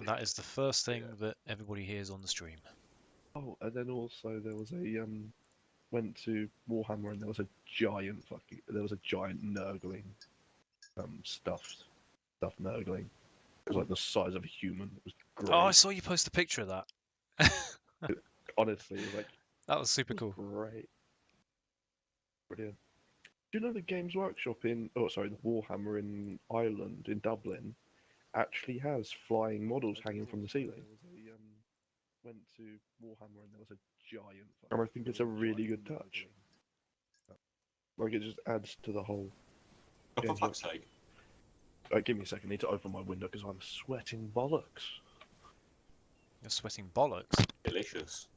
And that is the first thing that everybody hears on the stream. Oh, and then also there was a went to Warhammer and there was a giant nurgling, stuffed nurgling. It was like the size of a human. It was great. Oh, I saw you post a picture of that. Honestly, it was like that was super cool. Great, brilliant. Do you know the Games Workshop the Warhammer in Ireland, in Dublin, actually has flying models hanging from the ceiling? Went to Warhammer and there was a giant. And I think it's a really good touch. Like it just adds to the whole. Oh, for fuck's sake! Give me a second. I need to open my window because I'm sweating bollocks. You're sweating bollocks. Delicious.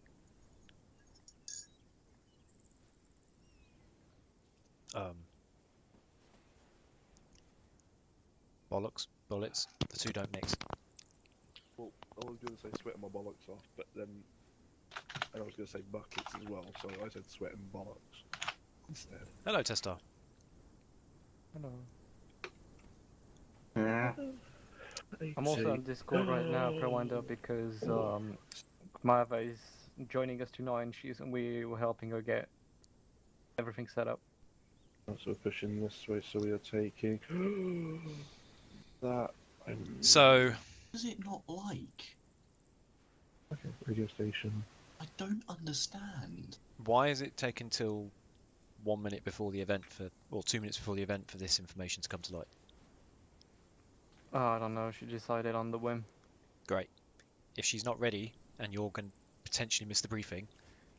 Bollocks, bullets. The two don't mix. Well, I was going to say sweating my bollocks off, but then I was going to say buckets as well, so I said sweating bollocks instead. Hello, Testar. Hello. Yeah. I'm also on Discord right now, Preywinder, because Mava is joining us tonight, and we were helping her get everything set up. So we're pushing this way, so we are taking that. So. What is it not like? Okay, radio station. I don't understand. Why is it taken till 1 minute before the event or 2 minutes before the event for this information to come to light? I don't know, she decided on the whim. Great. If she's not ready and you're going to potentially miss the briefing,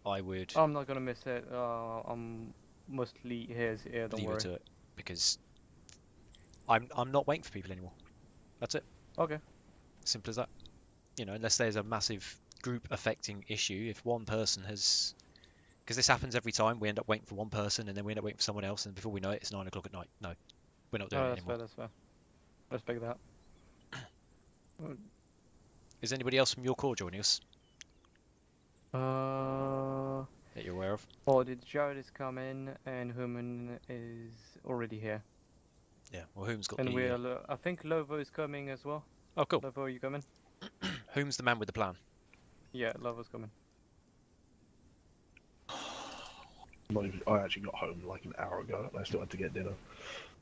I would. I'm not gonna miss it. I'm mostly here, don't leave worry. her to it because I'm not waiting for people anymore. That's it. Okay. Simple as that. You know, unless there's a massive group affecting issue, if one person has, because this happens every time, we end up waiting for one person and then we end up waiting for someone else, and before we know it, it's 9 o'clock at night. No, we're not doing it That's anymore. fair. That's fair. Respect that. Is anybody else from your corps joining us That you're aware of? Well, Jared is coming, and Human is already here. Yeah. Well, whom's got And the? I think Lovo is coming as well. Oh, cool. Lovo, are you coming? Whom's the man with the plan? Yeah, Lovo's coming. I actually got home like an hour ago, and I still had to get dinner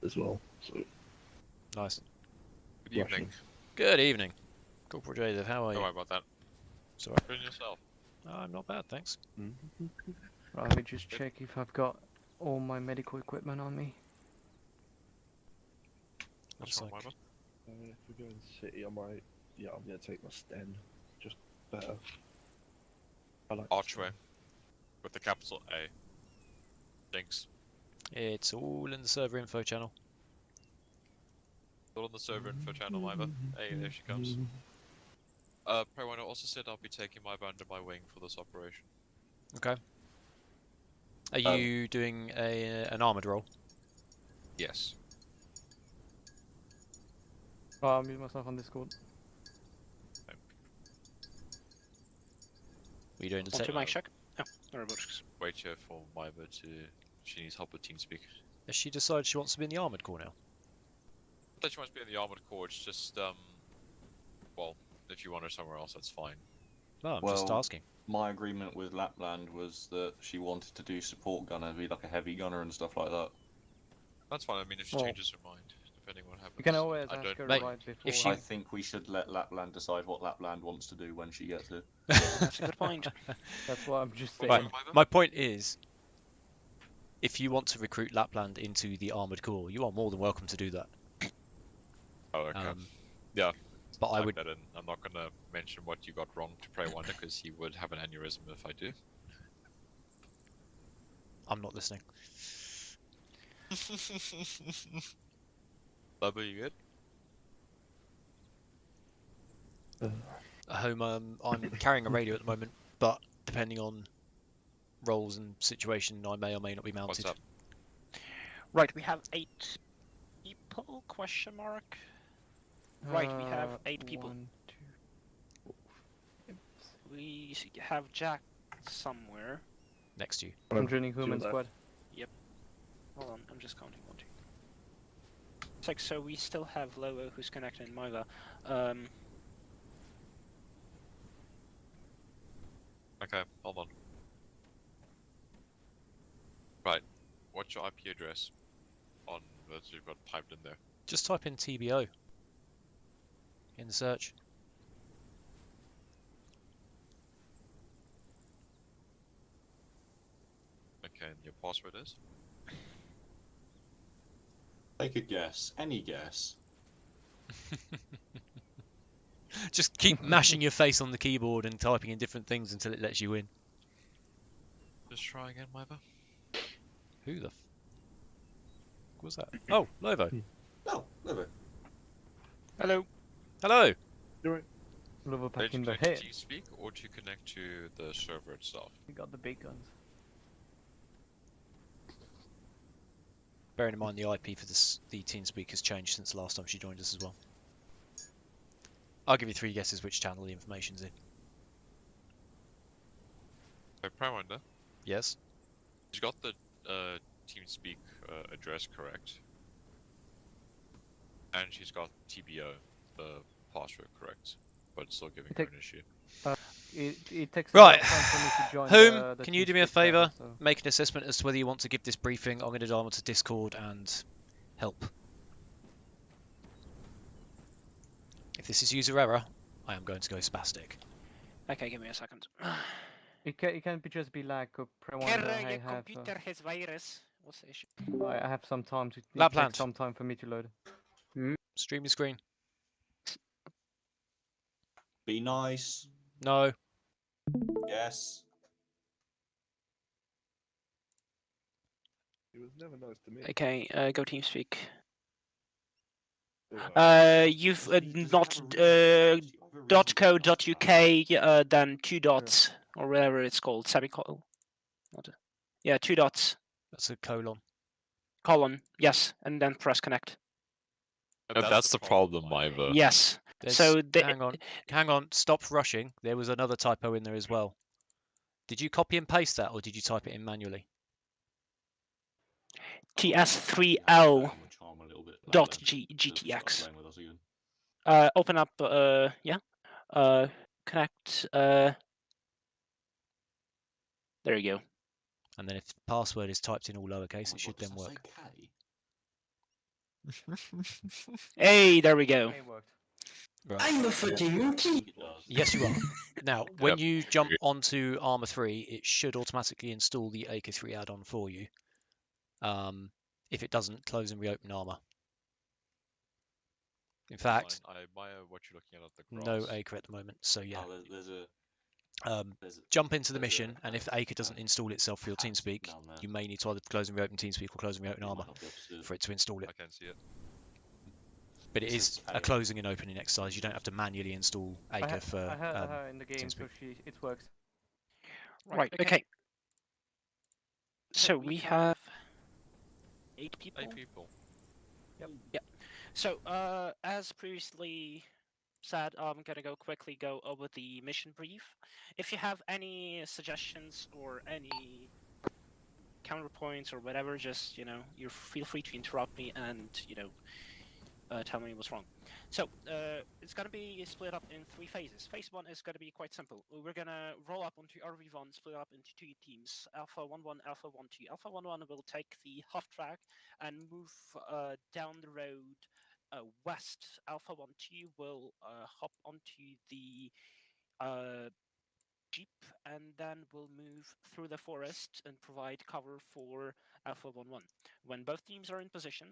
as well. So. Nice. Good evening. Good evening. Corporal Joseph, how are you? Don't worry about that. Sorry. Good yourself. I'm not bad, thanks. Right, let me just check if I've got all my medical equipment on me. That's Looks right, like- Mama. If we go in the city, I might. Yeah, I'm gonna take my Sten. Just better. I like Archway. With the capital A. Thanks. It's all in the server info channel. All on the server info channel, Maiva. Hey, there she comes. Preywinder also said I'll be taking Maiva under my wing for this operation. Okay. Are you doing an armored roll? Yes. I'll mute myself on Discord. Are you doing the Want to tech? mic check? Yeah, very much. Wait here for Maiva to. She needs help with TeamSpeak. Has she decided she wants to be in the armored corps now? I thought she wants to be in the armored corps. It's just well, if you want her somewhere else, that's fine. No, I'm just asking. My agreement with Lapland was that she wanted to do support gunner, be like a heavy gunner and stuff like that. That's fine. I mean, if she Well, changes her mind, depending on what happens. You can always I ask don't her Mate, right before. if she- I think we should let Lapland decide what Lapland wants to do when she gets here. That's a good point. That's what I'm just saying. Right. Maiva? My point is, if you want to recruit Lapland into the armored corps, you are more than welcome to do that. Oh, okay. Yeah. But I Type would. that in. I'm not gonna mention what you got wrong to Preywinder because he would have an aneurysm if I do. I'm not listening. Bubba, you good? At home, I'm carrying a radio at the moment, but depending on roles and situation, I may or may not be mounted. What's up? Right, we have 8 people? Question mark. Right, we have 8 people. 1, 2. We have Jack somewhere. Next to you. I'm joining Human that. Squad. Hold on, I'm just counting 1, 2. It's like, so we still have Lowo who's connected in Maiva. Okay, hold on. Right, what's your IP address on that you've got typed in there? Just type in TBO in the search. Okay, and your password is? Take a guess. Any guess. Just keep mashing your face on the keyboard and typing in different things until it lets you in. Just try again, Myva. Who the f was that? Oh, Lovo. No, never. Hello. Hello. You're right. Level Did back you in the connect head. to TeamSpeak or to connect to the server itself? We got the big guns. Bearing in mind the IP for the TeamSpeak has changed since the last time she joined us as well. I'll give you 3 guesses which channel the information's in. So, Preywinder, Yes. you got the TeamSpeak address correct. And she's got TBO, the password correct. But it's still giving her an issue. It takes Right. a lot of time for me to join Whom, the can you do me a TeamSpeak server, favour? so- Make an assessment as to whether you want to give this briefing. I'm going to dial onto Discord and help. If this is user error, I am going to go spastic. Okay, give me a second. It can just be like a Preywinder. Your I have computer has virus. What's the issue? I have some time to. It Lapland. takes some time for me to load. Stream your screen. Be nice. No. Yes. It was never nice to me. Okay, go TeamSpeak. Alright. You've Does it not have a reason? .co.uk, then 2 dots, or whatever it's called, semicolon. Yeah, 2 dots, That's a colon. colon, yes, and then press connect. That's the problem, Myva. Yes. There's, So hang on, stop rushing. There was another typo in there as well. Did you copy and paste that, or did you type it in manually? TS3L dot GTX. Open up, connect, there you go. And then if the password is typed in all lowercase, it should then work. Hey, there we go. It worked. Right. I'm a fucking monkey. Yes, you are. Now, when you jump onto Arma 3, it should automatically install the Acre 3 add-on for you. If it doesn't, close and reopen Arma. In fact, I admire what you're looking at the no graphs. Acre at the moment, so yeah. Oh, there's a Jump into the mission, and if the Acre doesn't install itself for your TeamSpeak, you may need to either close and reopen TeamSpeak or close and reopen Arma for it to install it. I can see it. But it is a closing and opening exercise. You don't have to manually install Acre for I had her in the game, so TeamSpeak. it works. Right, okay. So we have 8 people. 8 people. Yep. So, as previously said, I'm gonna quickly go over the mission brief. If you have any suggestions or any counterpoints or whatever, just, you feel free to interrupt me and, tell me what's wrong. So, it's gonna be split up in 3 phases. Phase 1 is gonna be quite simple. We're gonna roll up onto RV1, split up into 2 teams, Alpha 1-1, Alpha 1-2. Alpha 1-1 will take the half track and move down the road west. Alpha 1-2 will hop onto the Jeep and then will move through the forest and provide cover for Alpha 1-1. When both teams are in position,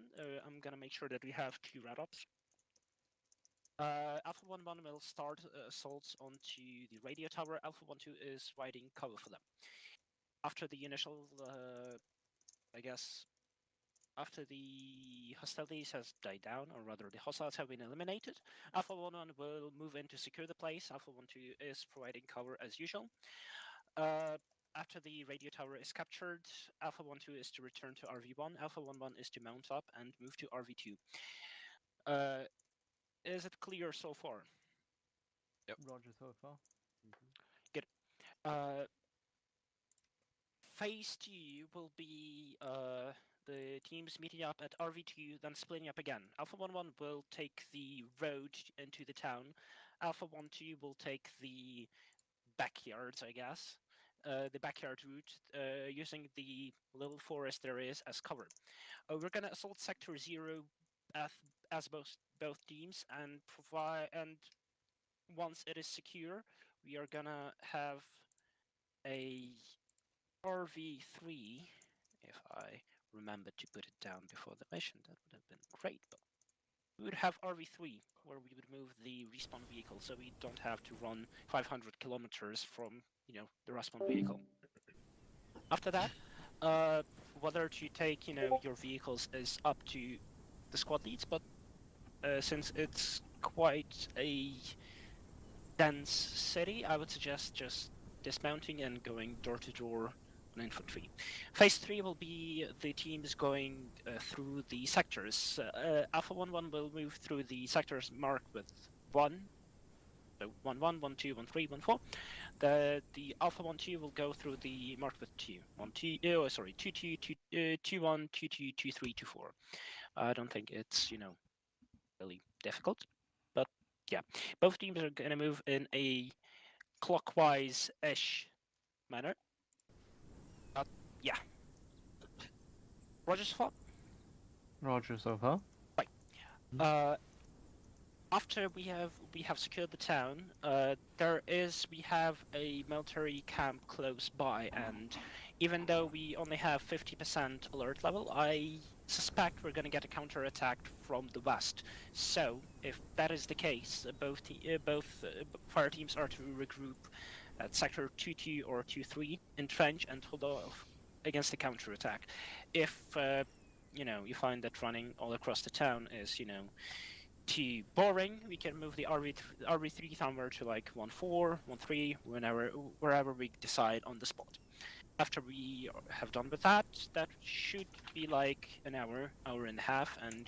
I'm gonna make sure that we have 2 red-ups. Alpha 1-1 will start assaults onto the radio tower. Alpha 1-2 is providing cover for them. After the initial, after the hostilities has died down, or rather the hostiles have been eliminated, Alpha 1-1 will move in to secure the place. Alpha 1-2 is providing cover as usual. After the radio tower is captured, Alpha 1-2 is to return to RV1. Alpha 1-1 is to mount up and move to RV2. Is it clear so far? Yep. Roger so far. Good. Phase 2 will be the teams meeting up at RV2, then splitting up again. Alpha 1-1 will take the road into the town. Alpha 1-2 will take the backyards, I guess. The backyard route, using the little forest there is as cover. We're gonna assault Sector 0 as both teams and provide. And once it is secure, we are gonna have a RV3. If I remember to put it down before the mission, that would have been great. But we would have RV3, where we would move the respawn vehicle, so we don't have to run 500 kilometers from, the respawn vehicle. After that, whether to take, your vehicles is up to the squad leads, but since it's quite a dense city, I would suggest just dismounting and going door to door on infantry. Phase 3 will be the teams going through the sectors. Alpha 1-1 will move through the sectors marked with 1. So 1-1, 1-2, 1-3, 1-4. The Alpha 1-2 will go through the marked with 2. 1-2, 2-2, 2-1, 2-2, 2-3, 2-4. I don't think it's, really difficult. But yeah, both teams are going to move in a clockwise-ish manner. Yeah. Roger's fault. Roger's over. Right. After we have secured the town, we have a military camp close by, and even though we only have 50% alert level, I suspect we're going to get a counterattack from the west. So, if that is the case, both fire teams are to regroup at sector 2-2 or 2-3, entrench and hold off against the counterattack. If you find that running all across the town is too boring, we can move the RV3 somewhere to like 1-4, 1-3, wherever we decide on the spot. After we have done with that should be like an hour and a half, and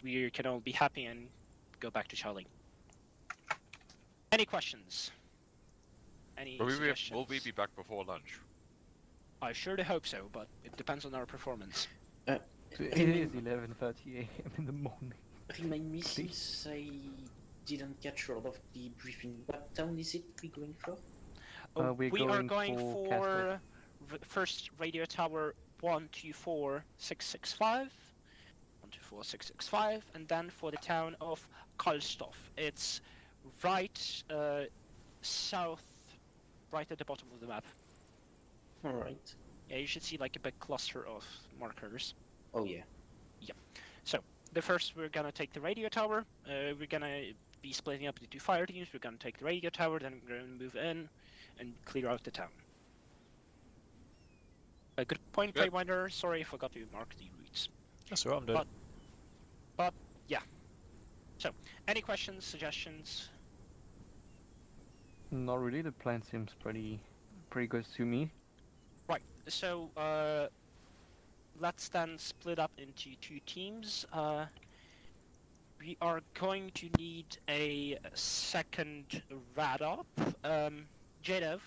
we can all be happy and go back to Charlie. Any questions? Any suggestions? Will we be back before lunch? I surely hope so, but it depends on our performance. It is 11:30 a.m. in the morning. Remind me, since I didn't catch all of the briefing, what town is it we're going for? We are going for first radio tower 124665, 124665, and then for the town of Karlstoff. It's right south, right at the bottom of the map. Alright. Yeah, you should see like a big cluster of markers. Oh yeah. Yeah. So the first, we're gonna take the radio tower. We're gonna be splitting up into 2 fire teams. We're gonna take the radio tower, then we're gonna move in and clear out the town. A good point, Preywinder. Sorry, I forgot to mark the routes. That's what I'm doing. But yeah. So, any questions, suggestions? Not really. The plan seems pretty good to me. Right. So let's then split up into 2 teams. We are going to need a second rad-op. Jadev.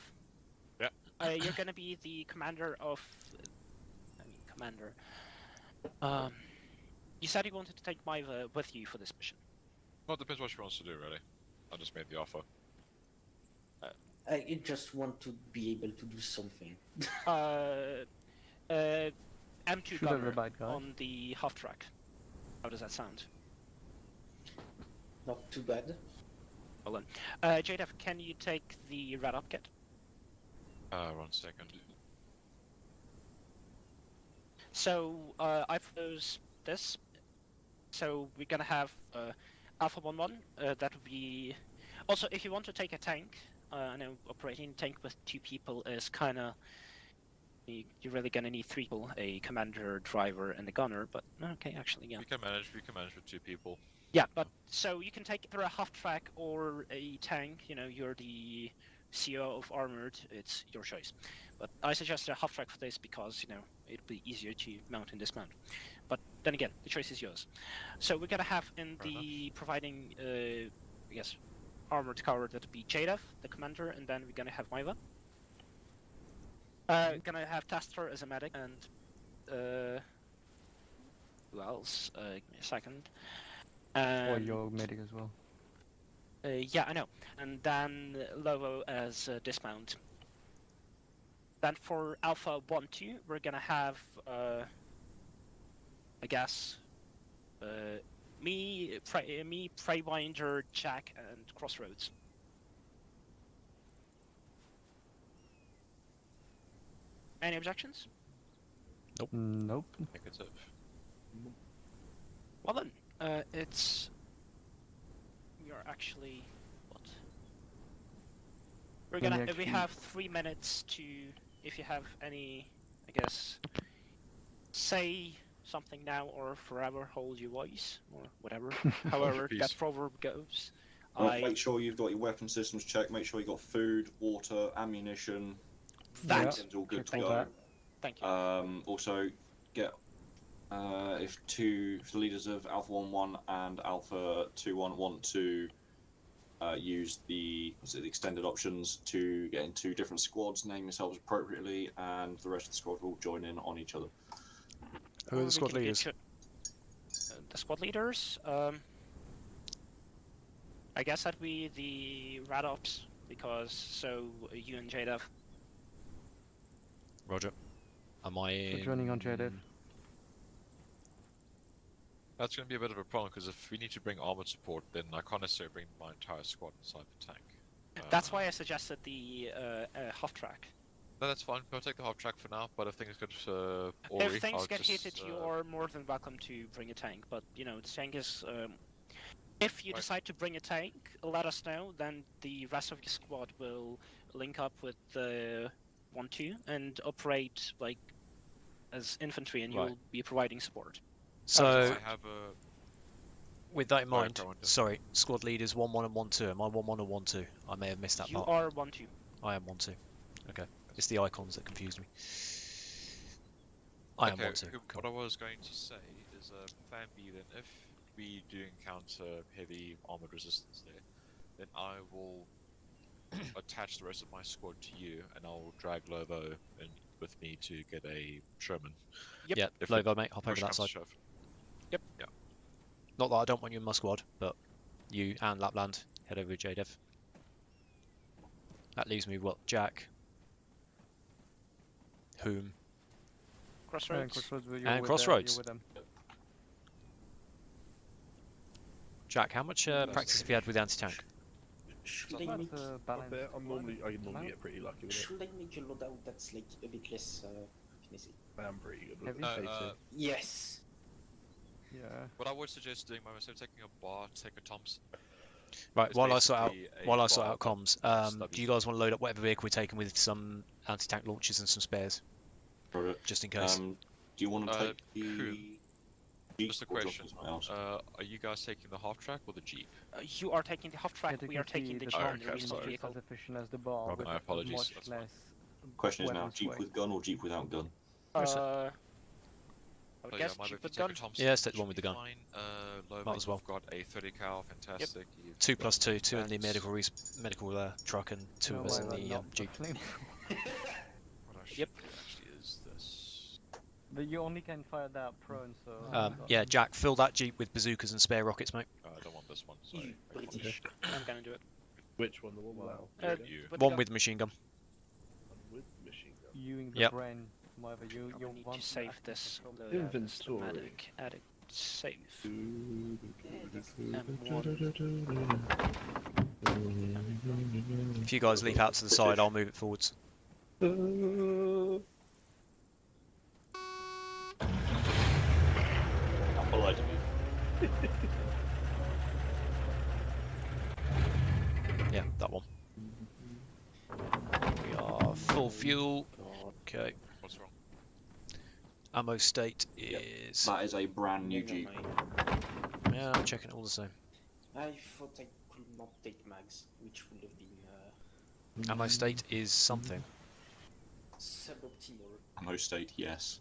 Yeah. You're gonna be the commander of... commander. You said you wanted to take Maiva with you for this mission. Well, it depends what she wants to do, really. I just made the offer. I just want to be able to do something. M2 Shoot gunner every bad guy. on the half track. How does that sound? Not too bad. Well then. JDF, can you take the rad-op kit? 1 second. So, I propose this. So, we're gonna have Alpha 1-1. That would be... Also, if you want to take a tank, I know operating a tank with 2 people is kinda... You're really gonna need 3 people, a commander, driver, and a gunner, but okay, actually, yeah. We can manage with 2 people. Yeah, but so you can take either a half track or a tank, you're the CEO of Armored, it's your choice. But I suggest a half track for this because, it'd be easier to mount and dismount. But then again, the choice is yours. So we're gonna have in the providing, I guess, armored cover, that'd be Jadef, the commander, and then we're gonna have Maiva. Gonna have Taster as a medic, and who else? Give me a second. Or your medic as well. Yeah, I know. And then Lovo as dismount. Then for Alpha 1-2, we're gonna have, I guess, me, Preywinder, Jack, and Crossroads. Any objections? Nope. Negative. Well then, it's... We are actually... What? We're gonna... We have 3 minutes to... If you have any, I guess... Say something now or forever hold your voice, or whatever. However that proverb goes. Make sure you've got your weapon systems checked, make sure you've got food, water, ammunition. Everything's all good to go. Thank you. Also, get if the leaders of Alpha 1-1 and Alpha 2-1 want to use the extended options to get into different squads, name yourselves appropriately, and the rest of the squad will join in on each other. Who are the squad leaders? The squad leaders? I guess that'd be the Rat Ops, because so you and JDev. Roger. Am I So joining on JDev. That's going to be a bit of a problem, because if we need to bring armored support, then I can't necessarily bring my entire squad inside the tank. That's why I suggested the half track. No, that's fine. We'll take the half track for now, but if things get if things get heated, you're more than welcome to bring a tank. But you know, the tank is. If you decide to bring a tank, let us know. Then the rest of your squad will link up with the 1-2 and operate like as infantry, and you'll be providing support. So, I have a... with that in mind, sorry, squad leaders 1-1 and 1-2. Am I 1-1 or 1-2? I may have missed that part. You are 1-2. I am 1-2. Okay. It's the icons that confused me. I am 1-2. What I was going to say is, plan B then, if we do encounter heavy armored resistance there, then I will attach the rest of my squad to you, and I'll drag Lovo in with me to get a Sherman. Yep. Yeah, Lovo, mate, hop over that side. Yep. Yeah. Not that I don't want you in my squad, but you and Lapland head over to JDev. That leaves me what? Jack. Whom? Crossroads. And Crossroads. Jack, how much practice have you had with anti-tank? Should I make I normally get pretty lucky with it. Should I make a loadout that's like a bit less? Can I say? I'm pretty good with it. Yes. Yeah. What I would suggest doing, instead of taking a bar, take a Thompson. Right. While I sort out comms, do you guys want to load up whatever vehicle we're taking with some anti-tank launchers and some spares, just in case? Do you want to take the? Just a question. Are you guys taking the half track or the Jeep? You are taking the half track. We are taking the Jeep. As efficient as the bar. My apologies. Much less. Question is now: Jeep with gun or Jeep without gun? I would guess Jeep with gun. Yeah, let's take the one with the gun. Might as well. Got a 30 cal, fantastic. Yep. 2+2, 2 in the medical truck and 2 of us in the Jeep. Yep. But you only can fire that prone, so... yeah, Jack, fill that Jeep with bazookas and spare rockets, mate. I don't want this one, sorry. British. I'm gonna do it. Which one? The one without? One with machine gun. One with machine gun. You in the brain, whatever you need want to save this. Inventory. Addict save. If you guys leap out to the side, I'll move it forwards. Yeah, that one. We are full fuel. Okay. What's wrong? Ammo state is... That is a brand new Jeep. Yeah, I'm checking it all the same. I thought I could not take mags, which would have been... Ammo state is something. Suboptimal. Ammo state, yes.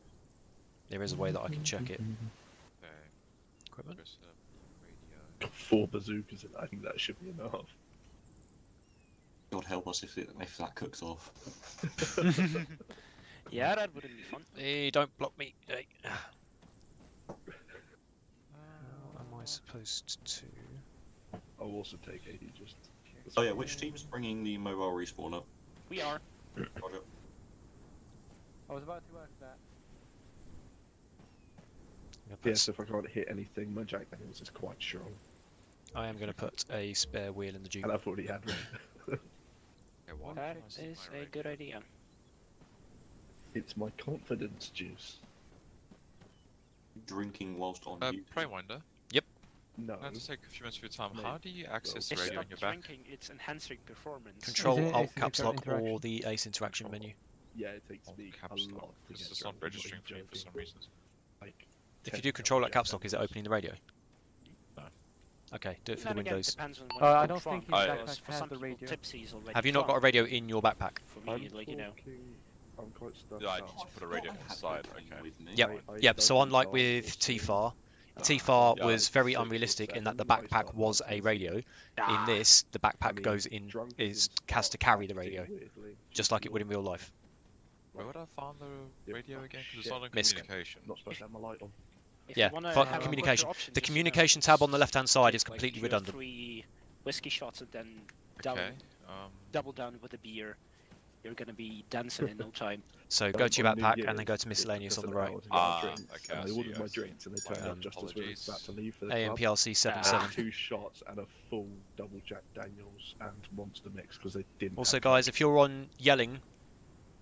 There is a way that I can check it. Okay. Equipment? Got 4 bazookas in it. I think that should be enough. God help us if that cooks off. Yeah, that wouldn't be fun. Hey, don't block me. Hey. How am I supposed to... I'll also take it. He just. Oh yeah, which team's bringing the mobile respawn up? We are. Roger. I was about to ask that. Yes, if I can't hit anything, my Jack Daniels is quite strong. I am going to put a spare wheel in the Jeep. And I've already had one. Okay, what That was is my a rank? good idea. It's my confidence juice. Drinking whilst on YouTube. Preywinder, No. I'd like to take a few minutes of your time. No. How do you access the It's radio not on your back? drinking, it's enhancing performance. Control Is it Alt ace Caps Lock or interaction? the Ace interaction menu. Yeah, it takes On me caps a lock, lot to because get it's not drunk, I'm registering for me for joking. some reason. Like, If 10 you do Control Alt Jack Caps Lock, is it Daniels. opening the radio? No. Okay, do it for Then the again, Windows. depends on when I you're don't drunk, think his backpack because has for some the people, radio. tipsy is already Have you not got a drunk. radio in your backpack? For me, like, you know. I'm quite stuck Yeah, I up. need to put a radio inside, okay. With me. Yep. I Yep, so don't unlike know with what's TFAR, going TFAR yeah, was like very 6 or unrealistic in that the 7, I backpack start was a laughing. radio. In Ah, this, the backpack I mean, goes in, drunk is and has to start carry the acting radio, weirdly. just like it would in real life. Where would I find the Yeah, radio fuck again? Because it's shit. not in Misc. communication. Not supposed to have my light on. if Yeah, you wanna fuck have a communication. quicker option, The just, communication tab on the left-hand side take, is like, completely 2 or redundant. 3 whiskey shots and then down, Okay. double down with a beer. You're gonna be dancing in no time. So go Done to your on New backpack and Year's, then go to it miscellaneous took on us the an right. hour to get our Ah, drinks, okay, and I I see, ordered I my see. drinks, and they turned up just as we were Apologies. about to leave for the club. AMPLC I 77. had 2 shots and a full double Jack Daniels and Monster Mix because they didn't. Also, have guys, if you're on yelling,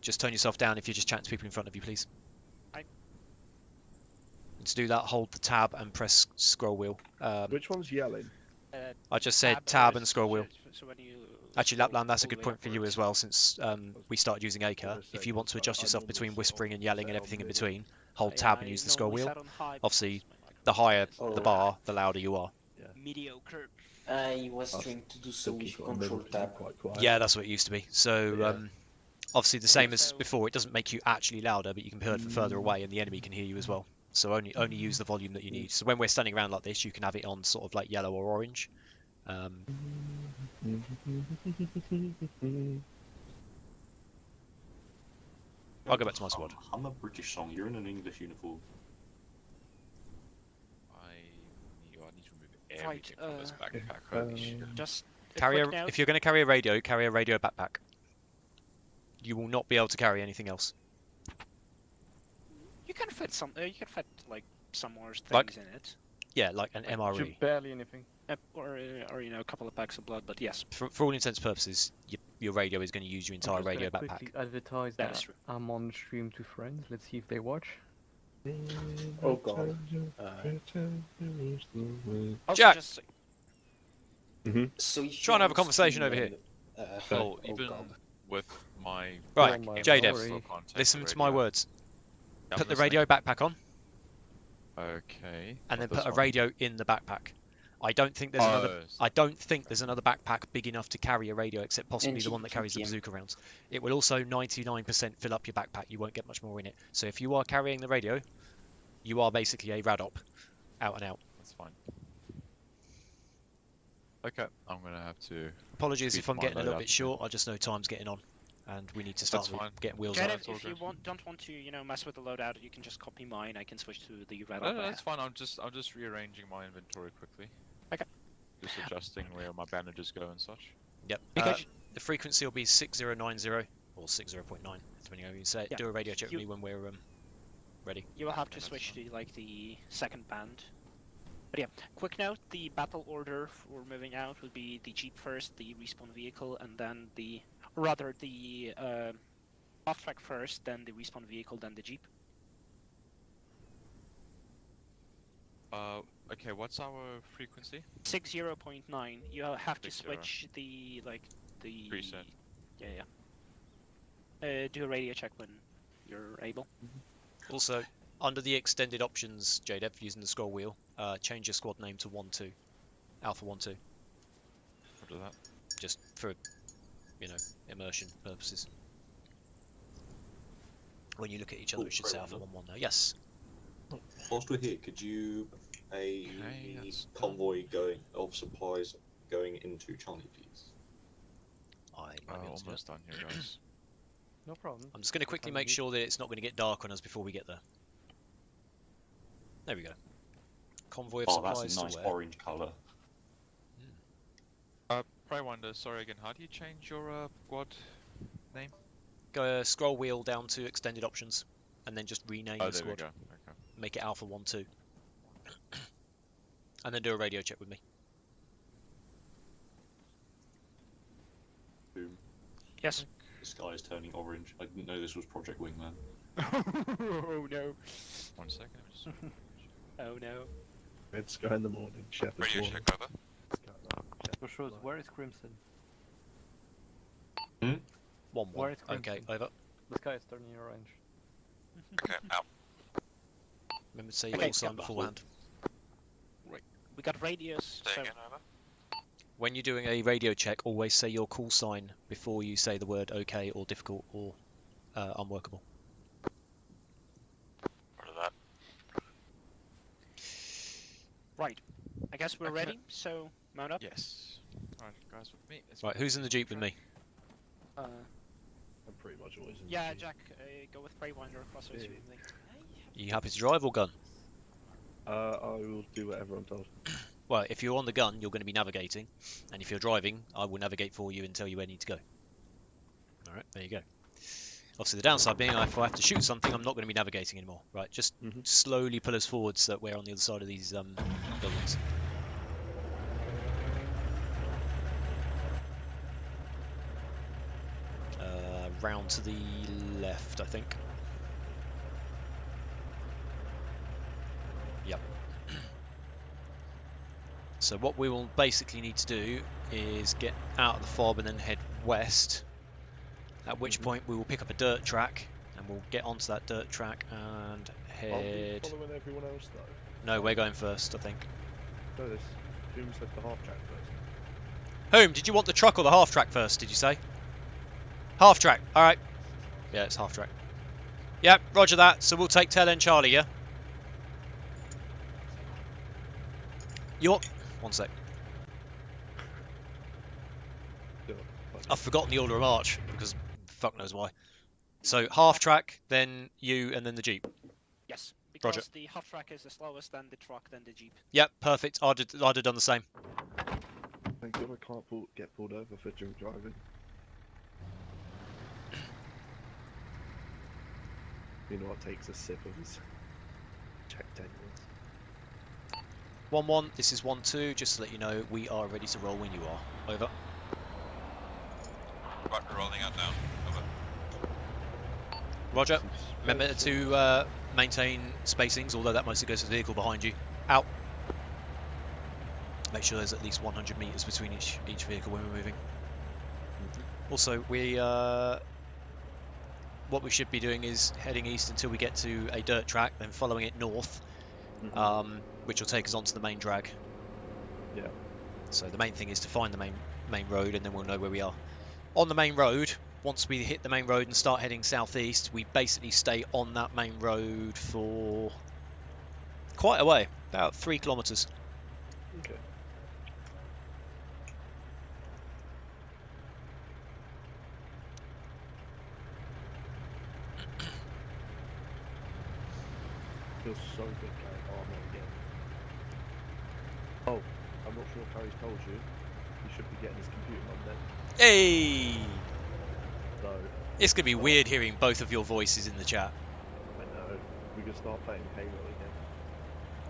just turn yourself down if you're just chatting to people in front of you, please. Aye. And to do that, hold the tab and press scroll wheel. Which one's yelling? I just said tab and scroll wheel. So when you Actually, scroll Lapland, that's a all the good way point for you upwards. as well, since we started using Acre. gonna If say, you want to 'cause adjust I yourself normally between sort whispering of and yelling and set on everything in middle. between, hold I- tab I and use the scroll normally wheel. set on high Obviously, because my The higher Oh. the bar, the louder you are. mediocre. I was Us trying to do so Still with keep it on middle control 'cause I'm tab. quite quiet. Yeah, that's what it used to be. So, Yeah. obviously the same as So- before, it doesn't make you actually louder, but you can be heard from further away and the enemy can hear you as well. So only use the volume that you need. So when we're standing around like this, you can have it on sort of like yellow or orange. I'll go back to my squad. I'm a British song. You're in an English uniform. I need to remove Right, everything from this backpack. Holy shit. Just a Carry quick note. if you're going to carry a radio backpack. You will not be able to carry anything else. You can fit some. You can fit like some more things Like- in it, Yeah, like an MRE. Barely anything. or you know, a couple of packs of blood. But yes, For all intents and purposes, your radio is going to use your entire I'm just radio gonna backpack. quickly advertise That is that true. I'm on stream to friends. Let's see if they watch. Oh god. also Jack! just So if Trying to have a you conversation want over to, here. Well, oh even god. with my Right, Oh my J-Dev, sorry. listen to my words. I'm Put the listening. radio backpack on, Okay. and then what put a does radio in the backpack. I don't think there's another. Oh, I don't think there's another backpack big enough to carry a radio, except possibly the NG one that carries the 2 PM. bazooka rounds. It will also 99% fill up your backpack. You won't get much more in it. So if you are carrying the radio, you are basically a radop, out and out. That's fine. Okay, I'm gonna have to. Apologies Speed if I'm my getting a little loadout bit too. short. I just know time's getting on, and we need to start That's fine. getting wheels Get out. it, all if you good. don't want to, you know, mess with the loadout, you can just copy mine. I can switch to the red. No, that's fine. I'm just rearranging my inventory quickly. Okay. Just adjusting where my bandages go and such. Yep. Because The frequency will be 6090 or 60.9, depending on how you say it. Yeah. Do a radio check You- with me when we're ready. you will have to that's switch fine. to like the second band. But yeah, quick note: the battle order for moving out would be the jeep first, the respawn vehicle, and then the off track first, then the respawn vehicle, then the jeep. Okay, what's our frequency? 60.9. You have to 60. switch the Preset. Yeah. Do a radio check when you're able. Also, under the extended options, JDev, using the scroll wheel, change your squad name to 1-2, Alpha 1-2, What is that? just for, immersion purposes. When you look at each other, Oh, it should say great Alpha one. 1-1 now. Yes. Whilst we're here, could you a Okay, that's convoy going of supplies going into Charlie, please? Almost done here, guys. No problem. I'm just going to quickly make sure that it's not going to get dark on us before we get there. There we go. Convoy of Oh, that's supplies a nice to where? orange colour. Preywinder, sorry again. How do you change your squad name? Go scroll wheel down to extended options, and then just rename Oh, the there we squad. go. Okay. Make it Alpha 1-2, and then do a radio check with me. Boom. Yes. The sky is turning orange. I didn't know this was Project Wingman. Oh no. 1 second. Just... Oh no. Red sky in the morning. Shepherd's Radio warning. check over. For sure, where is Crimson? 1-1. Where is Okay, Crimson? over. The sky is turning orange. Okay, out. Remember to say your Okay, call sign yeah. beforehand. We got radios. Say So again, over. When you're doing a radio check, always say your call sign before you say the word okay or difficult or unworkable. Part of that. right. I guess we're Okay. ready. So mount up. Yes. Alright, guys, with me. Let's Right, who's in the Jeep with me? I'm pretty much always in the Yeah, Jeep. Jack, go with Preywinder across Yeah. smoothly. You happy to drive or gun? I will do whatever I'm told. Well, if you're on the gun, you're going to be navigating, and if you're driving, I will navigate for you and tell you where you need to go. Alright, there you go. Obviously, the downside being, if I have to shoot something, I'm not going to be navigating anymore. Right, just slowly pull us forward so that we're on the other side of these buildings. Round to the left, I think. Yep. So what we will basically need to do is get out of the FOB and then head west, at which point we will pick up a dirt track and we'll get onto that dirt track and I'll be head... following everyone else though. No, we're going first, I think. No, this. Whom said the half track first? Whom? Did you want the truck or the half track first, did you say? Half track, alright. Yeah, it's half track. Yep, roger that. So we'll take tail end Charlie, yeah? You want... One sec. I've forgotten the order of march, because fuck knows why. So half track, then you, and then the Jeep. Yes, because Roger. the half track is the slowest, then the truck, then the Jeep. Yep, perfect. I'd have done the same. Thank God I can't get pulled over for drink driving. You know what takes a sip of his check 10 years. 1-1, this is 1-2, just to let you know, we are ready to roll when you are. Over. Right, we're rolling out now. Over. Roger. Remember to maintain spacings, although that mostly goes to the vehicle behind you. Out. Make sure there's at least 100 meters between each vehicle when we're moving. Also, what we should be doing is heading east until we get to a dirt track, then following it north, which will take us onto the main drag. Yeah. So the main thing is to find the main road, and then we'll know where we are. On the main road, once we hit the main road and start heading southeast, we basically stay on that main road for quite a way, about 3 kilometers. Okay. Feels so good playing Arma again. Oh, I'm not sure if Harry's told you. He should be getting his computer Monday. Hey! So, It's going to be weird hearing both of your voices in the chat. I know. We can start playing Halo again.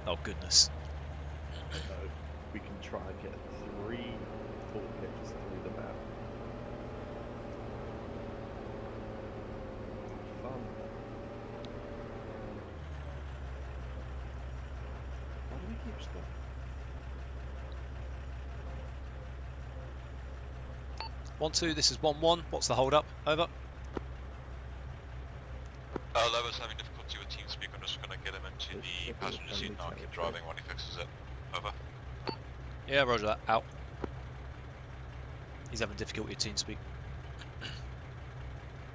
Oh, goodness. I know. We can try and get 3 toolkits through the map. Fun. Why do we keep stuff? One, 2, this is 1-1. What's the hold up? Over. Lever's having difficulty with TeamSpeak. I'm just going to get him into the passenger seat now. Keep driving when he fixes it. Over. Yeah, roger that. Out. He's having difficulty with TeamSpeak.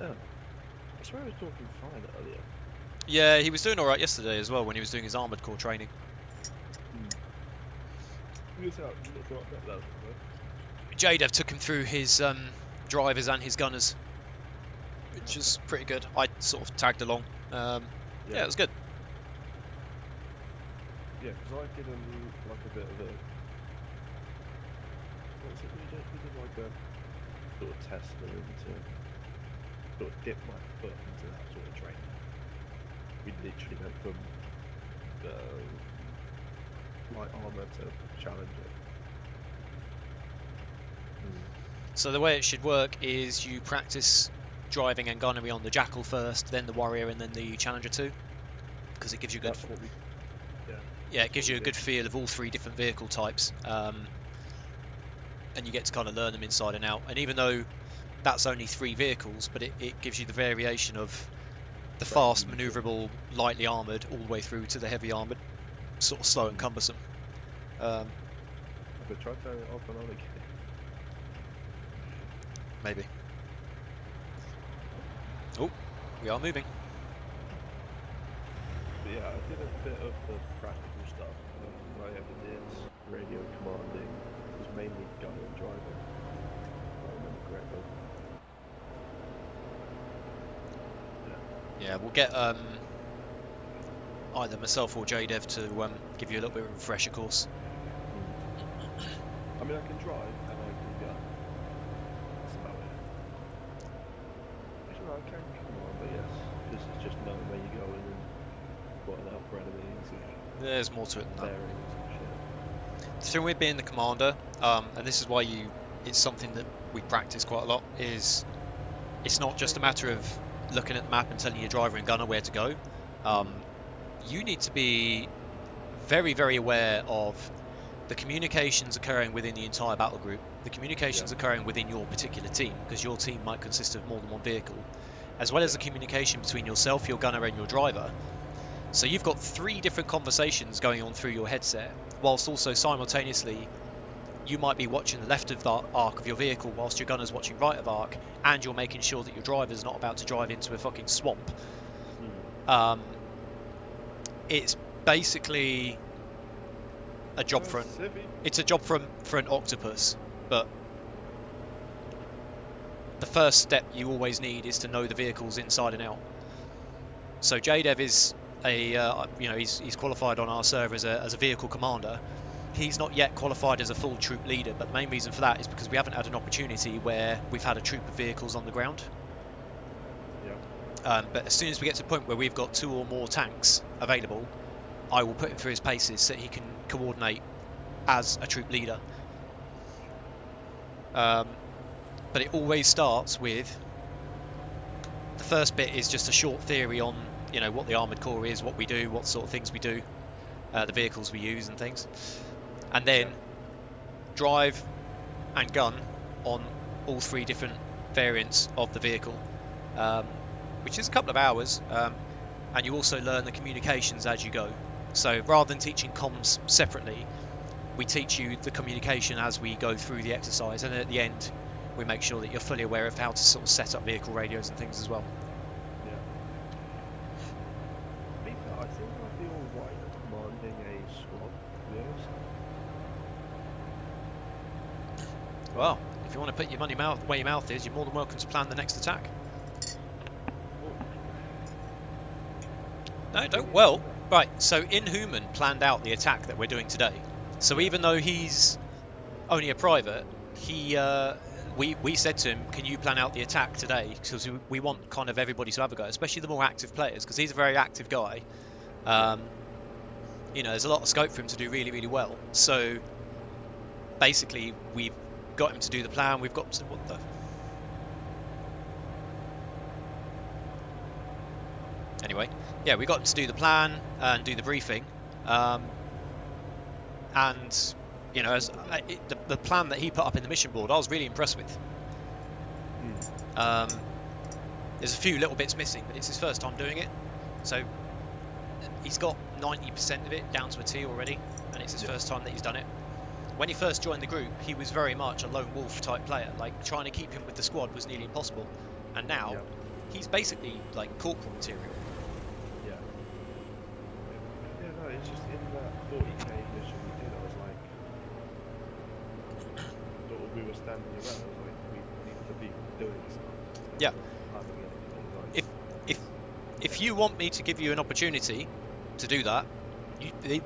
Oh. I swear I was talking fine earlier. Yeah, he was doing alright yesterday as well when he was doing his Armoured Core training. Figures out, I'm not sure I bet that was JDev took him through his drivers and his gunners, which was pretty good. I sort of tagged along. Yeah, it was good. Yeah, because I did like a bit of a... What was it we did? We did Tesla into sort of dip my foot into that sort of training. We literally went from light armor to Challenger. So the way it should work is you practice driving and gunnery on the Jackal first, then the Warrior, and then the Challenger 2, because it gives you a good. That's what we. Yeah, it gives you a good feel of all 3 different vehicle types, and you get to kind of learn them inside and out. And even though that's only 3 vehicles, but it gives you the variation of the fast, manoeuvrable, lightly armoured, all the way through to the heavy armoured, sort of slow and cumbersome. Have I tried turning it off and on again? Maybe. Oh, we are moving. But yeah, I did a bit of the practical stuff. I ever did radio commanding. It was mainly gunner and driver. If I remember correctly. Yeah, we'll get either myself or JDev to give you a little bit of a refresher course. I mean, I can drive and I can gun. That's about it. Actually, no, I can command, but yes, because it's just knowing where you're going and spotting out for enemies and There's more to it than that. bearings and shit. The thing with being the commander, and this is why it's something that we practice quite a lot, is it's not just a matter of looking at the map and telling your driver and gunner where to go. You need to be very, very aware of the communications occurring within the entire battle group, the communications occurring within your particular team, because your team might consist of more than one vehicle, as well as the communication between yourself, your gunner, and your driver. So you've got 3 different conversations going on through your headset, whilst also simultaneously you might be watching the left of the arc of your vehicle whilst your gunner's watching right of arc, and you're making sure that your driver's not about to drive into a fucking swamp. It's basically a job for an octopus, but the first step you always need is to know the vehicles inside and out. So JDev is he's qualified on our server as a vehicle commander. He's not yet qualified as a full troop leader, but the main reason for that is because we haven't had an opportunity where we've had a troop of vehicles on the ground. But as soon as we get to the point where we've got 2 or more tanks available, I will put him through his paces so he can coordinate as a troop leader. But it always starts with the first bit is just a short theory on what the armoured core is, what we do, what sort of things we do, the vehicles we use and things, and then drive and gun on all 3 different variants of the vehicle, which is a couple of hours, and you also learn the communications as you go. So rather than teaching comms separately, we teach you the communication as we go through the exercise, and at the end we make sure that you're fully aware of how to sort of set up vehicle radios and things as well. I think I'd be alright commanding a squad, to be honest. Well, if you want to put your money where your mouth is, you're more than welcome to plan the next attack. No, don't. Well, right, so Inhuman planned out the attack that we're doing today. So even though he's only a private, we said to him, can you plan out the attack today? Because we want kind of everybody to have a go, especially the more active players, because he's a very active guy. There's a lot of scope for him to do really, really well. So basically, we've got him to do the plan. We've got to, what the... Anyway, yeah, we got him to do the plan and do the briefing. The plan that he put up in the mission board, I was really impressed with. There's a few little bits missing, but it's his first time doing it. So he's got 90% of it down to a T already, and it's his first time that he's done it. When he first joined the group, he was very much a lone wolf type player. Like, trying to keep him with the squad was nearly impossible. And now, he's basically like corporal material. No, it's just in that 40k mission we did, I was like, we were standing around, I was like, we need to be doing stuff. Yeah. If you want me to give you an opportunity to do that,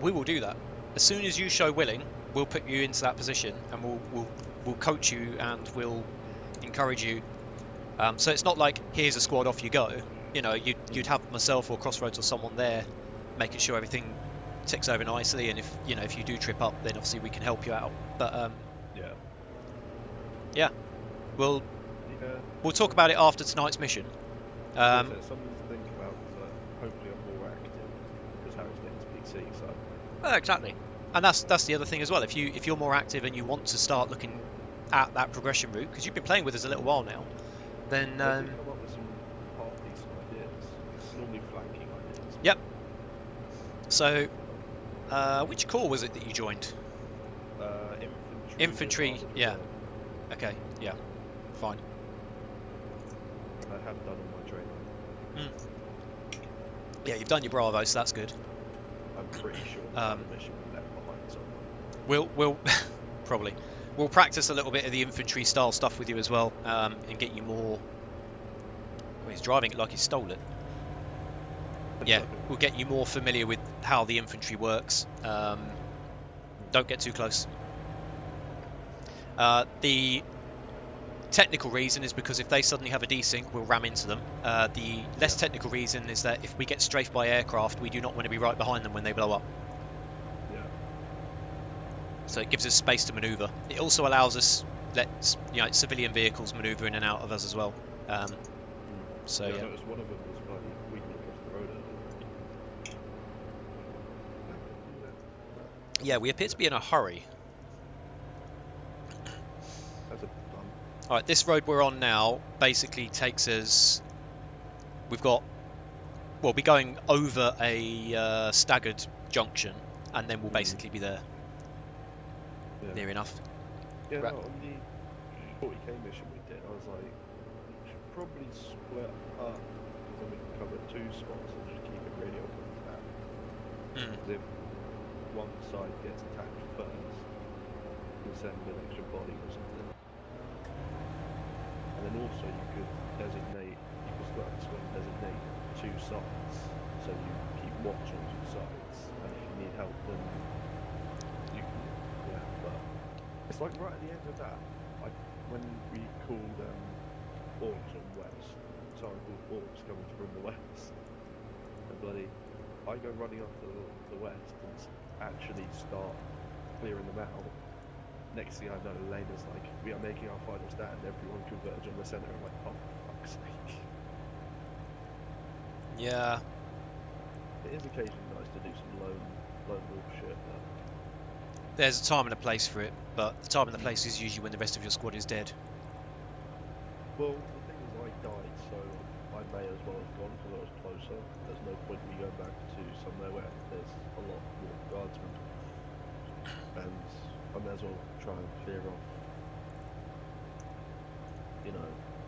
we will do that. As soon as you show willing, we'll put you into that position, and we'll coach you, and we'll encourage you. So it's not like here's a squad, off you go. You know, you'd have myself or Crossroads or someone there, making sure everything ticks over nicely. And if if you do trip up, then obviously we can help you out. But yeah, we'll talk about it after tonight's mission. Something to think about. Hopefully, I'm more active because Harry's getting to PC. So exactly, and that's the other thing as well. If you're more active and you want to start looking at that progression route, because you've been playing with us a little while now, then come up with some half decent ideas. Normally flanking ideas. Yep. So, which corps was it that you joined? Infantry. Yeah. Okay. Yeah. Fine. I have done all my training. Yeah, you've done your Bravo, so that's good. I'm pretty sure the mission was left behind somewhere. We'll probably we'll practice a little bit of the infantry style stuff with you as well, and get you more. Well, he's driving it like he stole it. Yeah, we'll get you more familiar with how the infantry works. Don't get too close. The technical reason is because if they suddenly have a desync, we'll ram into them. The less technical reason is that if we get strafed by aircraft, we do not want to be right behind them when they blow up. Yeah. So it gives us space to manoeuvre. It also allows us let civilian vehicles manoeuvre in and out of us as well. So yeah. I noticed one of them was bloody weaving across the road. Yeah, we appear to be in a hurry. That's a bum. Alright, this road we're on now basically takes us... We'll be going over a staggered junction, and then we'll basically be there. Yeah. Near enough. Yeah, Right. no, on the 40k mission we did, I was like, we should probably split up, because then we can cover 2 spots and just keep it really open to that. If one side gets attacked first, we'll send an extra body or something. And then also you could split up the squad and designate 2 sides, so you keep watch on 2 sides, and if you need help then you can, but it's like right at the end of that, when we called Orbs on West, someone called Orbs coming from the West, and bloody, I go running up to the West and actually start clearing them out. Next thing I know, Lena's like, we are making our final stand, everyone converge on the centre. I'm like, oh, for fuck's sake. Yeah. It is occasionally nice to do some lone wolf shit, but... There's a time and a place for it, but the time and the place is usually when the rest of your squad is dead. Well, the thing is, I died, so I may as well have gone because I was closer. There's no point in me going back to somewhere where there's a lot more guardsmen. And I may as well try and clear off,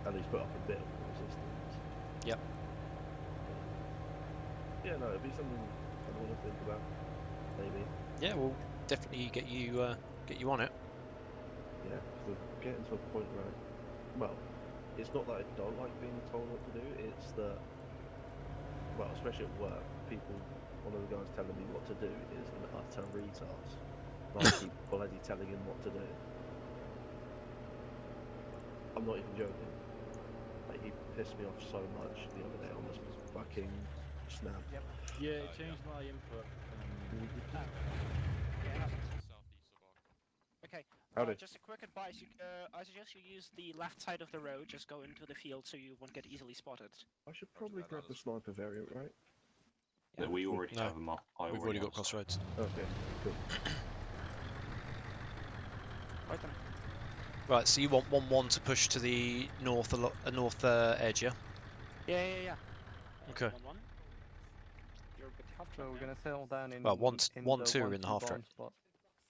at least put up a bit of resistance. Yep. Yeah, no, it'd be something I want to think about, maybe. Yeah, we'll definitely get you on it. Yeah, because we're getting to a point where, well, it's not that I don't like being told what to do, it's that, well, especially at work, one of the guys telling me what to do is an utter retard. And I keep bloody telling him what to do. I'm not even joking. Like, he pissed me off so much the other day on this fucking snap. Yep. Yeah, it changed my input. Okay, Howdy. just a quick advice. I suggest you use the left side of the road, just go into the field so you won't get easily spotted. I should probably grab the sniper variant, right? Yeah, we already No, have them up. We've already got Crossroads. Okay, cool. Right then. Right, so you want 1-1 to push to the north edge, yeah? Yeah. Okay. 1-1. You're with the half So track we're now. gonna settle down in. Well, 1-2 the are in the half 1-2 track. bomb spot.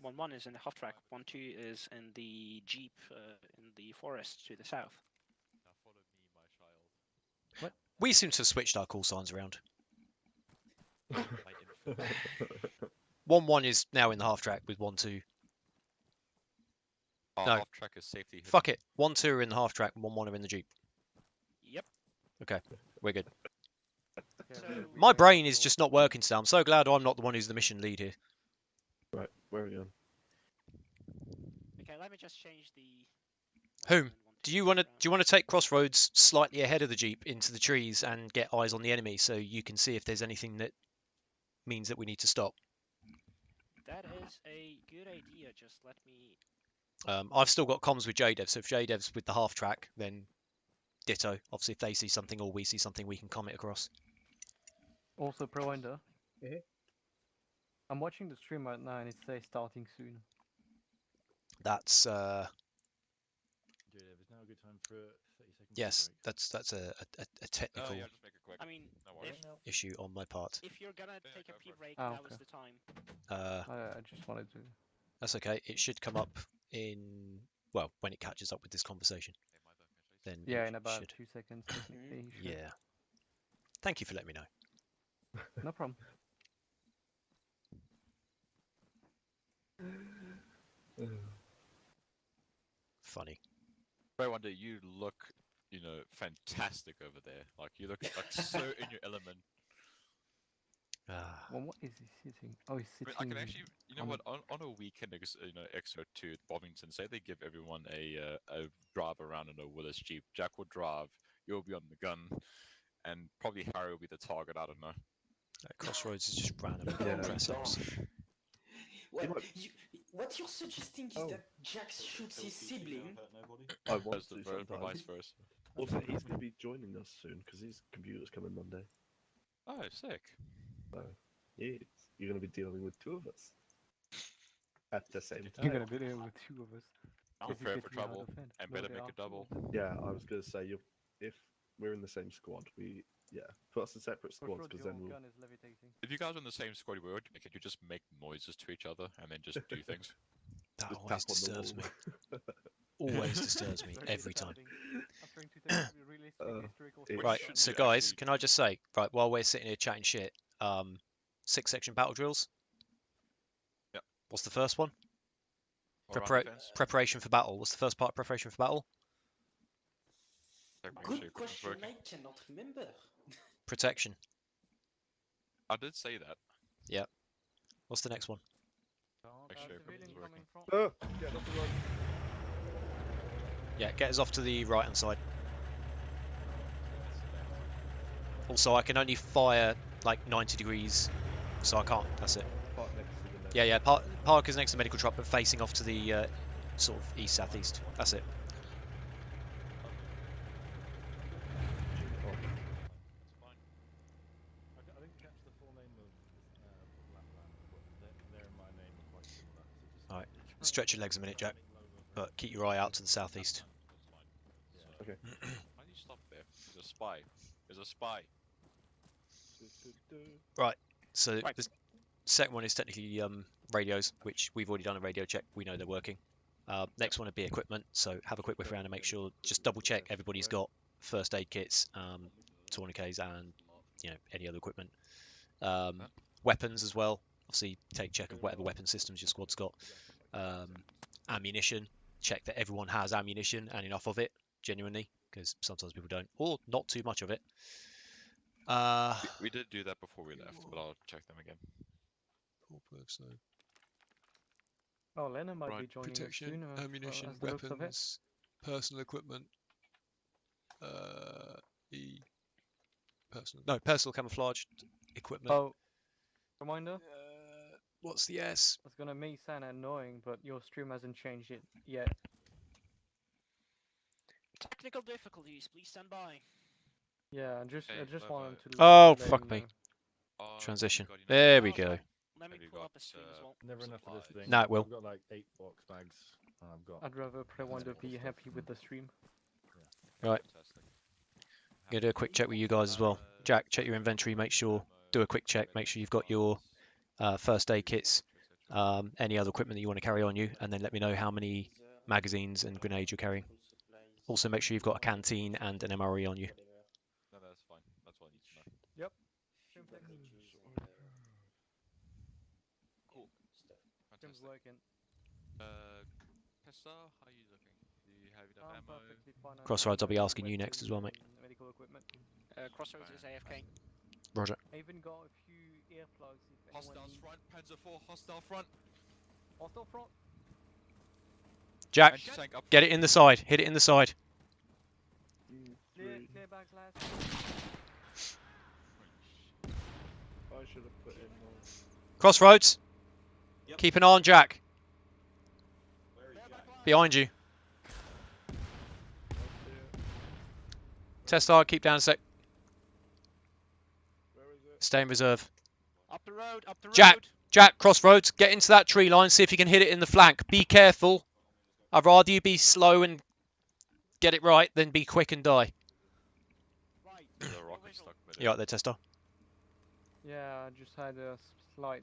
1-1 is in the half track. 1-2 is in the jeep in the forest to the south. Now follow me, my child. We seem to have switched our call signs around. My infant. 1-1 is now in the half track with 1-2. Our No. half track is safety. hidden. Fuck it. 1-2 are in the half track and 1-1 are in the jeep. Yep. Okay, we're good. Yeah, So- we My were brain is still- just not working today. I'm so glad I'm not the one who's the mission lead here. Right, where are we going? Okay, let me just change the. Whom? Do you want to take Crossroads slightly ahead of the Jeep into the trees and get eyes on the enemy so you can see if there's anything that means that we need to stop? That is a good idea. Just let me. I've still got comms with JDev, so if JDev's with the half track, then ditto. Obviously, if they see something or we see something, we can comment across. Also, Preywinder. I'm watching the stream right now and it says starting soon. That's JDev, is now a good time for a 30-second yes, break? that's a technical Yeah, just make it quick. I mean, No worries. issue on my part. if you're gonna take a go pee for it. break, Ah, now is okay. the time. I just wanted to. That's okay. It should come up in, well, when it catches up with this conversation. Then Yeah, it in about should. 2 seconds, technically. you should. Yeah. Thank you for letting me know. No problem. Funny. Preywinder, you look, fantastic over there. Like you look like so in your element. Ah, Well, what is he sitting? Oh, he's I sitting. mean, I can actually, on what? On a weekend, extra to Bovington, say they give everyone a drive around in a Willis Jeep. Jack will drive. You'll be on the gun, and probably Harry will be the target. I don't know. Crossroads is just random Yeah. dress ups. Well, might- what you're suggesting is Oh. that Jack shoots his sibling. I want Vice to versa, sometimes. vice versa. Also, he's going to be joining us soon because his computer's coming Monday. Oh, sick. So, yeah, you're going to be dealing with two of us at the same You're time. gonna be there with 2 of us. Prepare Is it for getting out trouble, of hand? and No, better there make are it double. 2 of them. Yeah, I was going to say, if we're in the same squad, put us in separate squads Crossroads, because your then we'll. gun is levitating. If you guys are in the same squad, we would make it. You just make noises to each other and then just do things. That Just always tap on the disturbs me. wall. Always disturbs me Very every time. disturbing. I'm trying to take a realistic historical it- Right, should so be guys, actually- can I just say, right, while we're sitting here chatting shit, 6-section battle drills. Yep. What's the first one? Or around the fence. Preparation for battle. What's the first part of preparation for battle? Check, make sure Good your equipment's question, working. I cannot remember. Protection. I did say that. What's the next one? Make sure your Civilian equipment's working. coming from. Yeah, that's the one. Yeah, get us off to the right hand side. Also, I can only fire like 90 degrees, so I can't. That's it. Park next to the Yeah, yeah. Park is next to the medical truck, but facing off to the sort of east southeast. That's it. I didn't catch the full name of Lapland, but their and my name are quite similar. So just Alright. Stretch your legs a minute, Jack, but keep your eye out to the southeast. Okay. Why do you stop there? There's a spy. There's a spy. So Right. the second one is technically radios, which we've already done a radio check. We know they're working. Next one would be equipment. So have a quick whiff around and make sure, just double check everybody's got first aid kits, tourniquets, and any other equipment. Weapons as well. Obviously, take check of whatever weapon systems your squad's got. Ammunition. Check that everyone has ammunition and enough of it. Genuinely, because sometimes people don't, or not too much of it. We did do that before we left, but I'll check them again. Oh, Lena might be Right, joining us protection, soon. ammunition, as the looks of it. weapons, personal equipment. Personal camouflage equipment. Oh, reminder. What's the S? It's gonna may sound annoying, but your stream hasn't changed it yet. Technical difficulties. Please stand by. Yeah, I just Hey, wanted to. Oh, to let fuck you me. know. Transition. You got enough There we supplies? go. Let me Have you pull got, up a stream as well. never enough of this supplies? thing. No, it will. I've got like 8 box bags, and I've got. I'd rather Preywinder That's be stuff happy from- with the stream. Right. Fantastic. Gonna do a quick check with you guys as well. Jack, check your inventory. Make sure. Do a quick check. Make sure you've got your first aid kits, any other equipment that you want to carry on you, and then let me know how many magazines and grenades you're carrying. Also, make sure you've got a canteen and an MRE on you. No, that's fine. That's all I need to know. Cool. Stream's Fantastic. working. Pesta, how are you looking? Do you have enough I'm ammo? perfectly fine. Crossroads, I'll be asking you next as well, mate. Medical equipment. Crossroads is AFK. Roger. I even got a few earplugs if Hostile anyone needs. front, Panzer 4, hostile front. Hostile front. Jack, Anti-tank up get it in the side. Hit it in the side. I should have put in more. Crossroads. Yep. Keep an eye on Jack. Where is Jack? Behind you. Test hard, keep down a sec. Where is it? Stay in reserve. Up the road, up the road. Jack, crossroads. Get into that tree line. See if you can hit it in the flank. Be careful. I'd rather you be slow and get it right than be quick and die. Right. The no rocket visual. stuck with it. You right there, Tester? Yeah, I just had a slight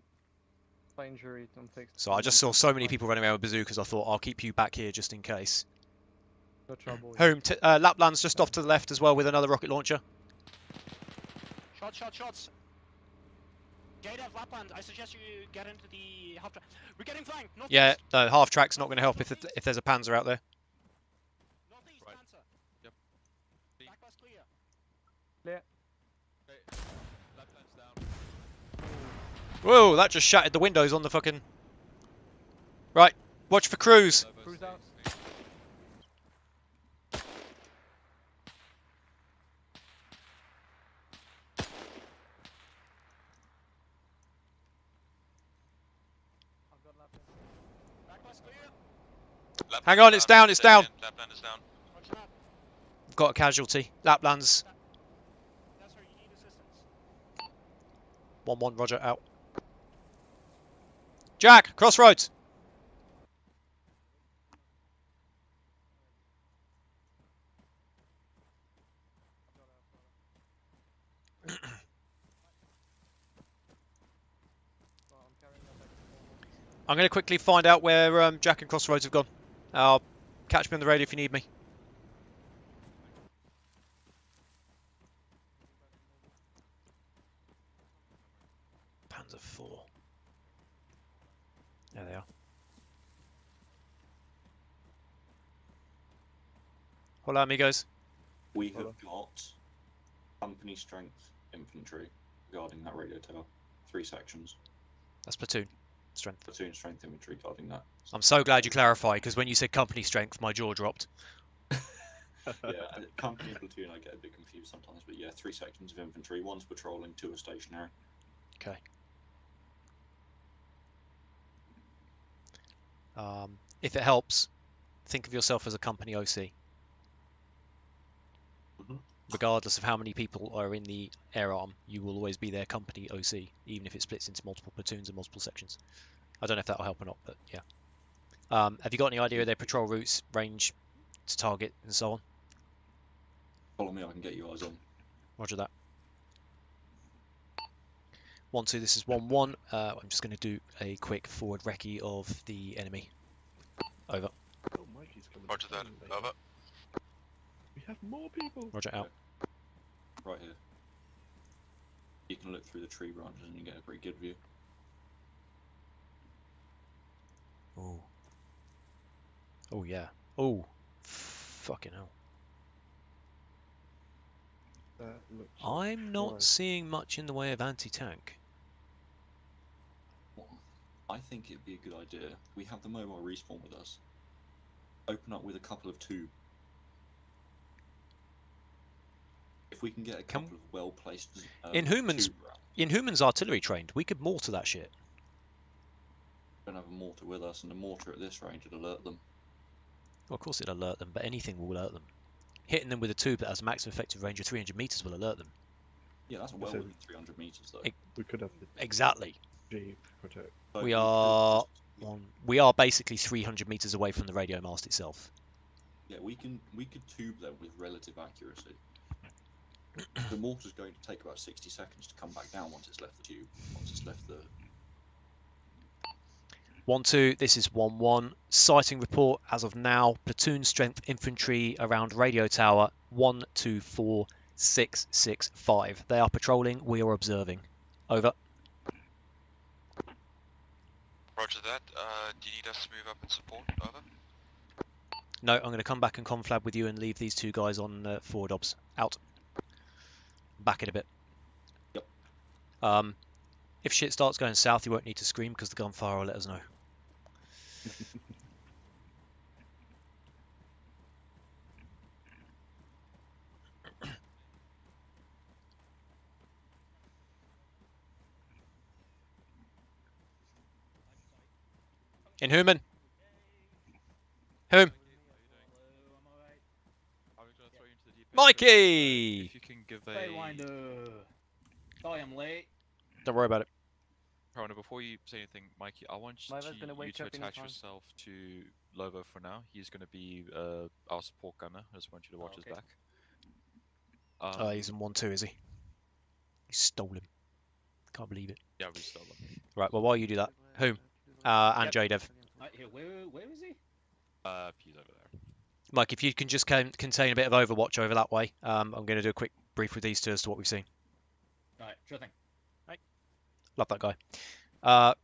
injury on fixed. So I just saw so many people running around with bazookas. I thought I'll keep you back here just in case. No trouble. Home. Lapland's just off to the left as well with another rocket launcher. Shots. Gate F Lapland, I suggest you get into the half track. We're getting flanked. Northeast. Yeah, no, half track's not going to help if there's a Panzer out there. Northeast, Right. Panzer. Yep. Back bus clear. Okay. Lapland's down. Whoa, that just shattered the windows on the fucking... Right, watch for crews. Cruise out. I've got Lapland. Back bus clear. Lapland's Hang on, it's down, it's down. Lapland is down. Roger that. Got a casualty. Lapland's That's where you need assistance. 1-1, roger, out. Jack, crossroads. I'm going to quickly find out where Jack and Crossroads have gone. Catch me on the radio if you need me. Panzer 4. There they are. Hola, amigos. We have got company strength infantry guarding that radio tower. 3 sections. That's platoon strength. Platoon strength infantry guarding that. I'm so glad you clarified, because when you said company strength, my jaw dropped. Yeah, company and platoon I get a bit confused sometimes, but yeah, 3 sections of infantry. 1's patrolling, 2 are stationary. Okay. If it helps, think of yourself as a company OC. Mhm. Regardless of how many people are in the air arm, you will always be their company OC, even if it splits into multiple platoons and multiple sections. I don't know if that'll help or not, but yeah. Have you got any idea of their patrol routes, range to target, and so on? Follow me, I can get you eyes on. Roger that. 1-2, this is 1-1. I'm just going to do a quick forward recce of the enemy. Over. Oh, Mikey's coming. Roger that. soon, mate. Over. We have more people. Roger out. Right here. You can look through the tree branches and you get a pretty good view. Oh. Oh yeah. Oh. Fucking hell. That looks I'm not right. seeing much in the way of anti-tank. Well, I think it'd be a good idea. We have the mobile respawn with us. Open up with a couple of 2. If we can get a couple of well-placed Inhumans- 2 rounds. Inhumans artillery trained. We could mortar that shit. Don't have a mortar with us, and a mortar at this range would alert them. Well, of course it'll alert them, but anything will alert them. Hitting them with a tube that has a maximum effective range of 300 meters will alert them. Yeah, that's well So- within 300 meters though. We could have the Exactly. G protect. So We could are just- we are basically 300 meters away from the radio mast itself. Yeah, we could tube them with relative accuracy. The mortar's going to take about 60 seconds to come back down once it's left the tube. Once it's left the 1-2, this is 1-1. Sighting report as of now. Platoon strength infantry around radio tower 124665. They are patrolling. We are observing. Over. Roger that. Do you need us to move up and support? Over. No, I'm going to come back and conflab with you and leave these 2 guys on forward obs. Out. Back it a bit. Yep. If shit starts going south, you won't need to scream because the gunfire will let us know. Inhuman. Whom? I'm gonna throw you into the deep end. Mikey! If you can give Preywinder. Sorry, I'm late. Don't worry about it. Preywinder, before you say anything, Mikey, I want Mava's you gonna wake to up attach anytime. yourself to Lovo for now. He's going to be our support gunner. I just want you to watch his Okay. back. He's in 1-2, is he? You stole him. Can't believe it. Yeah, we stole him. Right, well, while you do that, whom? And JDev. Here, where is he? He's over there. Mike, if you can just contain a bit of Overwatch over that way, I'm going to do a quick brief with these two as to what we've seen. Alright, sure thing. Love that guy.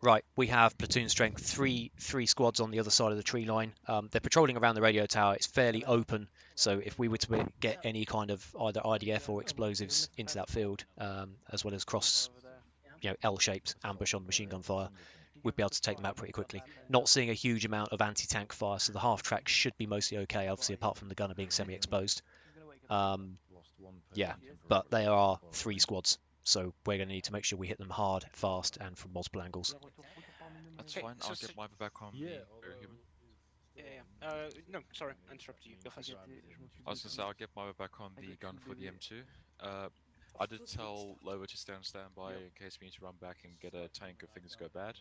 Right, we have platoon strength, three squads on the other side of the tree line. They're patrolling around the radio tower. It's fairly open, so if we were to get any kind of either IDF or explosives into that field, as well as cross, L-shaped ambush on machine gun fire, we'd be able to take them out pretty quickly. Not seeing a huge amount of anti-tank fire, so the half track should be mostly okay, obviously apart from the gunner being semi-exposed. Yeah, but they are 3 squads. So we're going to need to make sure we hit them hard, fast, and from multiple angles. That's Okay, fine. so I'll get Miva back on the human. No, sorry, I interrupted you. Go first. I was going to say, I'll get Miva back on the gun for the M2. I did tell Lovo to stay on standby in case we need to run back and get a tank if things go bad.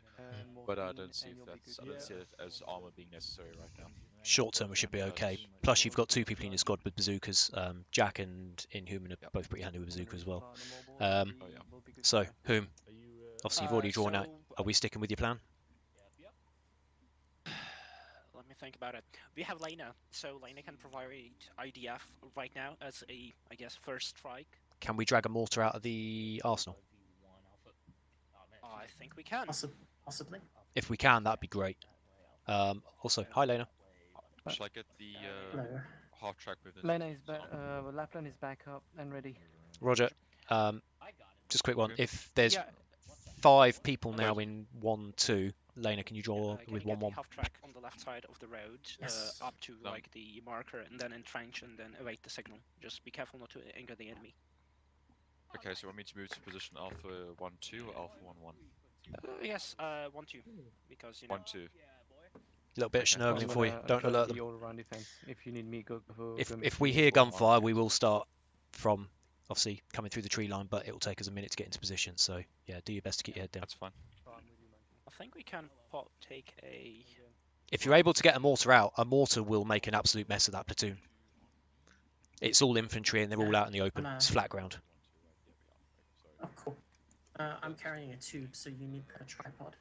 But I don't see it as armor being necessary right now. Short term, we should be okay. Plus, you've got 2 people in your squad with bazookas. Jack and Inhuman are both pretty handy with bazookas as well. So, whom? Obviously, you've already drawn out. Are we sticking with your plan? Let me think about it. We have Lena, so Lena can provide IDF right now as a, I guess, first strike. Can we drag a mortar out of the arsenal? I think we can. Possibly. If we can, that'd be great. Also, hi Lena. Shall I get the half track with it? Lena is back. Lapland is back up and ready. Roger. Just a quick one. If there's 5 people now in 1-2, Lena, can you draw with 1-1? Half track on the left side of the road, up to like the marker, and then entrench, and then await the signal. Just be careful not to anger the enemy. Okay, so want me to move to position Alpha 1-2 or Alpha 1-1? Yes, 1-2, because you know. 1-2. A little bit of schnorgling for you. Don't alert them. All-around defense. If you need me, go. If we hear gunfire, we will start from obviously coming through the tree line, but it will take us a minute to get into position. So yeah, do your best to keep your head down. That's fine. I think we can take a. If you're able to get a mortar out, a mortar will make an absolute mess of that platoon. It's all infantry and they're all out in the open. It's flat ground. Oh, cool. I'm carrying a tube, so you need a tripod.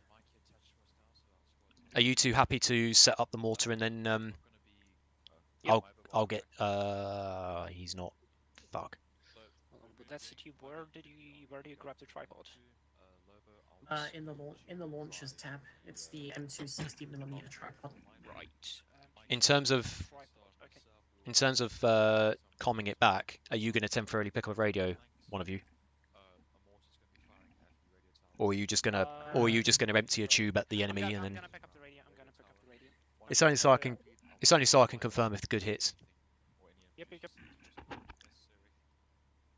Are you two happy to set up the mortar and then I'll get he's not. Fuck. But that's the tube. Where do you grab the tripod? In the launchers tab, it's the M2 60mm tripod. Right. In terms of calming it back, are you going to temporarily pick up a radio, one of you? Or are you just gonna empty a tube at the enemy and then? I'm gonna pick up the radio. It's only so I can confirm if the good hits. Yep.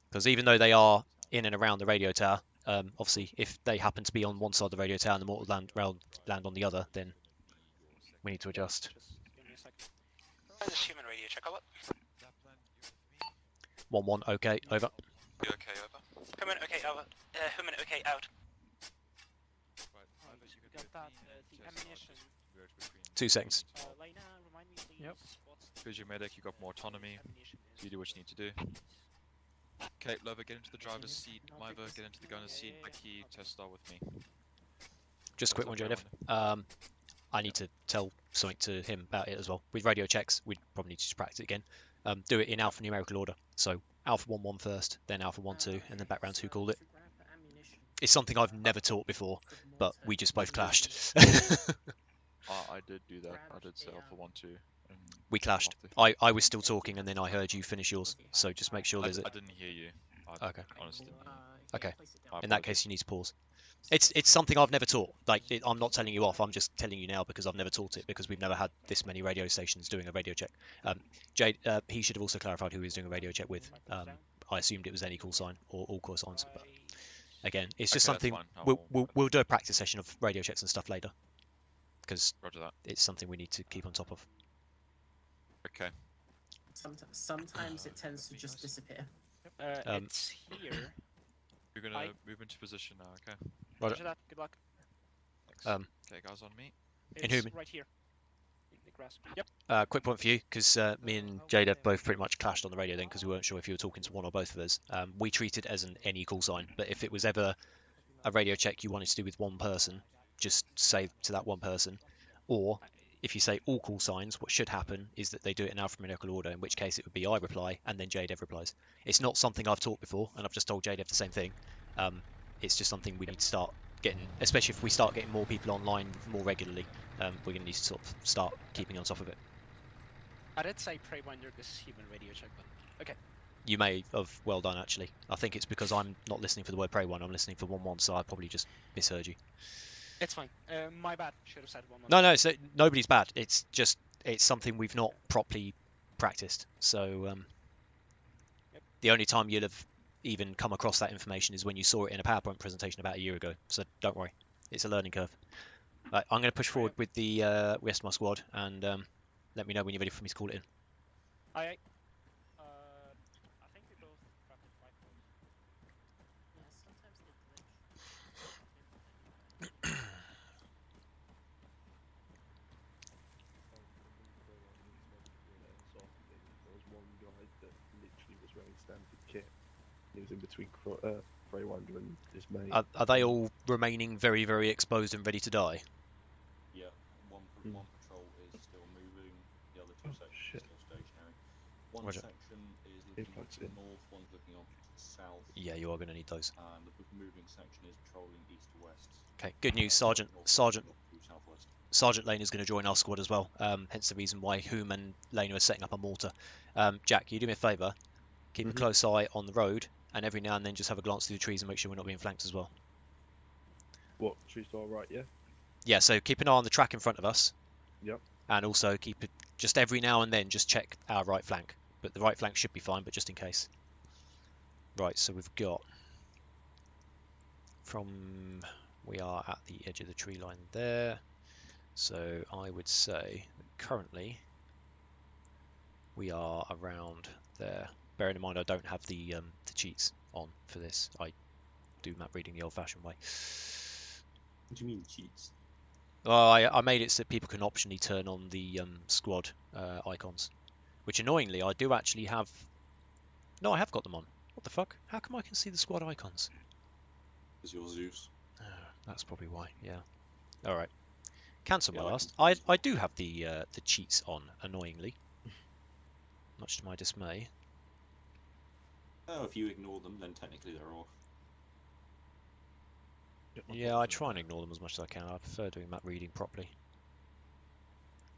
Because even though they are in and around the radio tower, obviously if they happen to be on one side of the radio tower and the mortar land on the other, then we need to adjust. Just give me a second. This human radio check, over. 1-1, okay, over. You okay, over? Human, okay, over. Human, okay, out. Got that, the ammunition. 2 seconds. Lena, remind me please. Yep. Who's your medic? You got more autonomy. You do what you need to do. Okay, Lover, get into the driver's seat. Miva, get into the gunner's seat. Mikey, test start with me. Just a quick one, JDev. I need to tell something to him about it as well. With radio checks, we'd probably need to practice it again. Do it in alphanumerical order. So Alpha 1-1 first, then Alpha 1-2, and then background 2 called it. It's something I've never taught before, but we just both clashed. I did do that. I did say Alpha 1-2. We clashed. I was still talking and then I heard you finish yours. So just make sure there's I didn't hear you. Okay. Honestly didn't hear you. Okay. In that case, you need to pause. It's something I've never taught. I'm not telling you off. I'm just telling you now because I've never taught it because we've never had this many radio stations doing a radio check. Jade, he should have also clarified who he was doing a radio check with. I assumed it was any call sign or all call signs. But again, it's just something we'll do a practice session of radio checks and stuff later. because Roger that. it's something we need to keep on top of. Okay. Sometimes it tends to just disappear. It's here. We're gonna move into position now. Okay. Roger. Roger that. Good luck. Thanks. Okay, guys, on me. It's Inhuman. right here. In the grass. Yep. Quick point for you, because me and Jade have both pretty much clashed on the radio then, because we weren't sure if you were talking to one or both of us. We treat it as an any call sign, but if it was ever a radio check you wanted to do with one person, just say to that one person. Or if you say all call signs, what should happen is that they do it in alphabetical order, in which case it would be I reply and then Jade replies. It's not something I've taught before, and I've just told Jade the same thing. It's just something we need to start getting, especially if we start getting more people online more regularly. We're going to need to sort of start keeping on top of it. I did say Preywinder because human radio check, but okay. You may have well done actually. I think it's because I'm not listening for the word Preywinder, I'm listening for 1-1, so I probably just misheard you. It's fine. My bad. Should have said 1-1. No, so nobody's bad. It's just it's something we've not properly practiced. So the only time you'll have even come across that information is when you saw it in a PowerPoint presentation about a year ago. So don't worry, it's a learning curve. Right, I'm going to push forward with the rest of my squad, and let me know when you're ready for me to call it in. Aye. I think we both got the flight code. Yeah, sometimes they glitch. There was one guy that literally was wearing standard kit. He was in between Preywinder and his mate. Are they all remaining very, very exposed and ready to die? Yeah, one patrol is still moving, the other two sections are still stationary. One Roger. section is looking to the north, one's looking off to the south. Yeah, you are going to need those. And the moving section is patrolling east to west. Okay, good news, Sergeant Lane is going to join our squad as well. Hence the reason why Hume and Lane are setting up a mortar. Jack, you do me a favour. Keep a close eye on the road, and every now and then just have a glance through the trees and make sure we're not being flanked as well. What, trees to our right, yeah? Yeah, so keep an eye on the track in front of us. Yep. And also keep it, just every now and then, just check our right flank. But the right flank should be fine, but just in case. Right, so we've got we are at the edge of the tree line there. So I would say that currently we are around there. Bearing in mind I don't have the cheats on for this. I do map reading the old-fashioned way. What do you mean cheats? Well, I made it so that people can optionally turn on the squad icons, which annoyingly I do actually have. No, I have got them on. What the fuck? How come I can see the squad icons? Because you're Zeus. Oh, that's probably why. Yeah. All right. Cancel my Yeah, last. I do have the cheats on, annoyingly. Much to my dismay. Oh, if you ignore them, then technically they're off. Yeah, I try and ignore them as much as I can. I prefer doing map reading properly.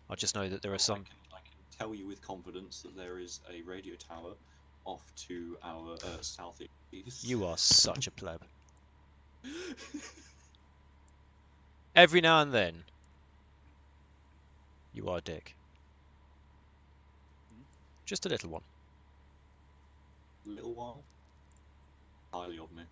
I just know that there are some. I can tell you with confidence that there is a radio tower off to our southeast. You are such a pleb. Every now and then, you are a dick. Just a little one. Little while. Highly of me.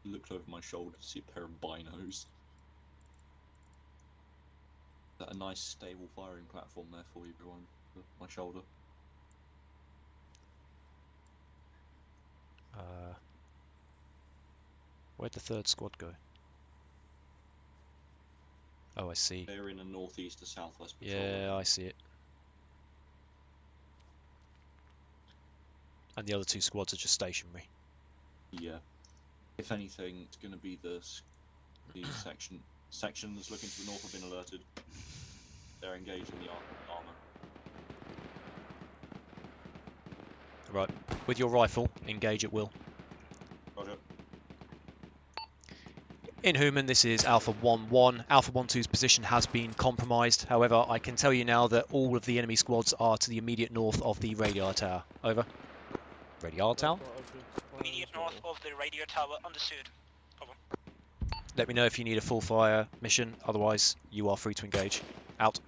Looked over my shoulder to see a pair of binos. Is that a nice stable firing platform there for you, everyone? My shoulder. Where'd the third squad go? Oh, I see. They're in a northeast to southwest patrol. Yeah, I see it. And the other two squads are just stationary. Yeah. If anything, it's going to be the section that's looking to the north have been alerted. They're engaging the armor. Right. With your rifle, engage at will. Roger. Inhuman, this is Alpha 1-1. Alpha 1-2's position has been compromised. However, I can tell you now that all of the enemy squads are to the immediate north of the radar tower. Over. Radar tower? Immediate north of the radio tower, understood. Over. Let me know if you need a full fire mission, otherwise you are free to engage. Out.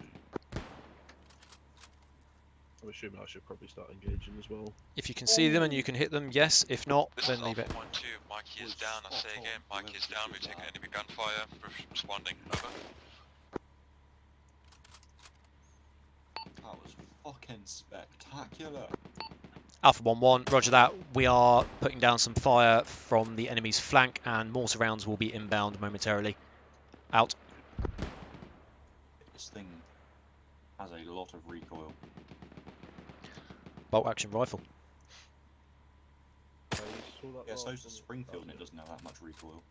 I'm assuming I should probably start engaging as well. If you can see them and you can hit them, yes. If not, This then is leave it. Alpha 1-2. Mikey is down. I say again, Mikey is down. We've taken enemy gunfire. Responding. Over. That was fucking spectacular. Alpha 1-1, roger that. We are putting down some fire from the enemy's flank, and mortar rounds will be inbound momentarily. Out. This thing has a lot of recoil. Bolt action rifle. I saw that Yeah, last so's the one. Springfield and it doesn't have that much recoil.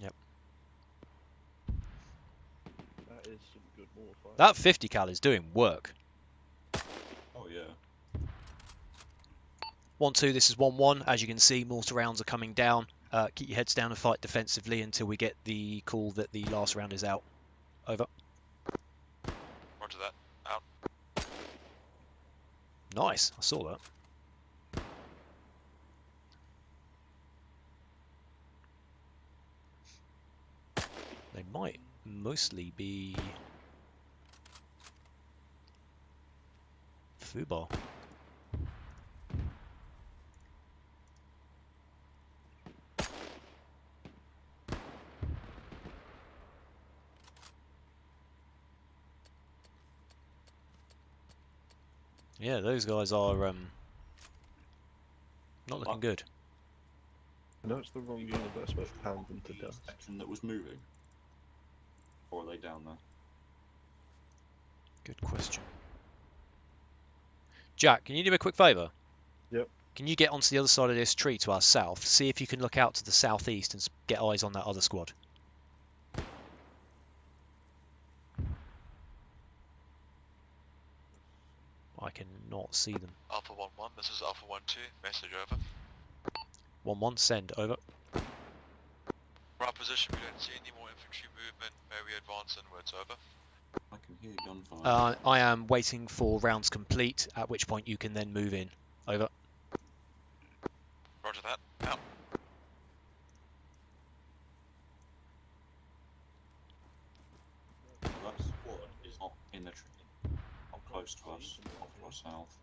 Yep. That is some good mortar. That 50 cal is doing work. Oh yeah. 1-2, this is 1-1. As you can see, mortar rounds are coming down. Keep your heads down and fight defensively until we get the call that the last round is out. Over. Roger that. Out. Nice, I saw that. They might mostly be FOB. Yeah, those guys are not looking good. I know it's the wrong universe, but pound them to dust. Section that was moving. Or are they down there? Good question. Jack, can you do me a quick favour? Yep. Can you get onto the other side of this tree to our south? See if you can look out to the southeast and get eyes on that other squad. I cannot see them. Alpha 1-1. This is Alpha 1-2. Message over. 1-1, send, over. Right position. We don't see any more infantry movement. May we advance inwards? Over. I can hear gunfire. I am waiting for rounds complete, at which point you can then move in. Over. Roger that. Out. That squad is not in the tree. Not close to us. Off to our south.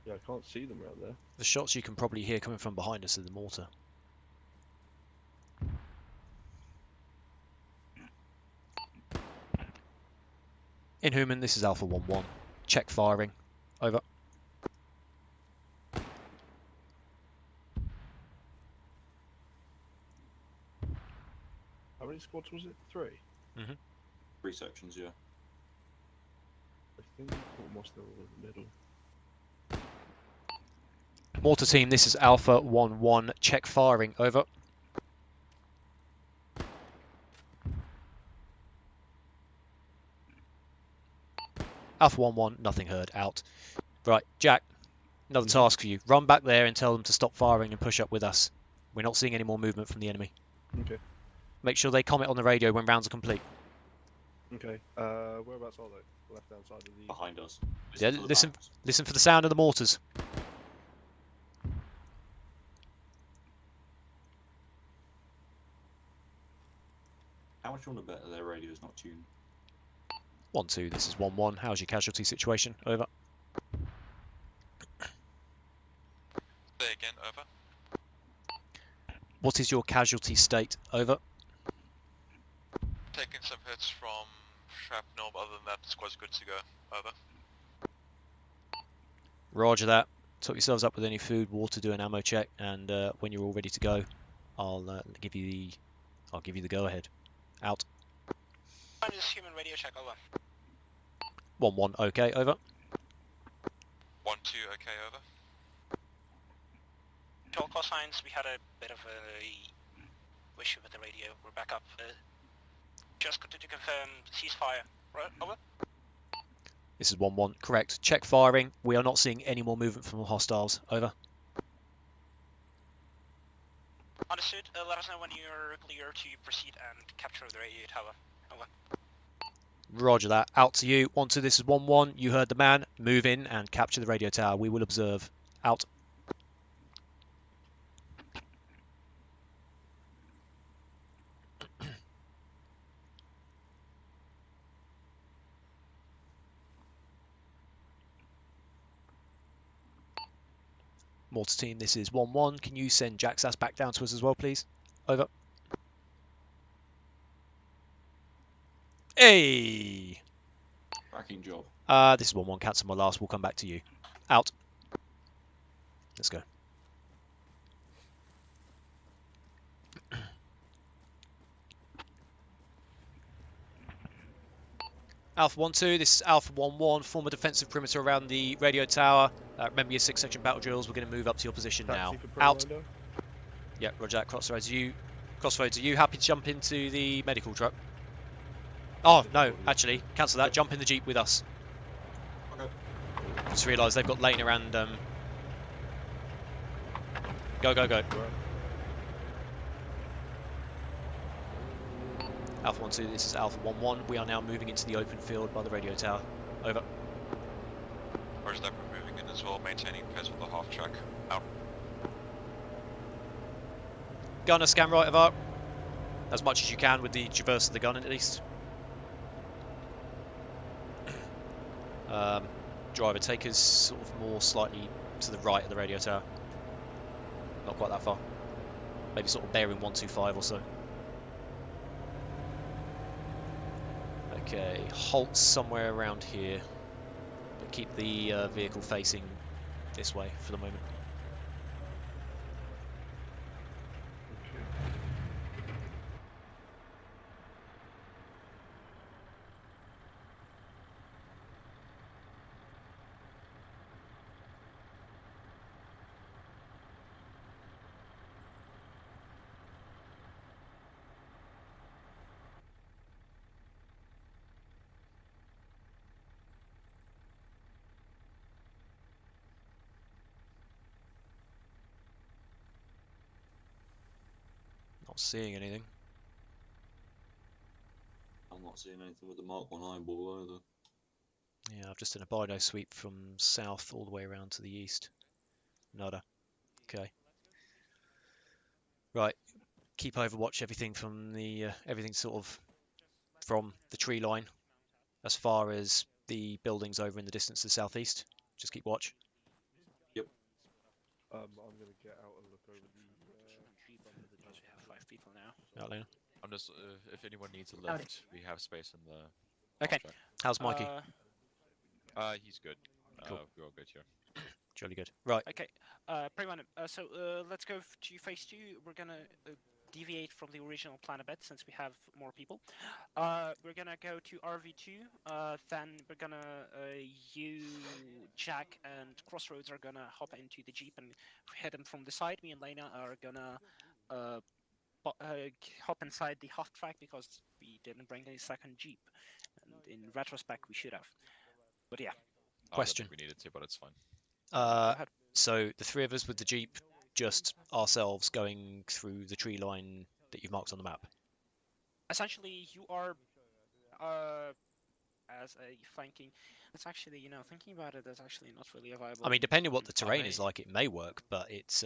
Yeah, I can't see them around there. The shots you can probably hear coming from behind us are the mortar. Inhuman, this is Alpha 1-1. Check firing. Over. How many squads was it? 3? 3 sections, yeah. I think almost they're all in the middle. Mortar team, this is Alpha 1-1. Check firing. Over. Alpha 1-1, nothing heard. Out. Right, Jack, another task for you. Run back there and tell them to stop firing and push up with us. We're not seeing any more movement from the enemy. Okay. Make sure they comment on the radio when rounds are complete. Okay. Whereabouts are they? Left hand side of the. Behind us. Yeah, to the listen, backs. listen for the sound of the mortars. How much you want to bet that their radio is not tuned? 1-2, this is 1-1. How's your casualty situation? Over. Say again. Over. What is your casualty state? Over. Taking some hits from shrapnel. But other than that, the squad's good to go. Over. Roger that. Top yourselves up with any food, water, do an ammo check, and when you're all ready to go, I'll give you the go ahead. Out. I'm just human radio check, over. 1-1, okay, over. 1-2. Okay. Over. To all call signs, we had a bit of a issue with the radio. We're back up. Just to confirm ceasefire. Right, over. This is 1-1, correct. Check firing. We are not seeing any more movement from hostiles. Over. Understood. Let us know when you're clear to proceed and capture the radio tower. Over. Roger that. Out to you. 1-2, this is 1-1. You heard the man. Move in and capture the radio tower. We will observe. Out. Mortar team, this is 1-1. Can you send Jack Sass back down to us as well, please? Over. Hey! Cracking job. This is 1-1. Cancel my last. We'll come back to you. Out. Let's go. Alpha 1-2, this is Alpha 1-1. Form a defensive perimeter around the radio tower. Remember your 6-section battle drills. We're going to move up to your position now. Out. Yeah, roger that. Crossroads, are you happy to jump into the medical truck? Oh, no, actually, cancel that. Jump in the Jeep with us. Okay. Just realised they've got lane around... Go, go, go. Alpha 1-2, this is Alpha 1-1. We are now moving into the open field by the radio tower. Over. Roger that, we're moving in as well, maintaining pace with the half track. Out. Gunner, scan right of arc. As much as you can with the traverse of the gun, at least. Driver, take us sort of more slightly to the right of the radio tower. Not quite that far. Maybe sort of bearing 125 or so. Okay, halt somewhere around here. But keep the vehicle facing this way for the moment. Not seeing anything. I'm not seeing anything with the Mark 1 eyeball either. Yeah, I've just done a bino sweep from south all the way around to the east. Nada. Okay. Right. Keep overwatch everything from the everything sort of from the tree line as far as the buildings over in the distance to the southeast. Just keep watch. Yep. I'm gonna get out and look over the. Because we have 5 people now. Out, Lena. I'm just, if anyone needs a lift, we have space in the Okay. half track. How's Mikey? He's good. Cool. We're all good here. Jolly good. Right. Okay. Preywinder, so let's go to phase 2. We're gonna deviate from the original plan a bit since we have more people. We're gonna go to RV2. Then we're gonna you, Jack, and Crossroads are gonna hop into the Jeep and hit them from the side. Me and Lena are gonna hop inside the half track because we didn't bring a second Jeep. And in retrospect, we should have. But yeah. Question. I don't think we needed to, but it's fine. So the 3 of us with the Jeep, just ourselves going through the tree line that you've marked on the map. Essentially, you are as a flanking. It's actually, thinking about it, that's actually not really a viable. I mean, depending on what the terrain is like, it may work, but it's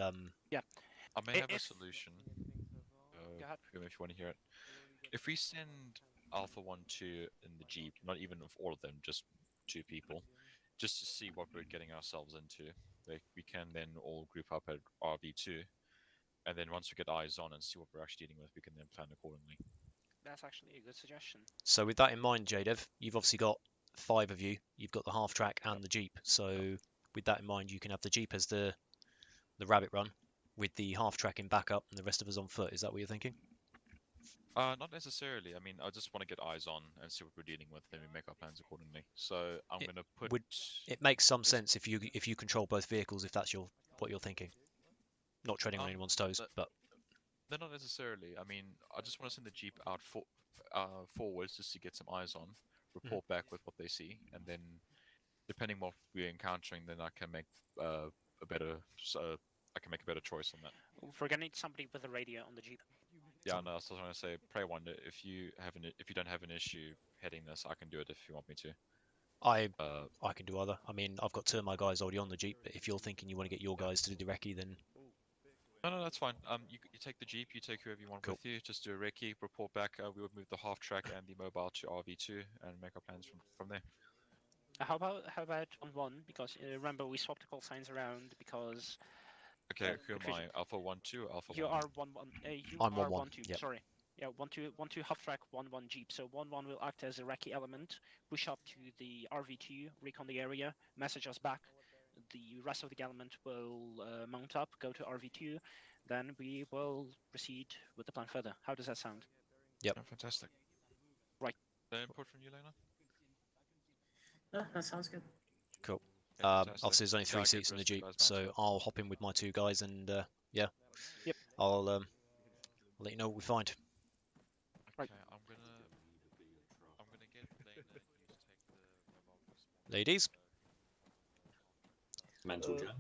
Yeah. I may have a solution. Go ahead. If you want to hear it. If we send Alpha 1-2 in the Jeep, not even of all of them, just 2 people, just to see what we're getting ourselves into, like we can then all group up at RV2, and then once we get eyes on and see what we're actually dealing with, we can then plan accordingly. That's actually a good suggestion. So with that in mind, JDev, you've obviously got 5 of you. You've got the half track and the Jeep. So with that in mind, you can have the Jeep as the rabbit run, with the half track in backup and the rest of us on foot. Is that what you're thinking? Not necessarily. I mean, I just want to get eyes on and see what we're dealing with, then we make our plans accordingly. So I'm going to put. It makes some sense if you control both vehicles, if that's what you're thinking. Not treading on anyone's toes, but. No, not necessarily. I mean, I just want to send the Jeep out forwards just to get some eyes on, report back with what they see, and then, depending what we're encountering, then I can make a better choice on that. We're gonna need somebody with a radio on the Jeep. Yeah, no, I was trying to say, Preywinder, if you don't have an issue heading this, I can do it if you want me to. I can do either. I mean, I've got 2 of my guys already on the Jeep, but if you're thinking you want to get your guys to do the recce, then. No, that's fine. You take the Jeep, you take whoever you want with you, just do a recce, report back. We would move the half track and the mobile to RV2 and make our plans from there. How about on 1? Because remember we swapped the call signs around because Okay, who am I? Alpha 1-2 or Alpha 1-1? You are 1-1. You I'm are 1-1, 1-2. yep. Sorry. Yeah, 1-2 half track, 1-1 jeep. So 1-1 will act as a recce element, push up to the RV2, recon the area, message us back. The rest of the element will mount up, go to RV2, then we will proceed with the plan further. How does that sound? Yep. Oh, fantastic. Right. The input from you, Lena? That sounds good. Cool. Yeah, fantastic. Obviously, there's only Yeah, 3 I'll get seats the in the rest of you Jeep, guys so mounted up. I'll hop in with my 2 guys and, yeah. Yep. I'll let you know what we find. Right. Okay, I'm gonna get Lena you to take the mobile response. Ladies, Mental gen.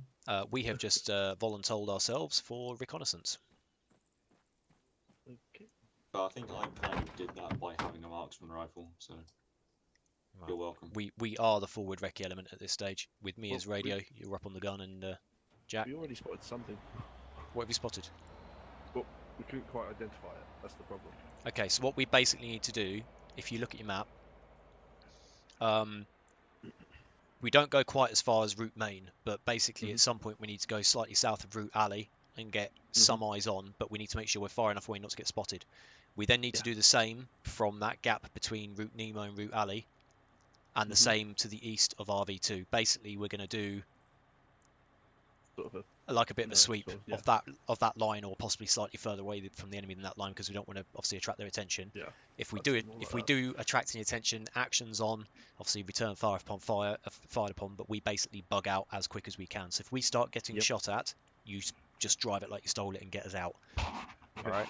we have just voluntold ourselves for reconnaissance. Okay. But I think I kind of did that by having a marksman rifle, so Right. you're welcome. We are the forward recce element at this stage. With me Well, as radio, you're up on the gun, and Jack, We already spotted something. what have you spotted? But we couldn't quite identify it. That's the problem. Okay, so what we basically need to do, if you look at your map, we don't go quite as far as Route Main, but basically at some point we need to go slightly south of Route Alley and get some eyes on, but we need to make sure we're far enough away not to get spotted. We then need to do the same from that gap between Route Nemo and Route Alley, and the same to the east of RV2. Basically, we're going to do Sort of like a bit of a sweep sort of, of that line, or possibly slightly further away from the enemy than that line, because we don't want to obviously attract their attention. Yeah. If we I'd do say it, more if like we that. do attract any attention, actions on, obviously return fire upon fire, fired upon, but we basically bug out as quick as we can. So if we start getting shot at, you just drive it like you stole it and get us out. Okay. All right.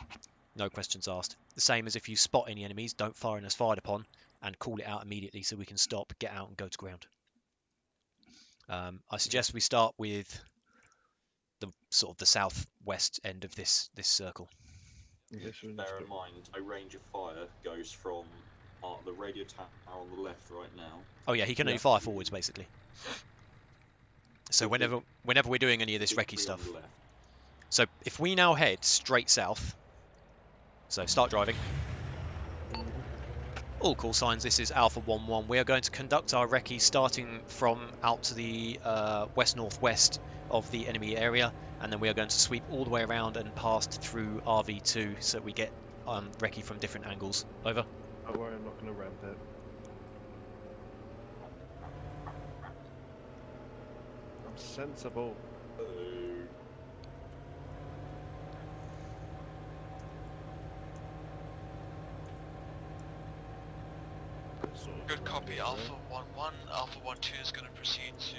No questions asked. The same as if you spot any enemies, don't fire unless fired upon, and call it out immediately so we can stop, get out, and go to ground. I suggest we start with the sort of the southwest end of this circle. Okay, so Bear in mind, my range of fire goes from the radio tower on the left right now. Oh yeah, he can only fire forwards basically. So whenever we're doing any of this recce stuff. So if we now head straight south, so start driving. All call signs, this is Alpha 1-1. We are going to conduct our recce starting from out to the west-northwest of the enemy area, and then we are going to sweep all the way around and past through RV2 so we get recce from different angles. Over. Don't worry, I'm not going to ramp it. I'm sensible. Good copy, Alpha 1-1. Alpha 1-2 is going to proceed to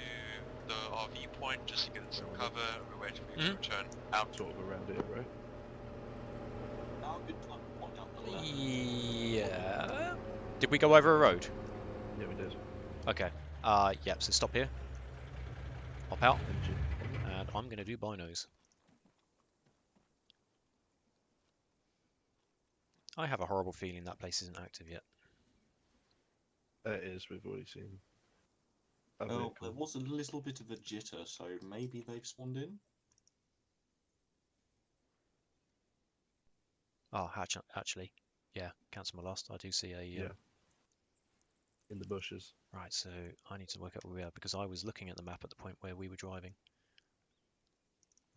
the RV point just to get some cover. We're waiting for you to return. Out. Sort of around here, right? Now a good time to point out the left. Yeah. Did we go over a road? Yeah, we did. Okay. Yep, so stop here. Hop out. Engine. And I'm going to do binos. I have a horrible feeling that place isn't active yet. It is, we've already seen. A Oh, vehicle. there was a little bit of a jitter, so maybe they've spawned in? Oh, actually, yeah, cancel my last. I do see a... Yeah. In the bushes. Right, so I need to work out where we are, because I was looking at the map at the point where we were driving.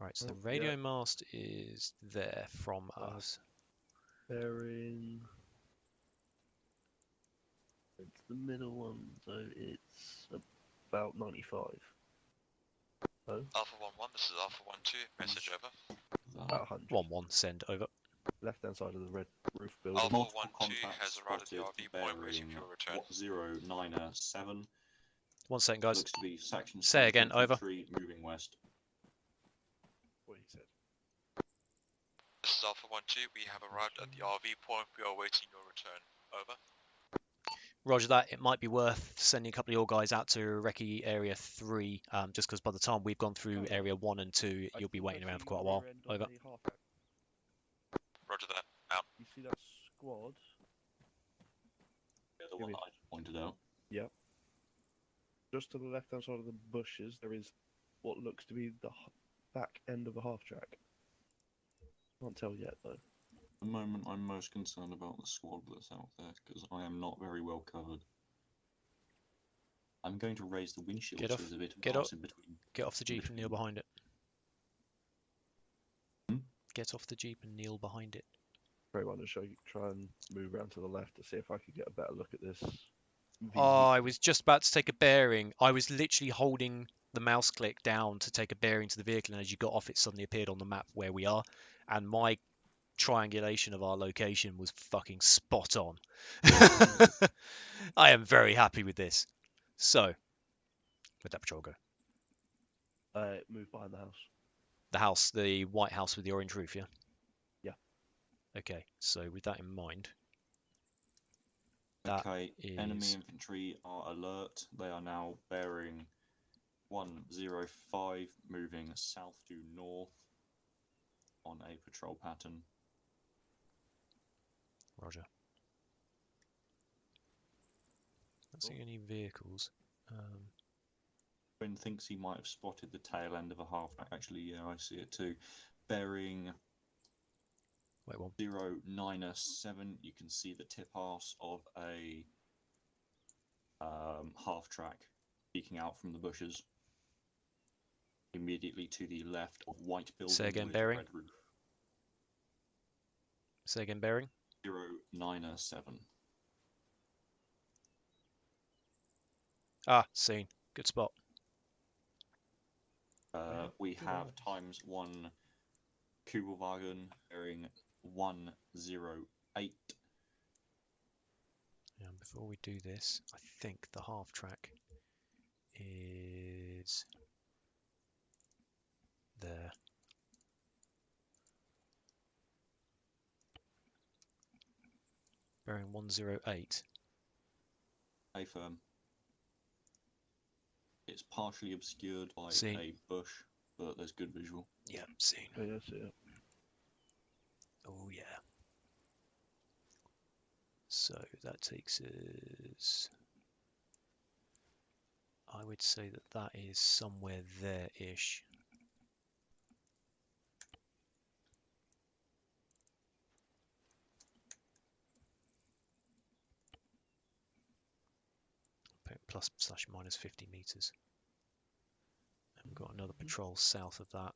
Right, so the radio mast is there from us. They're in... It's the middle one, so it's about 95. Oh? Alpha 1-1, this is Alpha 1-2. Message over. About 100. 1-1, send over. Left-hand side of the red roof building. Alpha Multiple 1-2 has arrived at the contacts RV point waiting for your return. 097. 1 second, guys. Looks to be section Say again, over. moving west. What he said. This is Alpha 1-2. We have arrived at the RV point. We are waiting your return. Over. Roger that. It might be worth sending a couple of your guys out to Recce Area 3, just because by the time we've gone through Area 1 and 2, you'll be waiting around for quite a while. Over. Roger that. Out. You see that squad? Yeah, the one that I just pointed out. Yep. Just to the left-hand side of the bushes, there is what looks to be the back end of a half-track. Can't tell yet, though. At the moment, I'm most concerned about the squad that's out there, because I am not very well covered. I'm going to raise the windshield so there's a bit of glass in between. Get off the Jeep and kneel behind it. get off the jeep and kneel behind it. Preywinder, should I try and move around to the left to see if I could get a better look at this? Oh, I was just about to take a bearing. I was literally holding the mouse click down to take a bearing to the vehicle, and as you got off, it suddenly appeared on the map where we are, and my triangulation of our location was fucking spot on. I am very happy with this. So, where'd that patrol go? Move behind the house. The house, the white house with the orange roof, yeah? Yeah. Okay, so with that in mind, that Okay, is... enemy infantry are alert. They are now bearing 105, moving south to north on a patrol pattern. Roger. Not seeing any vehicles. Ben thinks he might have spotted the tail end of a half. Actually, yeah, I see it too. Bearing Wait, one. 097, you can see the tip halves of a half track peeking out from the bushes. Immediately to the left of white building. Say again, with bearing. red roof. Say again, bearing. 097. Ah, seen. Good spot. We have ×1 Kugelwagen bearing 108. And before we do this, I think the half track is there. Bearing 108. A firm. It's partially obscured by See. a bush, but there's good visual. Yeah, seen. Oh, yeah, I see it. Oh yeah. So that takes us... I would say that that is somewhere there-ish. +/- 50 meters. And we've got another patrol south of that,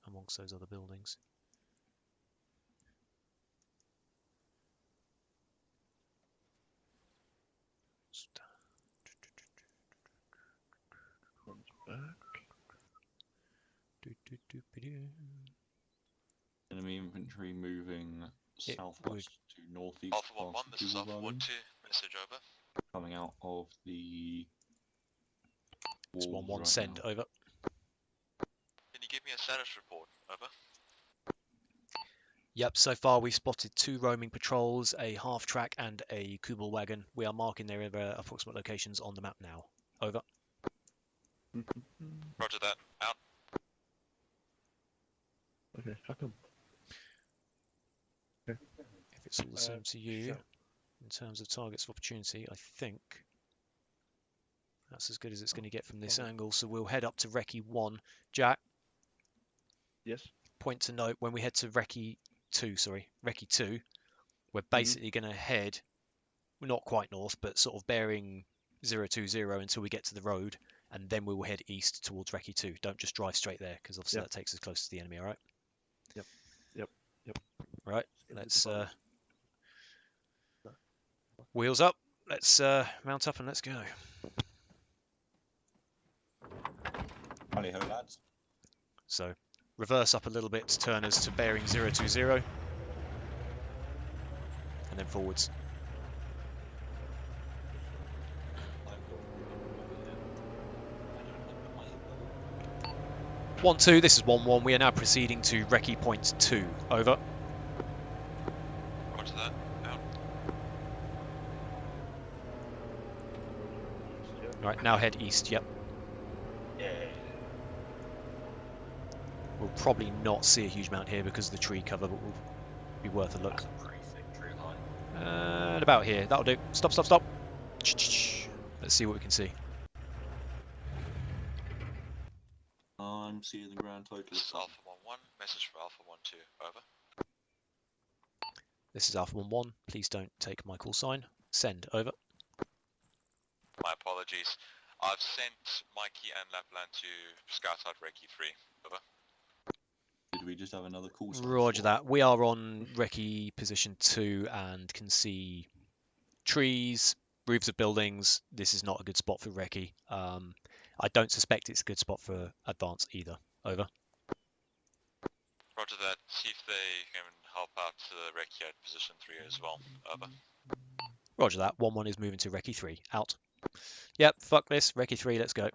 amongst those other buildings. One's back. Enemy infantry moving It southwest to northeast. Alpha 1-1, past this is Alpha Kugelwagen, 1-2, message over. coming out of the It's walls 1-1, right send, now. over. Can you give me a status report? Over. Yep, so far we've spotted 2 roaming patrols, a half-track and a Kugelwagen. We are marking their approximate locations on the map now. Over. Roger that. Out. Okay, how come? If it's all the same to you, in terms of targets of opportunity, I think that's as good as it's going to get from this angle. So we'll head up to Recce 1. Jack? Yes? Point to note, when we head to Recce 2, we're basically going to head, well, not quite north, but sort of bearing 020 until we get to the road, and then we will head east towards Recce 2. Don't just drive straight there, because obviously that takes us close to the enemy, alright? Yep. Right, let's wheels up, let's mount up and let's go. Hally ho, lads. So reverse up a little bit to turn us to bearing 020, and then forwards. 1-2, this is 1-1. We are now proceeding to Recce Point 2. Over. Roger that. Out. Right, now head east, yep. Yeah. We'll probably not see a huge amount here because of the tree cover, but will be worth a look. That's a pretty thick tree line. And about here, that'll do. Stop, stop, stop. Let's see what we can see. I'm seeing the grand total. This is Alpha 1-1, message for Alpha 1-2. Over. This is Alpha 1-1. Please don't take my call sign. Send. Over. My apologies. I've sent Mikey and Lapland to scout out Recce 3. Over. Did we just have another call sign? Roger that. We are on recce position 2 and can see trees, roofs of buildings. This is not a good spot for recce. I don't suspect it's a good spot for advance either. Over. Roger that. See if they can help out Recce at position 3 as well. Over. Roger that. 1-1 is moving to recce 3. Out. Yep, fuck this. Recce 3, let's go.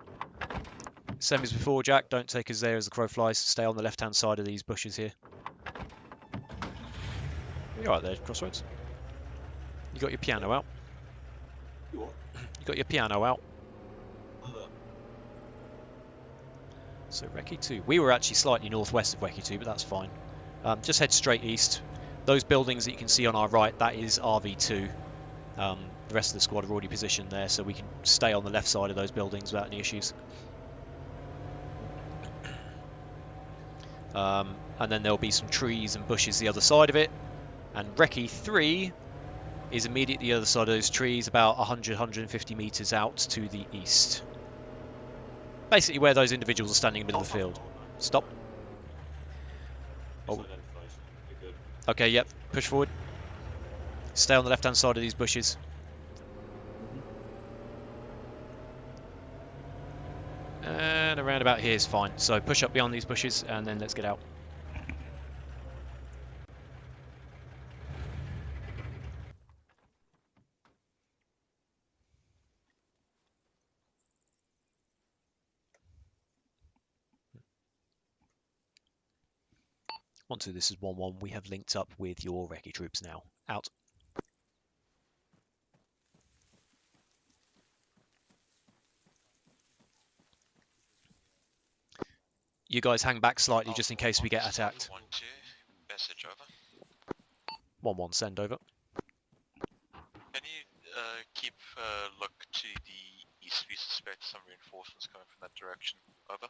Same as before, Jack. Don't take us there as the crow flies. Stay on the left-hand side of these bushes here. You're right there, Crossroads. You got your piano out. You what? You got your piano out. Other. So recce 2. We were actually slightly northwest of recce 2, but that's fine. Just head straight east. Those buildings that you can see on our right, that is RV2. The rest of the squad are already positioned there, so we can stay on the left side of those buildings without any issues. And then there'll be some trees and bushes the other side of it. And recce 3 is immediately the other side of those trees, about 100-150 meters out to the east. Basically where those individuals are standing in the middle of the field. Stop. Oh. Okay, yep. Push forward. Stay on the left-hand side of these bushes. And around about here is fine. So push up beyond these bushes and then let's get out. Onto this is 1-1. We have linked up with your recce troops now. Out. You guys hang back slightly just in case we get attacked. 1-2. Message over. 1-1. Send over. Can you keep look to the east? We suspect some reinforcements coming from that direction. Over.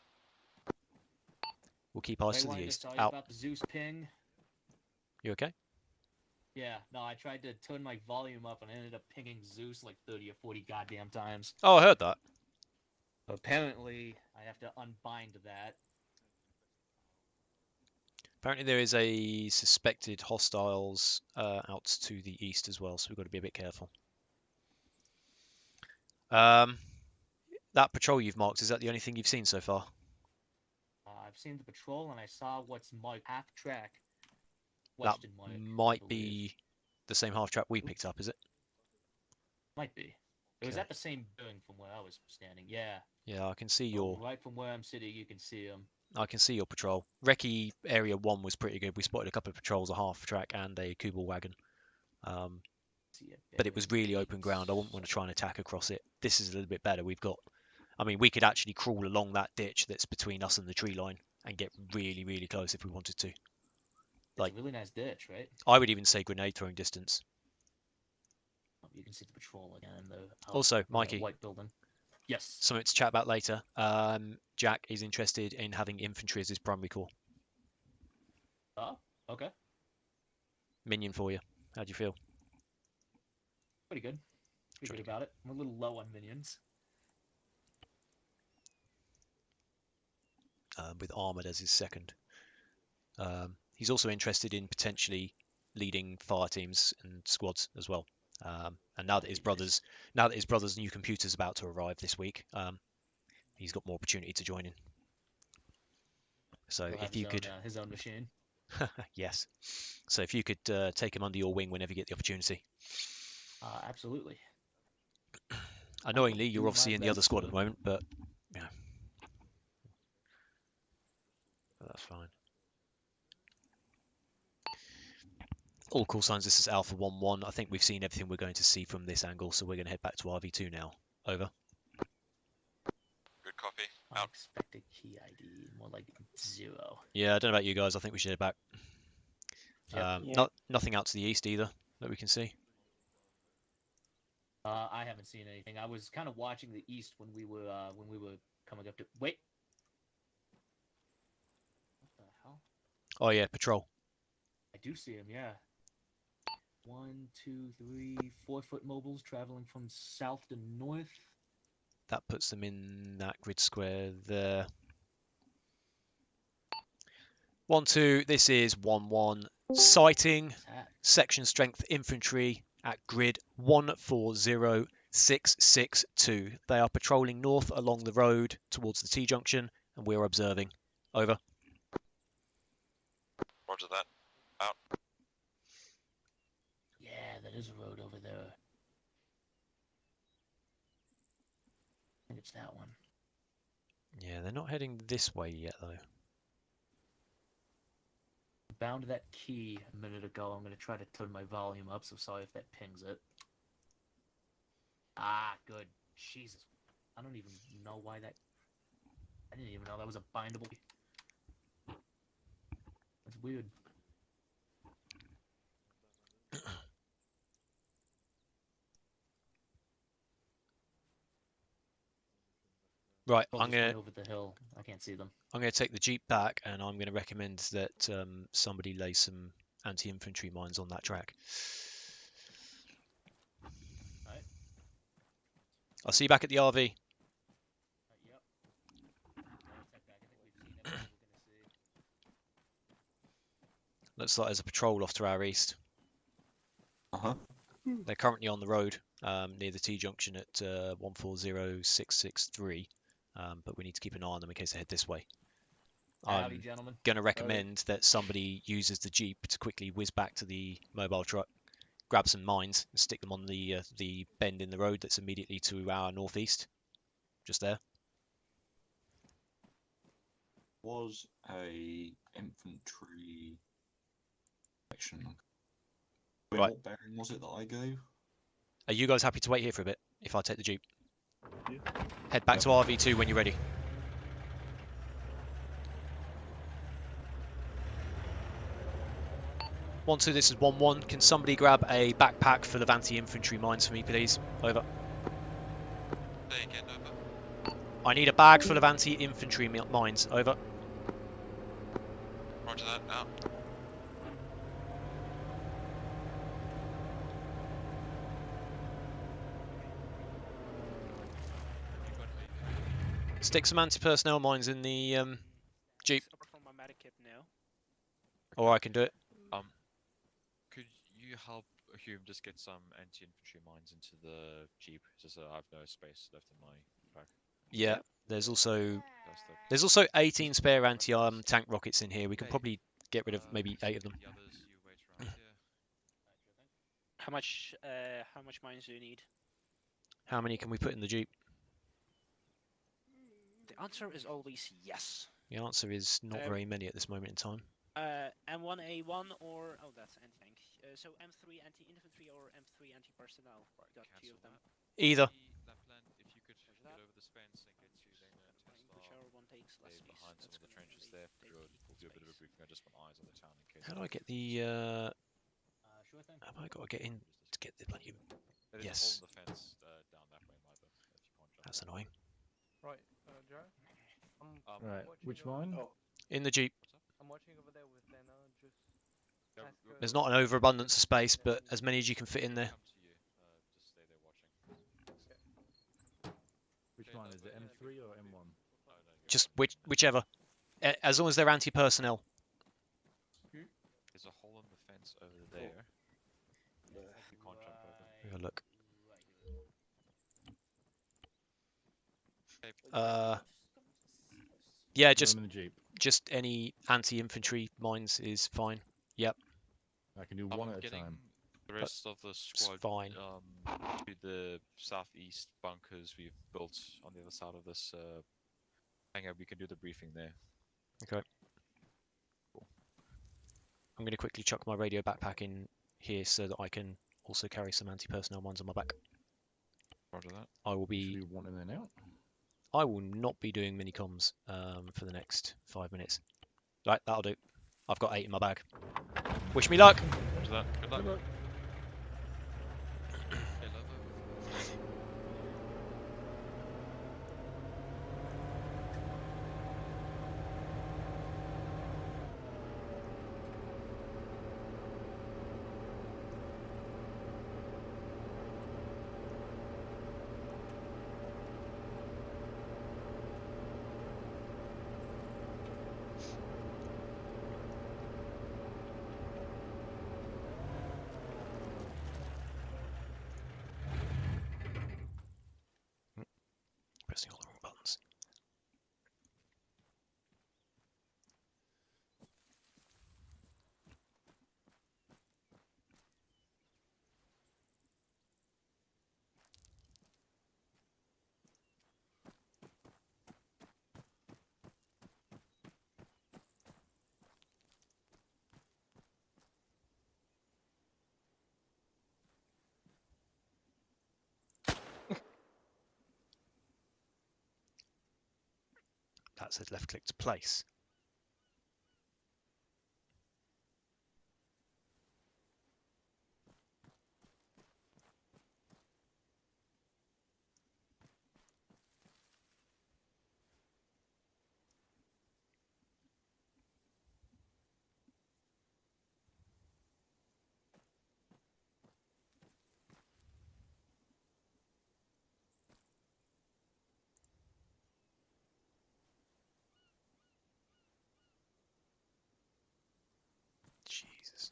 We'll keep eyes to the Preywinder, east. sorry Out. about the Zeus ping. You okay? Yeah, no, I tried to turn my volume up and I ended up pinging Zeus like 30 or 40 goddamn times. Oh, I heard that. Apparently, I have to unbind that. Apparently there is a suspected hostiles out to the east as well, so we've got to be a bit careful. That patrol you've marked, is that the only thing you've seen so far? I've seen the patrol and I saw what's marked half track. That Western mark, I might believe. be the same half track we picked up, is it? Might be. It was Okay. at the same building from where I was standing. Yeah. Yeah, I can see So your right from where I'm sitting, you can see them. I can see your patrol. Recce area 1 was pretty good. We spotted a couple of patrols, a half track and a Kubel wagon. But it was really open ground. I wouldn't want to try and attack across it. This is a little bit better. We've got, I mean, we could actually crawl along that ditch that's between us and the tree line and get really, really close if we wanted to. Like, it's a really nice ditch, right? I would even say grenade throwing distance. Oh, you can see the patrol again in the Also, Mikey, white building. Yes. Something to chat about later. Jack is interested in having infantry as his primary corps. Oh, okay. Minion for you. How do you feel? Pretty good. Pretty good about it. I'm a little low on minions. With Armored as his second. He's also interested in potentially leading fire teams and squads as well. And now that his brother's new computer's about to arrive this week, he's got more opportunity to join in. So if you could, his own machine. yes. So if you could take him under your wing whenever you get the opportunity. Absolutely. Annoyingly, you're obviously in the other squad at the moment, but yeah, but that's fine. All call signs. This is Alpha 1-1. I think we've seen everything we're going to see from this angle, so we're going to head back to RV2 now. Over. Good copy. Out. Unexpected key ID, more like 0. Yeah, I don't know about you guys. I think we should head back. Yep. Nothing out to the east either that we can see. I haven't seen anything. I was kind of watching the east when we were coming up to. Wait. What the hell? Oh yeah, patrol. I do see him. Yeah. 1, 2, 3, 4-foot mobiles traveling from south to north. That puts them in that grid square there. 1-2, this is 1-1. Sighting, That section strength infantry at grid 140662. They are patrolling north along the road towards the T-junction, and we are observing. Over. Roger that. Out. yeah, that is a road over there. I think it's that one. Yeah, they're not heading this way yet, though. Bound that key a minute ago. I'm going to try to turn my volume up, so sorry if that pings it. Ah, good. Jesus. I don't even know why that... I didn't even know that was a bindable... That's weird. Right, Oh, I'm just went gonna over the hill. I can't see them. take the jeep back, and I'm gonna recommend that somebody lay some anti-infantry mines on that track. Right. I'll see you back at the RV. Yep. Let's head back. I think we've seen everything we're going to see. Looks like there's a patrol off to our east. Uh-huh. They're currently on the road near the T-junction at 140663, but we need to keep an eye on them in case they head this way. Howdy, I'm gentlemen. going to recommend that somebody uses the jeep to quickly whiz back to the mobile truck, grab some mines, and stick them on the bend in the road that's immediately to our northeast, just there. Was a infantry section. Right. What bearing was it that I gave? Are you guys happy to wait here for a bit if I take the jeep? Yeah. Head back to RV2 when you're ready. One, two, this is 1-1. Can somebody grab a backpack full of anti-infantry mines for me, please? Over. Say again, over. I need a bag full of anti-infantry mines. Over. Roger that. Out. Stick some anti-personnel mines in the jeep, Separate from my medikit now. or I can do it. Could you help Hume just get some anti-infantry mines into the jeep? Just I have no space left in my pack. Yeah. There's also That's the 18 spare anti-tank rockets in here. We can probably get rid of maybe 8 of them. The others, you wait around here. How much mines do you need? How many can we put in the jeep? The answer is always yes. The answer is not very many at this moment in time. M1A1 or that's anti-tank. So M3 anti-infantry or M3 anti-personnel. Got two of them. Either. Lapland, if you could get over this fence and get to Lena and Tesla, Whichever one takes less they're space. behind some of the trenches there. We'll do a bit of a briefing. I just want eyes on the town in case. How do I get the? Sure thing. Have I got to get in to get the bloody? There is Yes. a hole in the fence down that way, Mother. If you can't jump. That's annoying. Right, Joe? Right, watching which over- mine? In the jeep. I'm watching over there with Lena, just... Yeah, ask her- There's not an overabundance of space, but as many as you can fit in there. Come to you. Just stay there watching. Which one is it? M3 or M1? No, Just whichever. As long as they're anti-personnel. there's a hole in the fence over there. You can't jump over. Have a look. Yeah, Put just them in the jeep. any anti-infantry mines is fine. Yep. I can do one at a getting time. the rest of the squad fine. To the southeast bunkers we've built on the other side of this hangar. We can do the briefing there. Okay. Cool. I'm going to quickly chuck my radio backpack in here so that I can also carry some anti-personnel mines on my back. Roger that. I will Should we be. want in there now? I will not be doing mini comms for the next 5 minutes. Right, that'll do. I've got 8 in my bag. Wish me luck. Roger that. Good luck. Good luck. Okay, Lovo. That says left click to place. Jesus.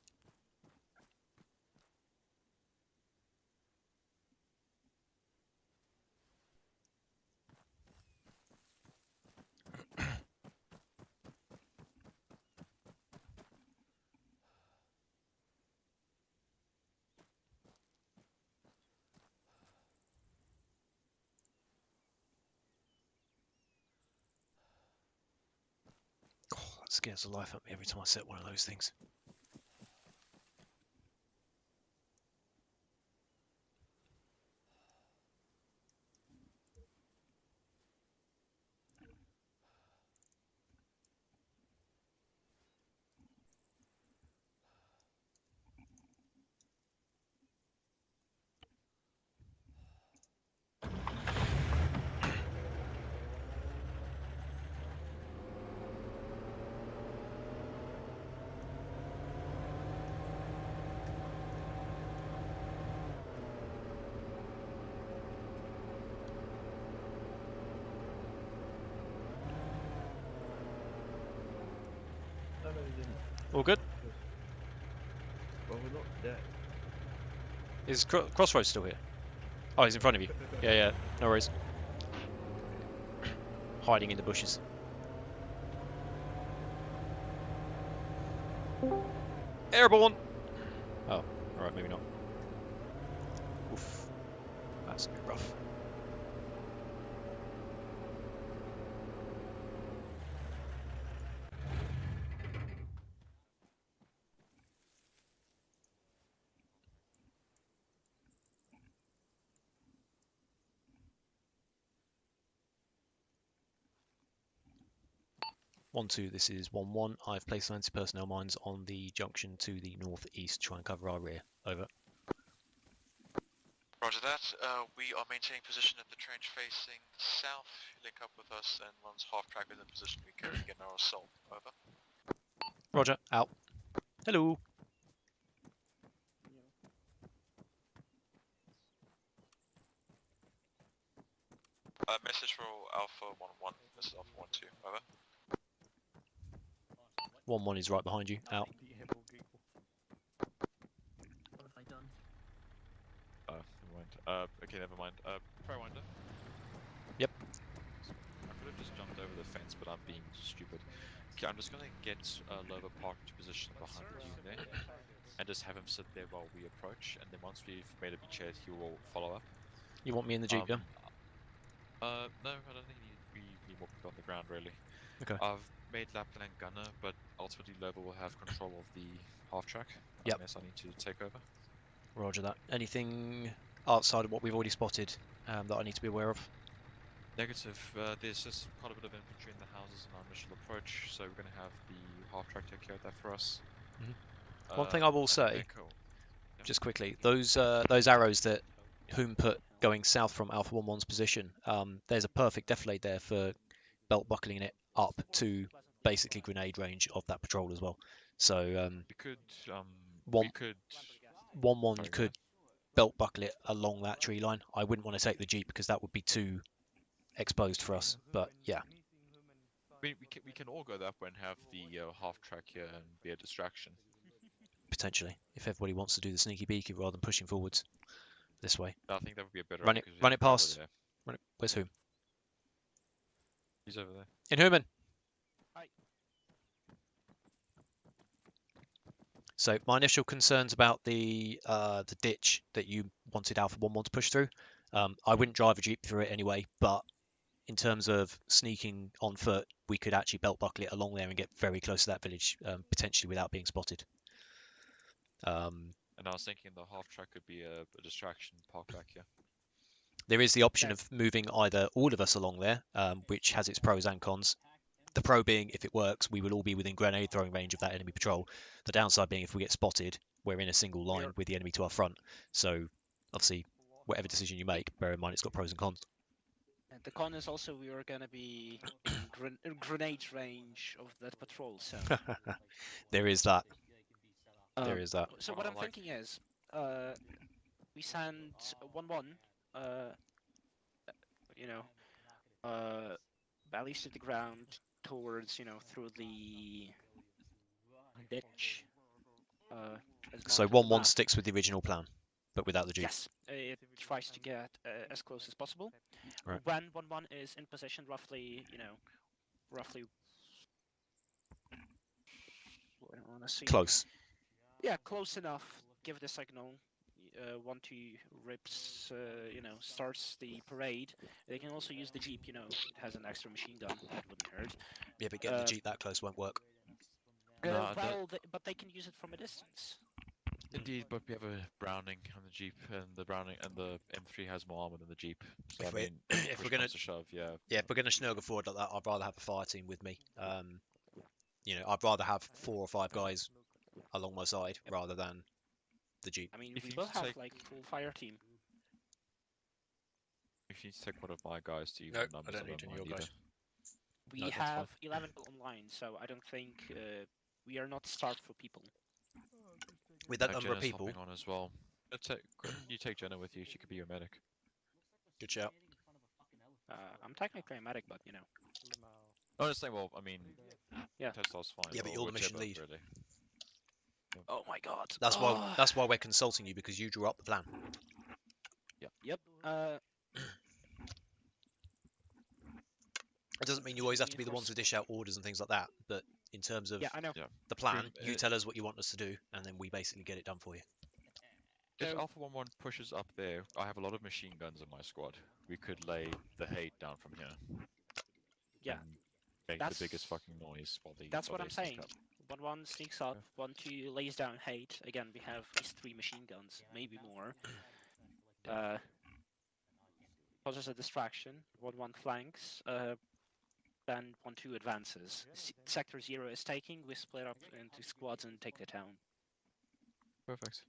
God, that scares the life out of me every time I set one of those things. No, they didn't. All good? Well, we're not dead. Is Crossroads still here? Oh, he's in front of you. Yeah, yeah, no worries. Hiding in the bushes. Airborne! Oh, alright, maybe not. Oof. That's a bit rough. One, two, this is 1-1. I've placed anti-personnel mines on the junction to the northeast. Try and cover our rear. Over. Roger that. We are maintaining position at the trench facing south. Link up with us, and once half track is in position, we can begin our assault. Over. Roger. Out. Hello. Message for Alpha 1-1. This is Alpha 1-2. Over. 1-1 is right behind you. Out. What have I done? Never mind. Okay, never mind. Preywinder. Yep. I could have just jumped over the fence, but I'm being stupid. Okay, I'm just gonna get Lover parked into position behind the dune there, and just have him sit there while we approach, and then once we've made a beachhead, he will follow up. You want me in the Jeep, yeah? No, I don't think we need more people on the ground, really. Okay. I've made Lapland gunner, but ultimately Lover will have control of the half track, Yep. unless I need to take over. Roger that. Anything outside of what we've already spotted that I need to be aware of? Negative. There's just quite a bit of infantry in the houses in our initial approach, so we're going to have the half track take care of that for us. One thing I will say, just quickly, those arrows that Whom put going south from Alpha 1-1's position, there's a perfect defilade there for belt buckling it up to basically grenade range of that patrol as well. So we could 1-1 could belt buckle it along that tree line. I wouldn't want to take the Jeep because that would be too exposed for us, but yeah. We can all go that way and have the half track here and be a distraction. Potentially, if everybody wants to do the sneaky beaky rather than pushing forwards this way. I think that would be a better run it past. Run it. Where's Whom? He's over there. Inhuman. Hi. So my initial concerns about the ditch that you wanted Alpha 1-1 to push through, I wouldn't drive a Jeep through it anyway, but in terms of sneaking on foot, we could actually belt buckle it along there and get very close to that village, potentially without being spotted. And I was thinking the half track could be a distraction park back here. There is the option of moving either all of us along there, which has its pros and cons, The pro being, if it works, we will all be within grenade throwing range of that enemy patrol. The downside being, if we get spotted, we're in a single line with the enemy to our front. So, obviously, whatever decision you make, bear in mind it's got pros and cons. And the con is also we are gonna be in grenade range of that patrol, so. There is that. There is that. So what I'm thinking is, we send 1-1, you know, ballies to the ground towards, you know, through the ditch. So 1-1 sticks with the original plan, but without the Jeep. Yes, it tries to get as close as possible. Right. When 1-1 is in position, roughly, you know, roughly. I don't want to see. Close. Yeah, close enough. Give the signal. 1-2 rips, you know, starts the parade. They can also use the Jeep, you know, it has an extra machine gun, that wouldn't hurt. Yeah, but getting the Jeep that close won't work. But they can use it from a distance. Indeed, but we have a Browning on the Jeep, and the Browning and the M3 has more armor than the Jeep. So If I mean, if we're gonna shove, yeah. Yeah, if we're gonna snuggle forward like that, I'd rather have a fire team with me. You know, I'd rather have 4 or 5 guys along my side rather than the Jeep. I mean, If we you will have take- like full fire team. If you need to take one of my guys to even Nope, numbers, I don't need any of your guys. We No, that's fine. have 11 online, so I don't think we are not starved for people. With that number of Jenna's people, hopping on as well. You take Jenna with you. She could be your medic. good shout. I'm technically a medic, but you know. No, I'm saying, well, I mean, Yeah. Teslar's fine. Yeah, but or you're the mission whichever, lead. Really. Oh my god. That's why we're consulting you, because you drew up the plan. Yep. It doesn't mean you always have to be the one to dish out orders and things like that, but in terms of Yeah, I know. Yeah. the plan, you Uh, tell us what you want us to do, and then we basically get it done for you. If So- Alpha 1-1 pushes up there, I have a lot of machine guns in my squad. We could lay the hate down from here. Yeah. And make That's- the biggest fucking noise while the. That's while what I'm they sneak saying. up. 1-1 sneaks up, 1-2 lays down hate. Again, we have these 3 machine guns, maybe more. Causes a distraction. 1-1 flanks. Then 1-2 advances. Sector 0 is taking. We split up into squads and take the town. Perfect.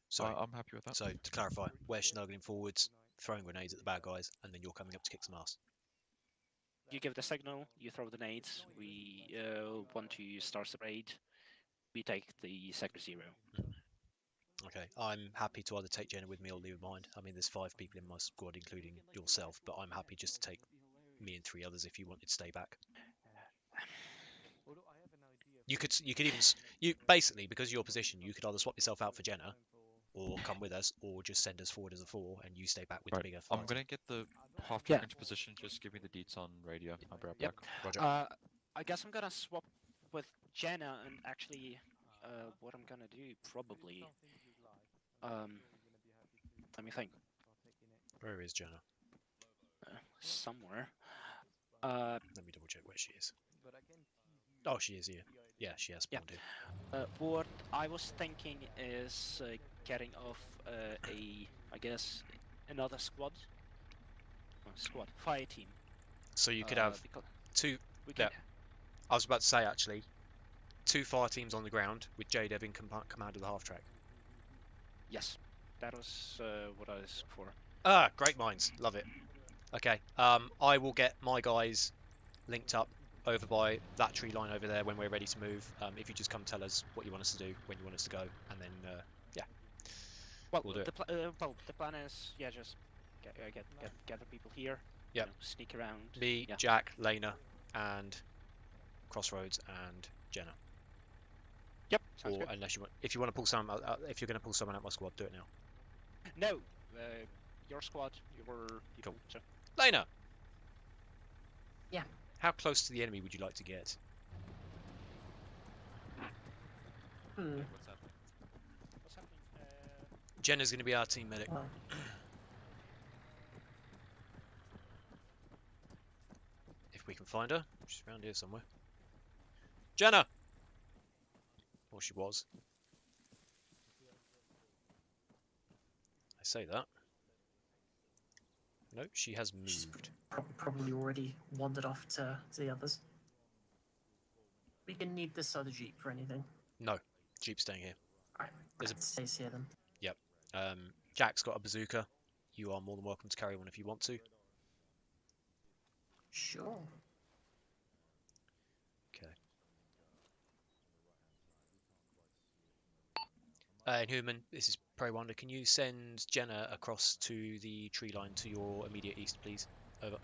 Sorry. I'm happy with that. So to clarify, we're snuggling forwards, throwing grenades at the bad guys, and then you're coming up to kick some ass. You give the signal, you throw the nades. We 1-2 starts the raid. We take the sector 0. Okay, I'm happy to either take Jenna with me or leave her behind. I mean, there's 5 people in my squad, including yourself, but I'm happy just to take me and 3 others if you wanted to stay back. You could even basically, because of your position, you could either swap yourself out for Jenna, or come with us, or just send us forward as a 4 and you stay back with the bigger. I'm fire gonna get the half Yeah. track into position. Just give me the deets on radio. I'll be right Yep. back. Roger. I guess I'm gonna swap with Jenna and actually, what I'm gonna do probably. Let me think. Where is Jenna? Somewhere. Let me double check where she is. Oh, she is here. Yeah, she has spawned in. What I was thinking is getting off I guess, another squad. Fire team. So you could have because 2. we can, I was about to say actually, 2 fire teams on the ground with J-Dev in command of the half track. Yes, that was what I was for. Ah, great minds, love it. Okay, I will get my guys linked up over by that tree line over there when we're ready to move. If you just come tell us what you want us to do, when you want us to go, and then yeah. Well, We'll do it. the plan is just gather people here. Yep. You know, sneak around. Me, Yeah. Jack, Lena, and Crossroads and Jenna. Yep. Sounds Or good. unless you want, if you want to pull someone, if you're going to pull someone out my squad, do it now. No, your squad, your people. Cool. So. Lena. Yeah. How close to the enemy would you like to get? What's happening? Jenna's going to be our team medic. Well, If we can find her. She's around here somewhere. Jenna! Or she was. I say that. No, she has she's moved. probably already wandered off to the others. We can need this other jeep for anything. No, Jeep's staying here. Alright, There's it stays here then. Yep. Jack's got a bazooka. You are more than welcome to carry one if you want to. Sure. Okay. Inhuman, this is Preywinder. Can you send Jenna across to the tree line to your immediate east, please? Over.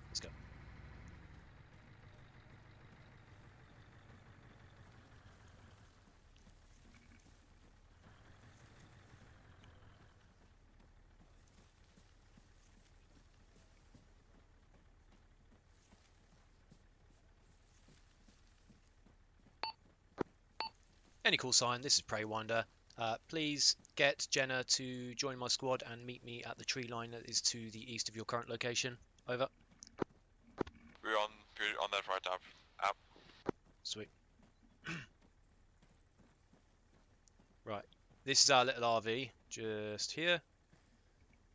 Let's go. Any call sign, this is Preywinder. Please get Jenna to join my squad and meet me at the tree line that is to the east of your current location. Over. We're on that right now. Sweet. Right. This is our little RV, just here.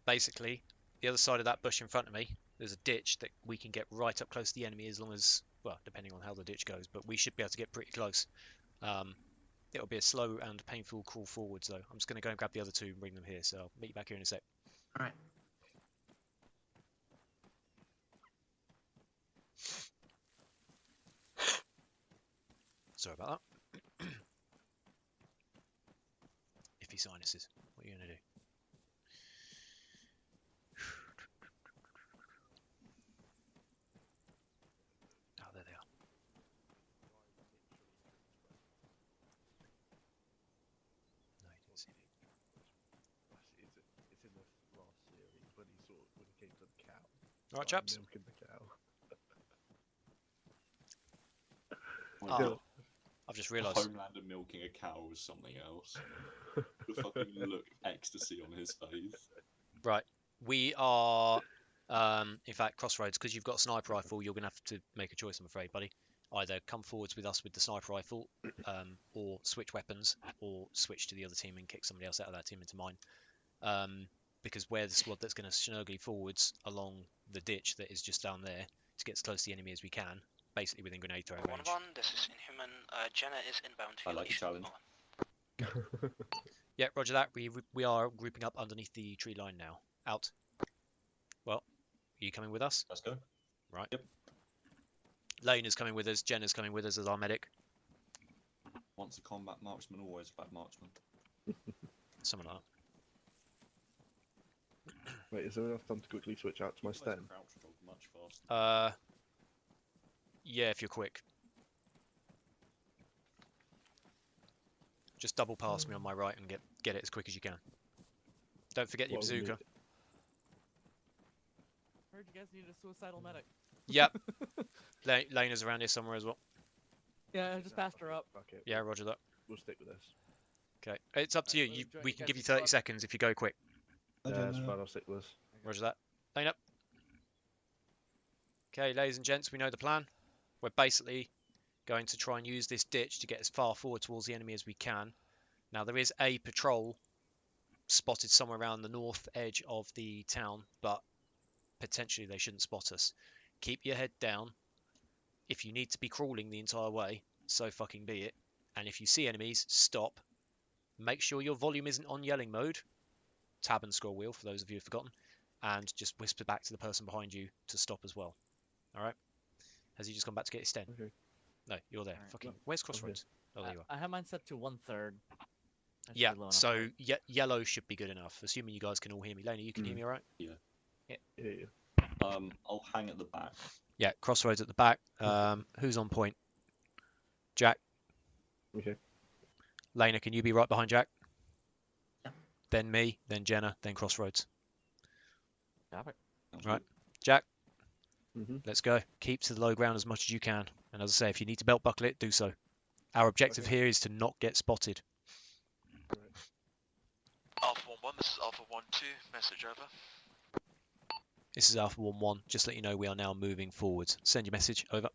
Basically, the other side of that bush in front of me, there's a ditch that we can get right up close to the enemy as long as, well, depending on how the ditch goes, but we should be able to get pretty close. It'll be a slow and painful crawl forwards though. I'm just going to go and grab the other two and bring them here, so I'll meet you back here in a sec. Alright. Sorry about that. Iffy sinuses. What are you going to do? Oh, there they are. No, you didn't see me. It's in the last series when he came to the cow. Alright, chaps. Milking the cow. Oh, I've just realised. Homelander milking a cow was something else. The fucking look ecstasy on his face. Right, we are, in fact, Crossroads, because you've got a sniper rifle, you're going to have to make a choice, I'm afraid, buddy. Either come forwards with us with the sniper rifle, or switch weapons, or switch to the other team and kick somebody else out of that team into mine. Because we're the squad that's going to snurgly forwards along the ditch that is just down there to get as close to the enemy as we can, basically within grenade throwing range. 1-1, this is Inhuman. Jenna is inbound to I like the challenge. Yeah, roger that. We are grouping up underneath the tree line now. Out. Well, are you coming with us? Let's go. Right. Yep. Lane is coming with us. Jenna's coming with us as our medic. Once a combat marksman, always a bad marksman. Something like that. Wait, is there enough time to quickly switch out to my stem? Much faster. Yeah, if you're quick. Just double pass me on my right and get it as quick as you can. Don't forget your bazooka. Heard you guys needed a suicidal medic. Yep. Lane is around here somewhere as well. Yeah, I just passed her up. Okay. Yeah, roger that. We'll stick with this. Okay, it's up to you. We can give you 30 seconds if you go quick. Yeah, that's fine, I'll stick with this. Roger that. Lane up. Okay, ladies and gents, we know the plan. We're basically going to try and use this ditch to get as far forward towards the enemy as we can. Now, there is a patrol spotted somewhere around the north edge of the town, but potentially they shouldn't spot us. Keep your head down. If you need to be crawling the entire way, so fucking be it. And if you see enemies, stop. Make sure your volume isn't on yelling mode. Tab and scroll wheel, for those of you who've forgotten. And just whisper back to the person behind you to stop as well. Alright? Has he just gone back to get his sten? Okay. No, you're there. Right. Fucking. Where's Crossroads? Oh, there you are. I have mine set to 1/3. Yeah, so yellow should be good enough, assuming you guys can all hear me. Lena, you can hear me alright? Yeah. Yeah. I'll hang at the back. Yeah, Crossroads at the back. Who's on point? Jack? Okay. Lena, can you be right behind Jack? Yeah. Then me, then Jenna, then Crossroads. Got it. Right. Jack? Mm-hmm. Let's go. Keep to the low ground as much as you can. And as I say, if you need to belt buckle it, do so. Our objective here is to not get spotted. Alpha 1-1, this is Alpha 1-2, message over. This is Alpha 1-1. Just let you know we are now moving forwards. Send your message. Over.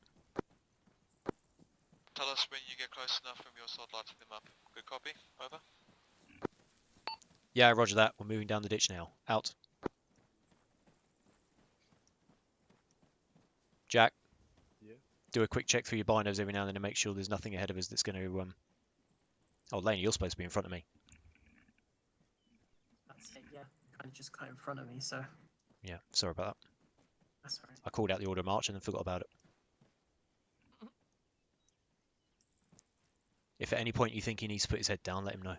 Tell us when you get close enough and we'll start lighting them up. Good copy, over. Yeah, roger that. We're moving down the ditch now. Out. Jack? Yeah? do a quick check through your binos every now and then to make sure there's nothing ahead of us that's going to... Oh, Laney, you're supposed to be in front of me. That's it, yeah. Kind of just got in front of me, so Yeah, sorry about that. that's all right. I called out the order of march and then forgot about it. If at any point you think he needs to put his head down, let him know.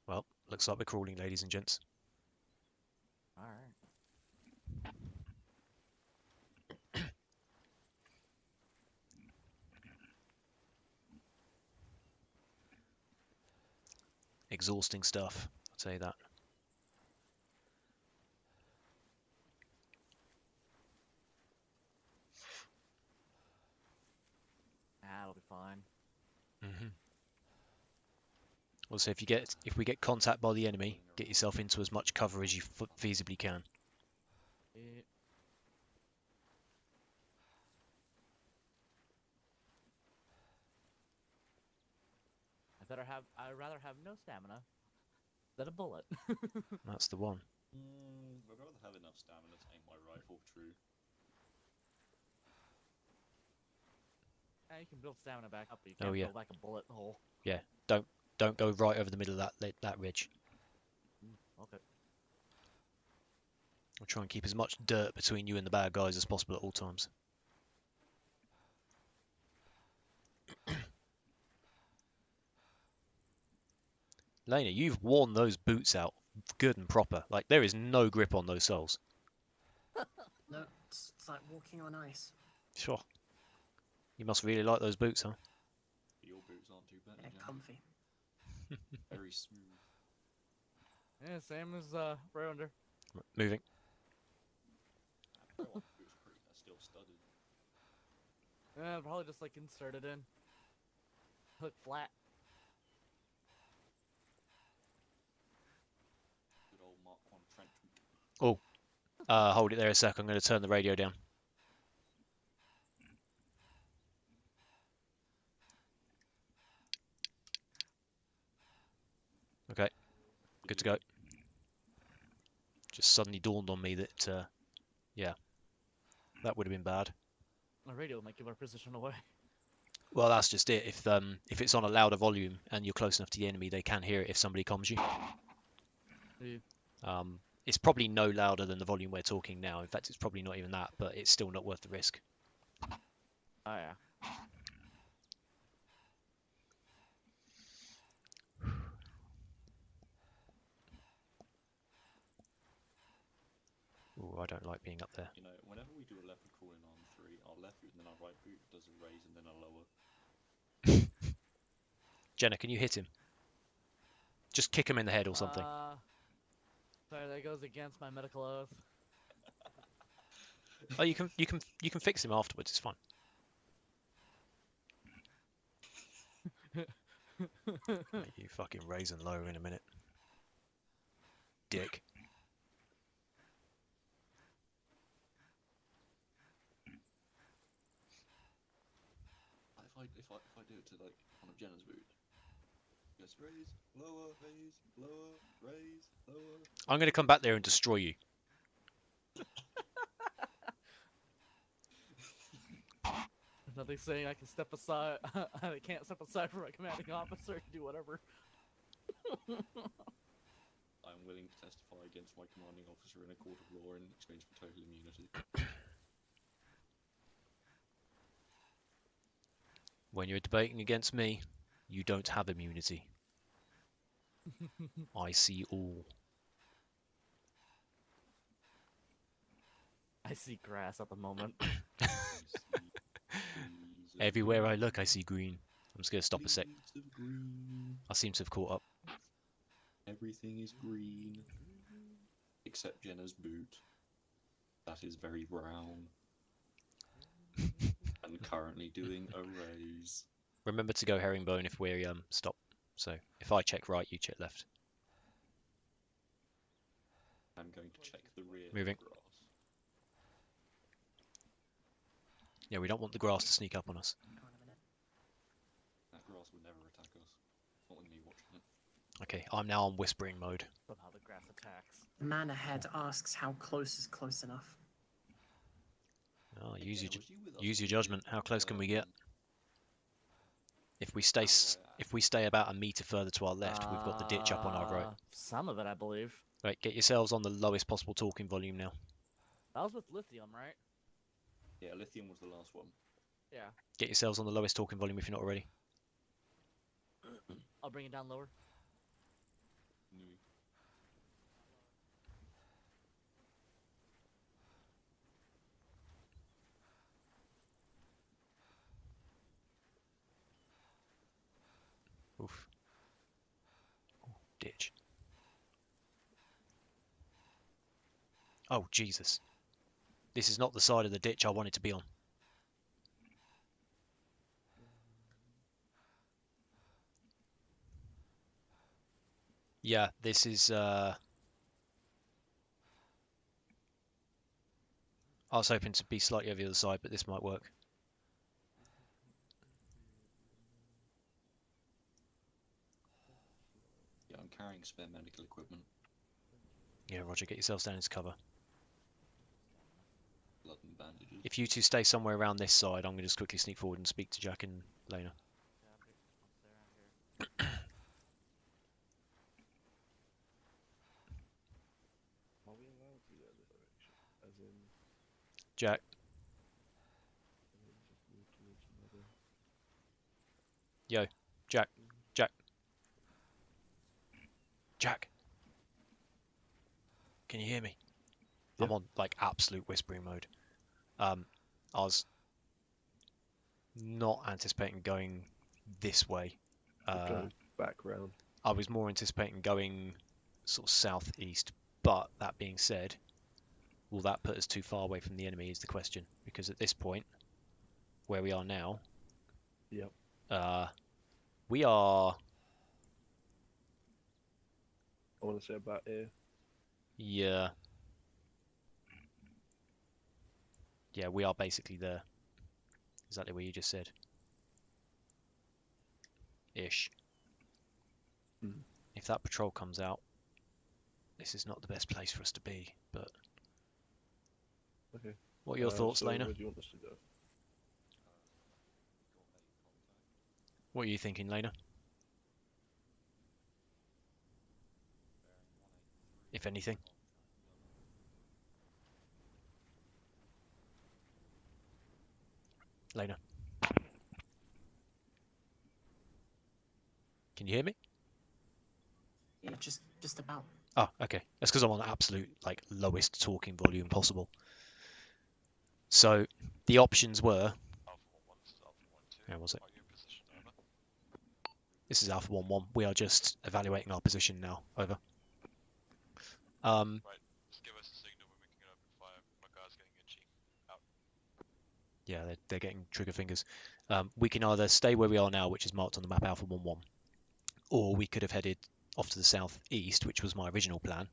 Well, looks like we're crawling, ladies and gents. Alright. Exhausting stuff, I'll tell you that. That'll be fine. Also, if we get contact by the enemy, get yourself into as much cover as you feasibly can. Yeah. I'd rather have no stamina than a bullet. That's the one. I'd rather have enough stamina to aim my rifle true. You can build stamina back up, but you Oh, can't yeah. build back a bullet hole. Yeah, don't go right over the middle of that ridge. Okay. We'll try and keep as much dirt between you and the bad guys as possible at all times. Lena, you've worn those boots out good and proper. Like, there is no grip on those soles. No, it's like walking on ice. Sure. You must really like those boots, huh? Your boots aren't too bad. Yeah, comfy. Very smooth. Yeah, same as Preywinder. Moving. Boots are still studded. Yeah, probably just like inserted in. Hook flat. Good old Mark 1 trench boot. Oh, hold it there a sec. I'm going to turn the radio down. Okay, good to go. Just suddenly dawned on me that, yeah, that would have been bad. My radio might give our position away. Well, that's just it. If it's on a louder volume and you're close enough to the enemy, they can hear it if somebody comms you. Yeah. It's probably no louder than the volume we're talking now. In fact, it's probably not even that, but it's still not worth the risk. Oh yeah. Ooh, I don't like being up there. You know, whenever we do a leopard crawl in Arm 3, our left boot and then our right boot does a raise and then a lower. Jenna, can you hit him? Just kick him in the head or something. Sorry, that goes against my medical oath. Oh, you can fix him afterwards. It's fine. Make you fucking raise and lower in a minute, dick. If I do it to like one of Jenna's boots, just raise, lower, raise, lower. I'm going to come back there and destroy you. There's nothing saying I can step aside. I can't step aside from my commanding officer and do whatever. I'm willing to testify against my commanding officer in a court of law in exchange for total immunity. When you're debating against me, you don't have immunity. I see all. I see grass at the moment. Everywhere I look, I see green. I'm just going to stop a sec. I seem to have caught up. Everything is green. Except Jenna's boot. That is very brown. And currently doing a raise. Remember to go herringbone if we stop. So if I check right, you check left. I'm going to check the rear. Moving. Grass. Yeah, we don't want the grass to sneak up on us. That grass would never attack us. Not with me watching it. Okay, I'm now on whispering mode. Somehow the grass attacks. The man ahead asks how close is close enough. Oh, Hey, use Ken, your was you with us use your when we judgment. did, How close can we get? If we stay about a meter further to our left, we've got the ditch up on our right. Some of it, I believe. Right, get yourselves on the lowest possible talking volume now. That was with lithium, right? Yeah, lithium was the last one. Yeah. Get yourselves on the lowest talking volume if you're not already. I'll bring it down lower. No. Oof. Ooh, ditch. Oh, Jesus. This is not the side of the ditch I wanted to be on. Yeah, this is... I was hoping to be slightly over the other side, but this might work. Yeah, I'm carrying spare medical equipment. Yeah, Roger, get yourselves down into cover. Blood and bandages. If you two stay somewhere around this side, I'm going to just quickly sneak forward and speak to Jack and Lena. Are we allowed to go this direction? As in, Jack. and then just move towards another. Yo, Jack. Jack. Jack. Can you hear me? Yeah. I'm on like absolute whispering mode. I was not anticipating going this way. Go back round. I was more anticipating going sort of southeast. But that being said, will that put us too far away from the enemy is the question. Because at this point, where we are now, Yep. we are... I want to say about here. Yeah. Yeah, we are basically there. Exactly what you just said. Ish. Hmm. If that patrol comes out, this is not the best place for us to be, but... Okay. What are your thoughts, so Lena? Where do you want us to go? What are you thinking, Lena? If anything. Lena. Can you hear me? Yeah, just about. Oh, okay. That's because I'm on absolute, like, lowest talking volume possible. So, the options were... Where was it? This is Alpha 1-1. We are just evaluating our position now. Over. Right, just give us a signal when we can open fire. My car's getting itchy. Out. Yeah, they're getting trigger fingers. We can either stay where we are now, which is marked on the map Alpha 1-1, or we could have headed off to the southeast, which was my original plan,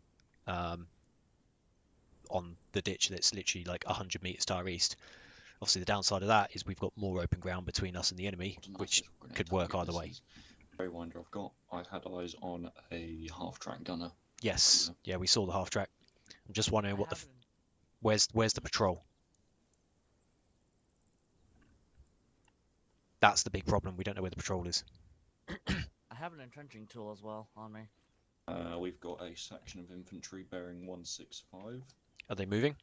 on the ditch that's literally like 100 meters to our east. Obviously, the downside of that is we've got more open ground between us and the enemy, which could work either way. Preywinder, I've had eyes on a half-track gunner. Yes, yeah, we saw the half track. I'm just wondering what the where's the patrol? That's the big problem. We don't know where the patrol is. I have an entrenching tool as well on me. We've got a section of infantry bearing 165. Are they moving?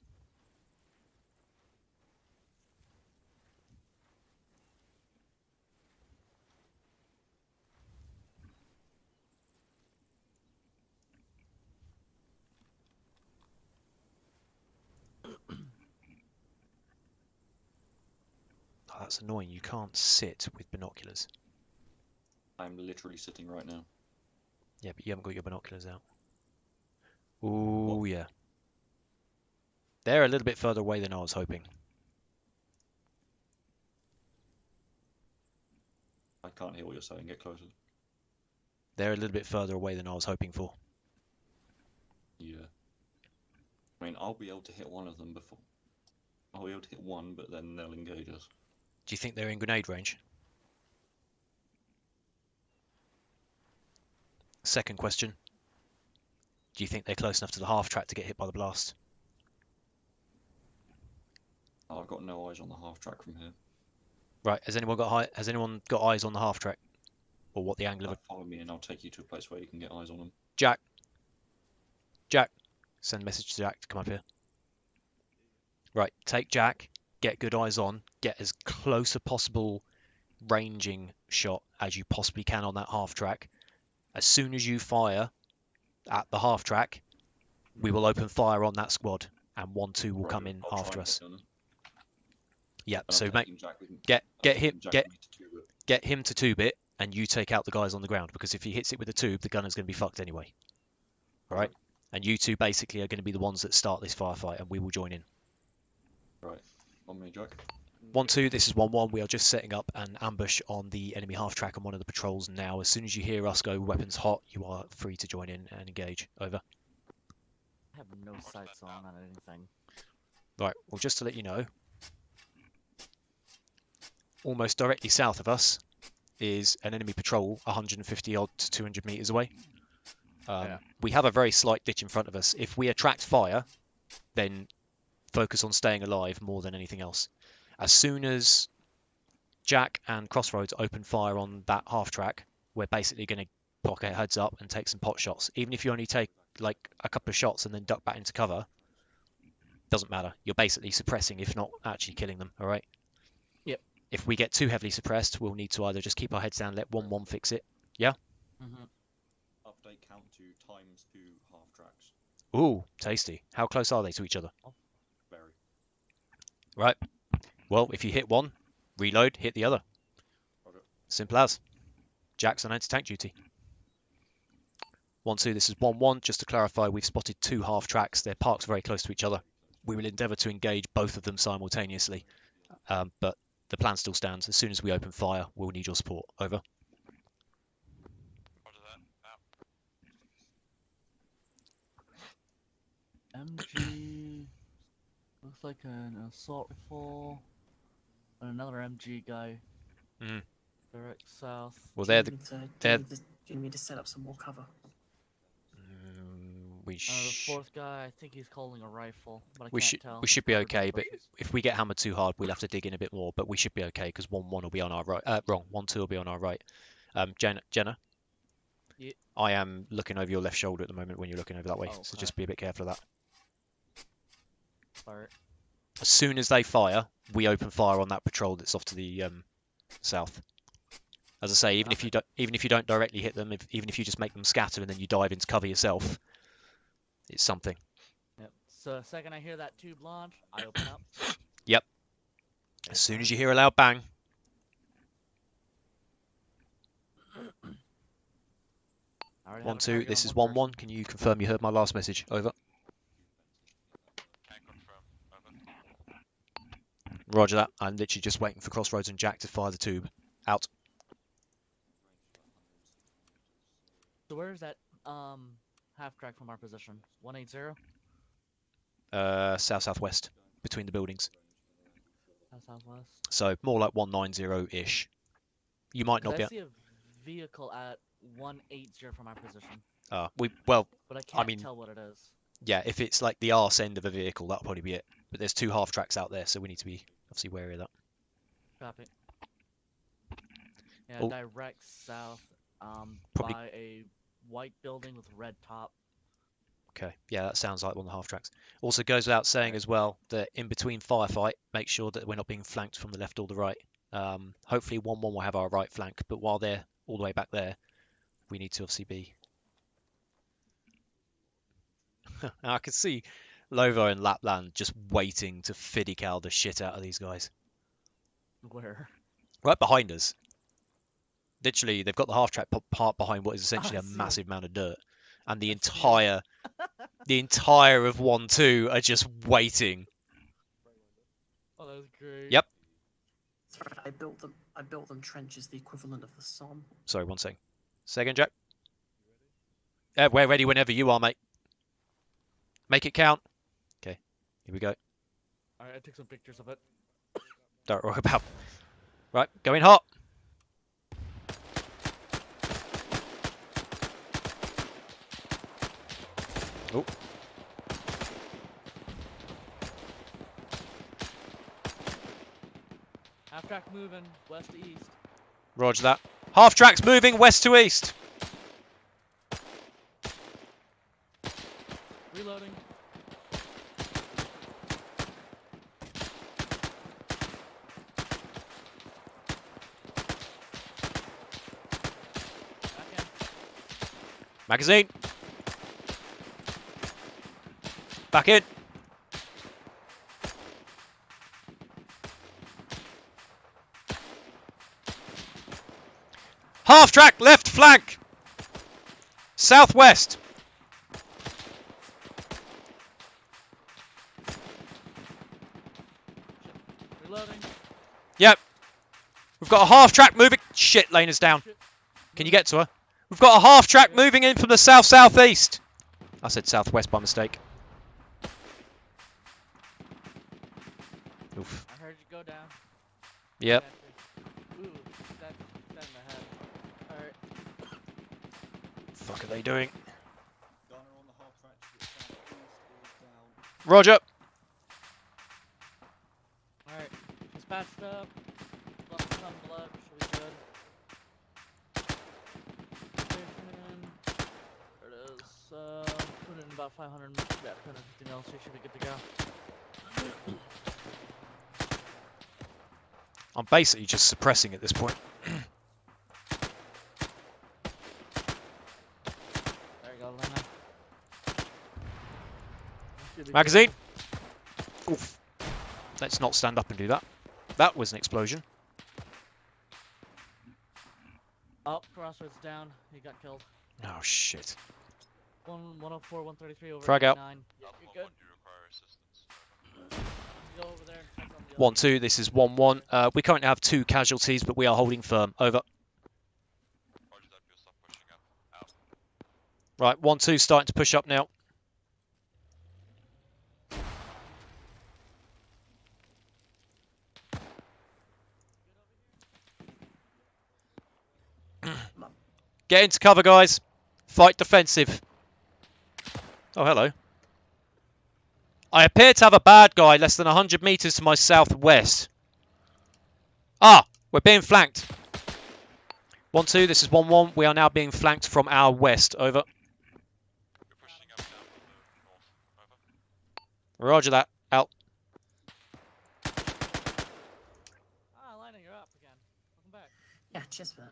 Oh, that's annoying. You can't sit with binoculars. I'm literally sitting right now. Yeah, but you haven't got your binoculars out. Ooh, yeah. They're a little bit further away than I was hoping. can't hear what you're saying. Get closer. They're a little bit further away than I was hoping for. Yeah. I mean, I'll be able to hit one of them before. I'll be able to hit one, but then they'll engage us. Do you think they're in grenade range? Second question. Do you think they're close enough to the half track to get hit by the blast? Oh, I've got no eyes on the half track from here. Right. Has anyone got eyes on the half track, or what the angle of it? Follow me, and I'll take you to a place where you can get eyes on them. Jack. Jack. Send a message to Jack to come up here. Right. Take Jack. Get good eyes on. Get as close a possible ranging shot as you possibly can on that half track. As soon as you fire at the half track, we will open fire on that squad, and 1-2 will come in after us. Yeah, so get him to tube it, and you take out the guys on the ground, because if he hits it with a tube, the gunner's going to be fucked anyway. All right, and you two basically are going to be the ones that start this firefight, and we will join in. Right, on me, Jack. 1-2, this is 1-1. We are just setting up an ambush on the enemy half track on one of the patrols now. As soon as you hear us go weapons hot, you are free to join in and engage. Over. I have no sights on anything. Right, well, just to let you know, almost directly south of us is an enemy patrol 150 odd to 200 meters away. We have a very slight ditch in front of us. If we attract fire, then focus on staying alive more than anything else. As soon as Jack and Crossroads open fire on that half track, we're basically going to pocket heads up and take some pot shots. Even if you only take like a couple of shots and then duck back into cover, doesn't matter. You're basically suppressing, if not actually killing them. All right. Yep. If we get too heavily suppressed, we'll need to either just keep our heads down, let 1-1 fix it. Yeah. Update count to ×2 half tracks. Ooh, tasty. How close are they to each other? Very. Right. Well, if you hit one, reload, hit the other. Okay. Simple as. Jack's on anti-tank duty. 1-2, this is 1-1. Just to clarify, we've spotted 2 half tracks. They're parked very close to each other. We will endeavour to engage both of them simultaneously. But the plan still stands. As soon as we open fire, we'll need your support. Over. MG looks like an assault rifle and another MG guy. Direct south. Well, Do you need me to set up some more cover? The fourth guy, I think he's holding a rifle, but we should be okay. But if we get hammered too hard, we'll have to dig in a bit more. But we should be okay because 1-1 will be on our right. 1-2 will be on our right. Jenna. Yeah. I am looking over your left shoulder at the moment when you're looking over that way, so just be a bit careful of that. Alright. As soon as they fire, we open fire on that patrol that's off to the south. As I say, even if you don't directly hit them, even if you just make them scatter and then you dive into cover yourself, it's something. Yep. So the second I hear that tube launch, I open up. Yep. As soon as you hear a loud bang. Alright, 1-2, this is 1-1. Can you confirm you heard my last message? Over. Can confirm. Over. Roger that. I'm literally just waiting for Crossroads and Jack to fire the tube. Out. So where is that half track from our position? 180? South-southwest, between the buildings. Southwest. So more like 190-ish. You might not be. I see a vehicle at 180 from our position. Well, but I can't tell what it is. Yeah, if it's like the arse end of a vehicle, that'll probably be it. But there's 2 half tracks out there, so we need to be obviously wary of that. Copy. Yeah, Oh. direct south, Probably... by a white building with red top. Okay, yeah, that sounds like one of the half tracks. Also goes without saying as well that in between firefight, make sure that we're not being flanked from the left or the right. Hopefully 1-1 will have our right flank, but while they're all the way back there, we need to obviously be... I can see Lovo and Lapland just waiting to fiddy-cow the shit out of these guys. Where? Right behind us. Literally, they've got the half-track part behind what is essentially a massive mound of dirt. And the entire of 1-2 are just waiting. Oh, that was great. Yep. Sorry, I built them. I built them trenches, the equivalent of the Somme. Sorry, 1 second. Second, Jack. We're ready whenever you are, mate. Make it count. Okay, here we go. Alright, I took some pictures of it. Don't worry about. Right, going hot. Oh. Half track moving west to east. Roger that. Half track's moving west to east. Reloading. Back in. Magazine. Back in. Half track, left flank. Southwest. Reloading. Yep. We've got a half track moving. Shit, Lena's down. Can you get to her? We've got a half track moving in from the south-southeast. I said southwest by mistake. Oof. I heard you go down. Yep. Ooh, that in the head. Alright. Fuck are they doing? Gunner on the half track to the southeast is down. Roger. Alright. She's patched up. Lost some blood. She'll be good. Station. There it is. Put it in about 500. Yeah, 250 mils. She should be good to go. I'm basically just suppressing at this point. There you go, Lena. Magazine. Oof. Let's not stand up and do that. That was an explosion. Oh, crossroads down. He got killed. Oh shit. 104, 133 over. Frag out. 9. You're good. Do you require assistance? Go over there and check on the 1-2. This is 1-1. We currently have 2 casualties, but we are holding firm. Over. Roger that, you'll stop pushing up. Out. Right. 1-2. Starting to push up now. Get into cover, guys. Fight defensive. Oh, hello. I appear to have a bad guy less than 100 meters to my southwest. Ah, we're being flanked. 1-2, this is 1-1. We are now being flanked from our west. Over. You're pushing up down from the north. Over. Roger that. Out. Ah, Lena, you're up again. Welcome back. Yeah, cheers for that.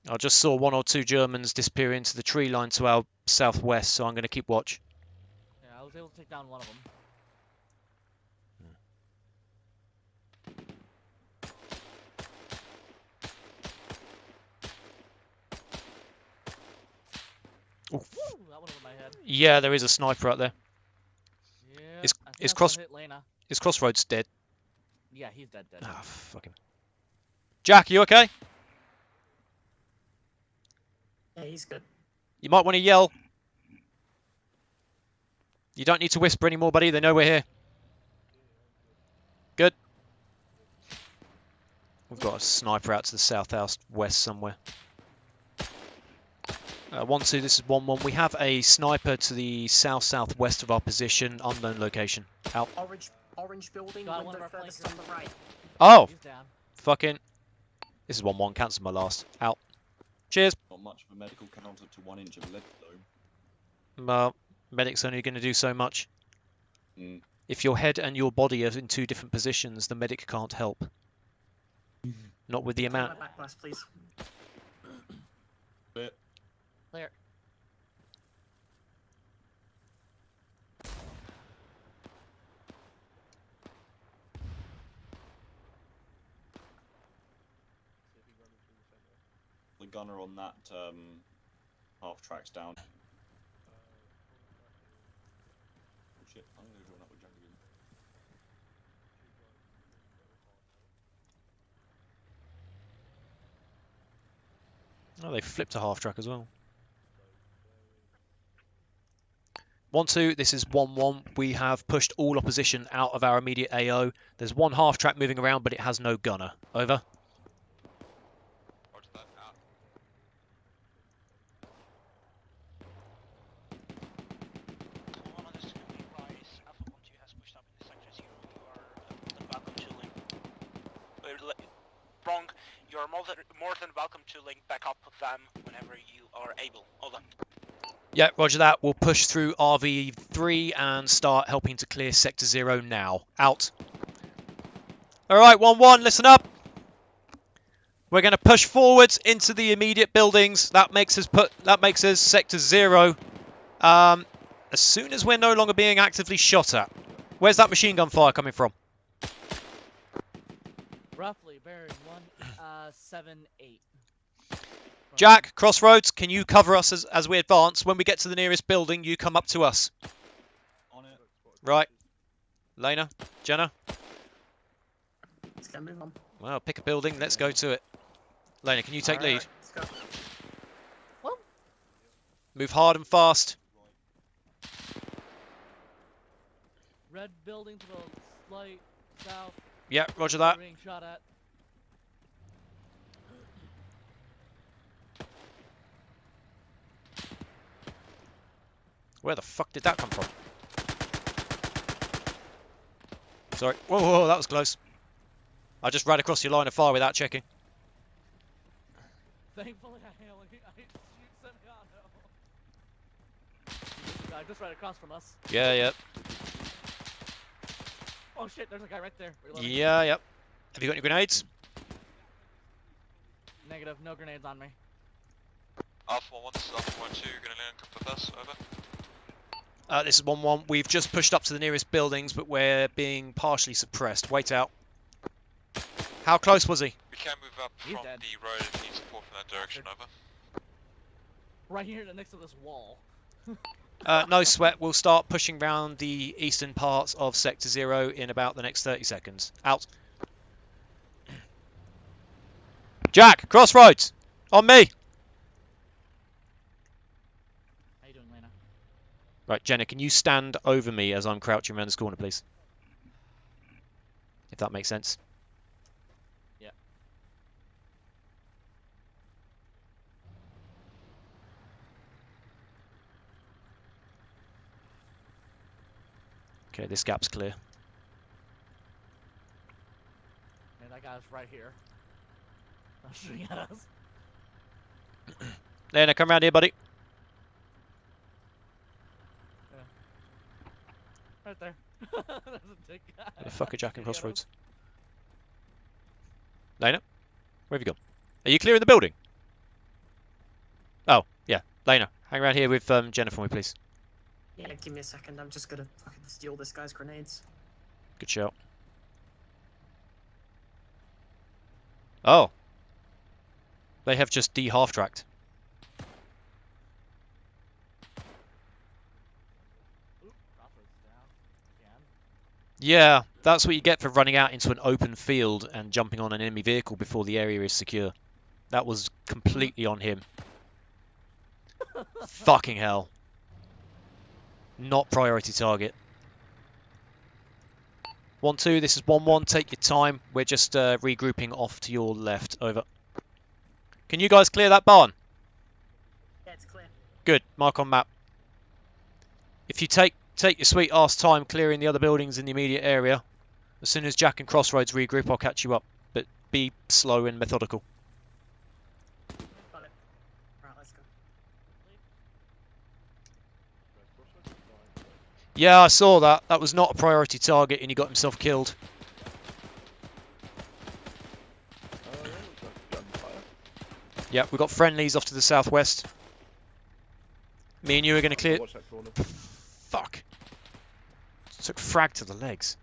I just saw 1 or 2 Germans disappear into the tree line to our southwest, so I'm going to keep watch. Yeah, I was able to take down one of them. Ooh. Ooh, that one over my head. Yeah, there is a sniper out there. Yeah. Is I think cross- I hit Lena. Is Crossroads dead? Yeah, he's dead. Ah, fuck him. Jack, you okay? Yeah, he's good. You might want to yell. You don't need to whisper anymore, buddy. They know we're here. Good. We've got a sniper out to the south-west somewhere. 1-2, this is 1-1. We have a sniper to the south-southwest of our position. Unknown location. Out. Orange building, Got one window of our furthest on flankers. the right. Oh! He's down. Fucking. This is 1-1. Cancel my last. Out. Cheers. Not much of a medical counter to 1 inch of lead though. Well, medic's only going to do so much. Mm. If your head and your body are in 2 different positions, the medic can't help. Not with the amount. Clear my back blast, please. Clear. Clear. The gunner on that half track's down. Shit, I'm gonna join up with Jack again. Oh, they flipped a half track as well. 1-2, this is 1-1. We have pushed all opposition out of our immediate AO. There's one half track moving around, but it has no gunner. Over. Roger that, out. One on this to be rise. Alpha 1-2 has pushed up in the sector 0. You are welcome to link. Wrong. You are more than welcome to link back up with them whenever you are able. Over. Yeah, roger that. We'll push through RV3 and start helping to clear Sector 0 now. Out. Alright, 1-1, listen up. We're going to push forwards into the immediate buildings. That makes us Sector 0. As soon as we're no longer being actively shot at. Where's that machine gun fire coming from? Roughly, bearing 178. Jack, Crossroads, can you cover us as we advance? When we get to the nearest building, you come up to us. On it. Right. Lena, Jenna. Let's go, move on. Well, pick a building. Let's go to it. Lena, can you take lead? Let's go. Well, Move hard and fast. Red building to the slight south. Yeah, roger that. Being shot at. Where the fuck did that come from? Sorry. Whoa, whoa, whoa, that was close. I just ran across your line of fire without checking. Thankfully, I shoot semi-auto. Just right across from us. Yeah, yeah. Oh shit, there's a guy right there. Reloading. Yeah, yep. Have you got any grenades? Negative, no grenades on me. Alpha 1, this is Alpha 1-2, gonna link up with us, over. This is 1-1. We've just pushed up to the nearest buildings, but we're being partially suppressed. Wait out. How close was he? We can move up He's from dead. the road if you need support from that direction, over. Right here next to this wall. No sweat. We'll start pushing round the eastern parts of Sector 0 in about the next 30 seconds. Out. Jack, Crossroads! On me! How you doing, Lena? Right, Jenna, can you stand over me as I'm crouching around this corner, please? If that makes sense. Yeah. Okay, this gap's clear. Man, that guy's right here. Shooting at us. Lena, come around here, buddy. Right there. There's a big guy. Where the fuck are Jack and Crossroads? Lena? Where have you gone? Are you clearing the building? Oh, yeah. Lena, hang around here with Jenna for me, please. yeah, give me a second. I'm just gonna fucking steal this guy's grenades. Good shout. Oh. They have just de-half-tracked. Yeah, that's what you get for running out into an open field and jumping on an enemy vehicle before the area is secure. That was completely on him. Fucking hell. Not priority target. 1-2, this is 1-1. Take your time. We're just regrouping off to your left. Over. Can you guys clear that barn? Yeah, it's clear. Good. Mark on map. If you take your sweet ass time clearing the other buildings in the immediate area, as soon as Jack and Crossroads regroup, I'll catch you up. But be slow and methodical. Got it. Alright, let's go. Yeah, I saw that. That was not a priority target and he got himself killed. Yeah, we've got friendlies off to the southwest. Me and you are going to clear... Watch that corner. Fuck. Took frag to the legs.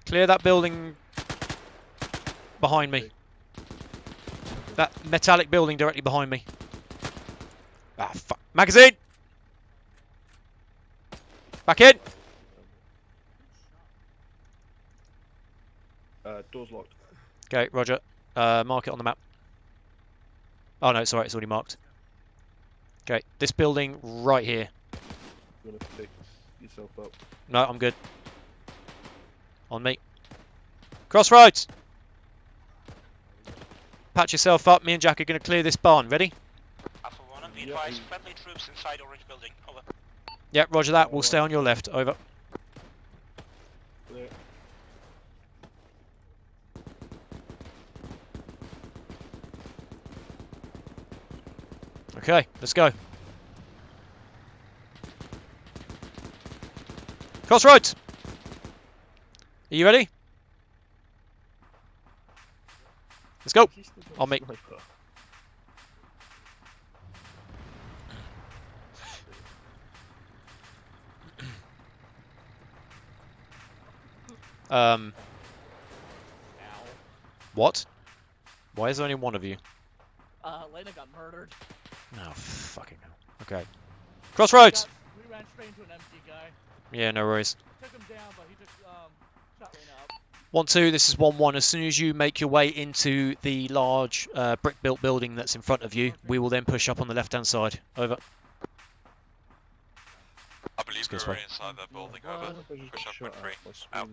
Clear that building behind me. That metallic building directly behind me. Ah, fuck. Magazine! Back in! Door's locked. Okay, roger. Mark it on the map. Oh no, it's alright, it's already marked. Okay, this building right here. You want to fix yourself up? No, I'm good. On me. Crossroads! Patch yourself up, me and Jack are going to clear this barn. Ready? Alpha 1, be advised, friendly troops inside orange building. Over. Yep, roger that. We'll stay on your left. Over. Yeah. Okay, let's go. Crossroads! Are you ready? Let's go. On me. What? Why is there only one of you? Lena got murdered. Oh, fucking hell. Okay. Crossroads! We ran straight into an empty guy. Yeah, no worries. Took him down, but he just shot Lena up. 1-2, this is 1-1. As soon as you make your way into the large brick-built building that's in front of you, we will then push up on the left-hand side. Over. I believe we're inside that building. Over. Push up with 3. Out.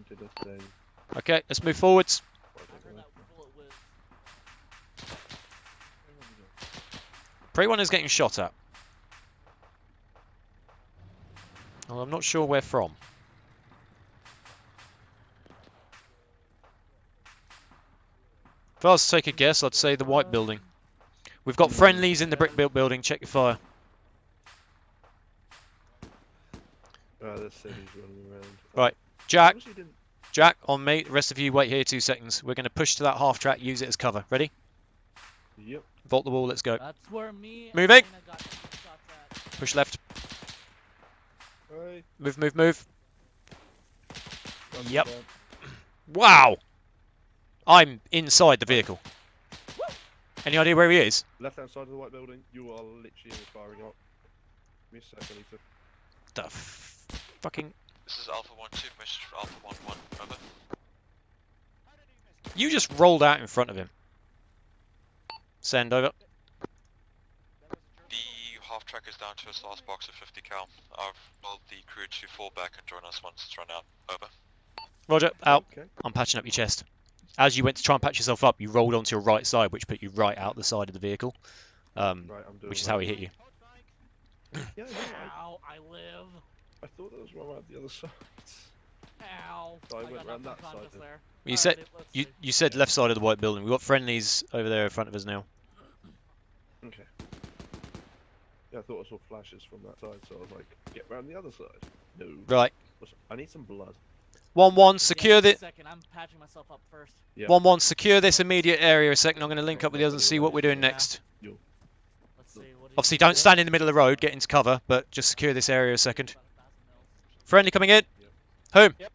Okay, let's move forwards. Preywinder's getting shot at. Well, I'm not sure where from. If I was to take a guess, I'd say the white building. We've got friendlies in the brick-built building. Check your fire. The city's running around. Right, Jack. Jack, on me. The rest of you, wait here 2 seconds. We're going to push to that half track. Use it as cover. Ready? Yep. Vault the wall. Let's go. That's where me. Moving. Push left. Right. Move, move, move. Yep. Wow. I'm inside the vehicle. Any idea where he is? Left-hand side of the white building. You are literally firing up. Give me a second, Lisa. The fucking... This is Alpha 1-2, message for Alpha 1-1. Over. You just rolled out in front of him. Send over. The half-track is down to his last box of 50 cal. I've told the crew to fall back and join us once it's run out. Over. Roger, out. Okay. I'm patching up your chest. As you went to try and patch yourself up, you rolled onto your right side, which put you right out the side of the vehicle. Right, I'm doing which is that. how he hit you. Yeah, Ow, I live. I thought there was one around the other side. Ow. So I went around that side. there. You said you said left side of the white building. We've got friendlies over there in front of us now. Okay. Yeah, I thought I saw flashes from that side, so I was like, get round the other side. No. Right. I need some blood. 1-1, secure the... Second, I'm patching myself up first. 1-1, secure this immediate area a second. I'm going to link up with the others and see what we're doing next. Let's see, what Obviously, don't stand in the middle of the road, get into cover, but just secure this area a second. Friendly coming in. Whom? Yep.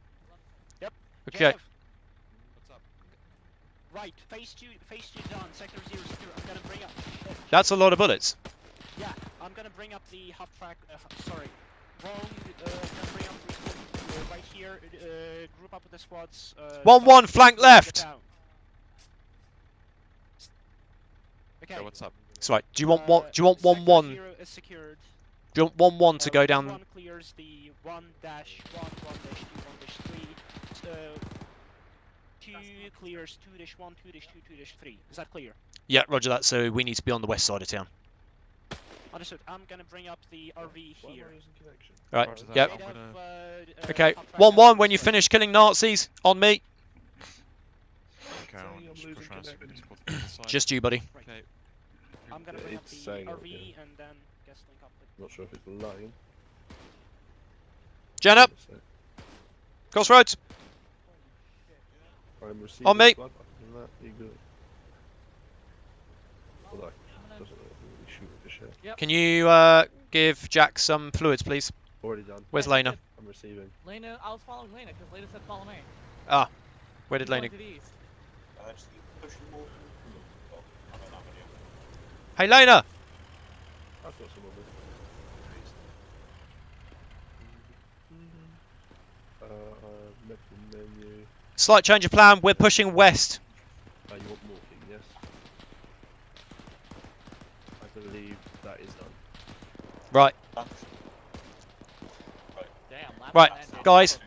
Okay. What's up? Right, phase 2 done, sector 0 secure. I'm gonna bring up... That's a lot of bullets. Yeah, I'm gonna bring up the half track, sorry. Wrong, I'm gonna bring up the right here, group up with the squads. 1-1, flank left. Okay. So what's up? That's right. Do you want one? Do you want 1-1? Sector 0 is secured. Do you want 1-1 to go down? 1 clears the 1-1-1-2, 1-2, 1-3. 2 clears 2-1, 2-2, 2-3. Is that clear? Yeah, roger that. So we need to be on the west side of town. Understood. I'm gonna bring up the RV here. Right. Roger that. Yep. I'm gonna... Okay. 1-1. When you finish killing Nazis, on me. Okay, I'll just push around so we can support the other side. Just you, buddy. Okay. I'm gonna bring up It's the saying RV okay. and then guess link up with. Not sure if it's lying. Jen up. Crossroads. I'm receiving On me. blood. Other than that, you good. Although, doesn't really shoot with the shell. Yep. Can you give Jack some fluids, please? Already done. Where's Lena? I'm receiving. Lena, I was following Lena because Lena said follow me. Ah, where did He's Lena? going to the east. Hey, Lena. I've got some of it. Medical menu. Slight change of plan. We're pushing west. You want morphine, yes? I believe that is done. Right. Damn, Right, lap guys.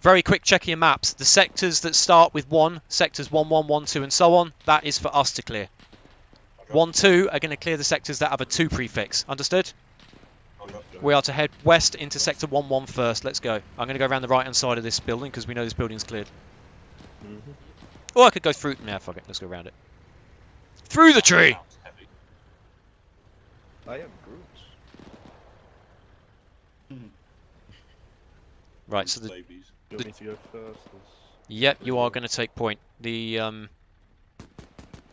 Very quick check of your maps. The sectors that start with 1, sectors 1, 1, 1, 2, and so on, that is for us to clear. 1, 2 are going to clear the sectors that have a 2 prefix. Understood? We are to head west into sector 1, 1 first. Let's go. I'm going to go around the right-hand side of this building because we know this building's cleared. Or I could go through... Nah, fuck it. Let's go around it. Through the tree! I am Groot. Right, so the... Do you want me to go first? Yep, you are going to take point. The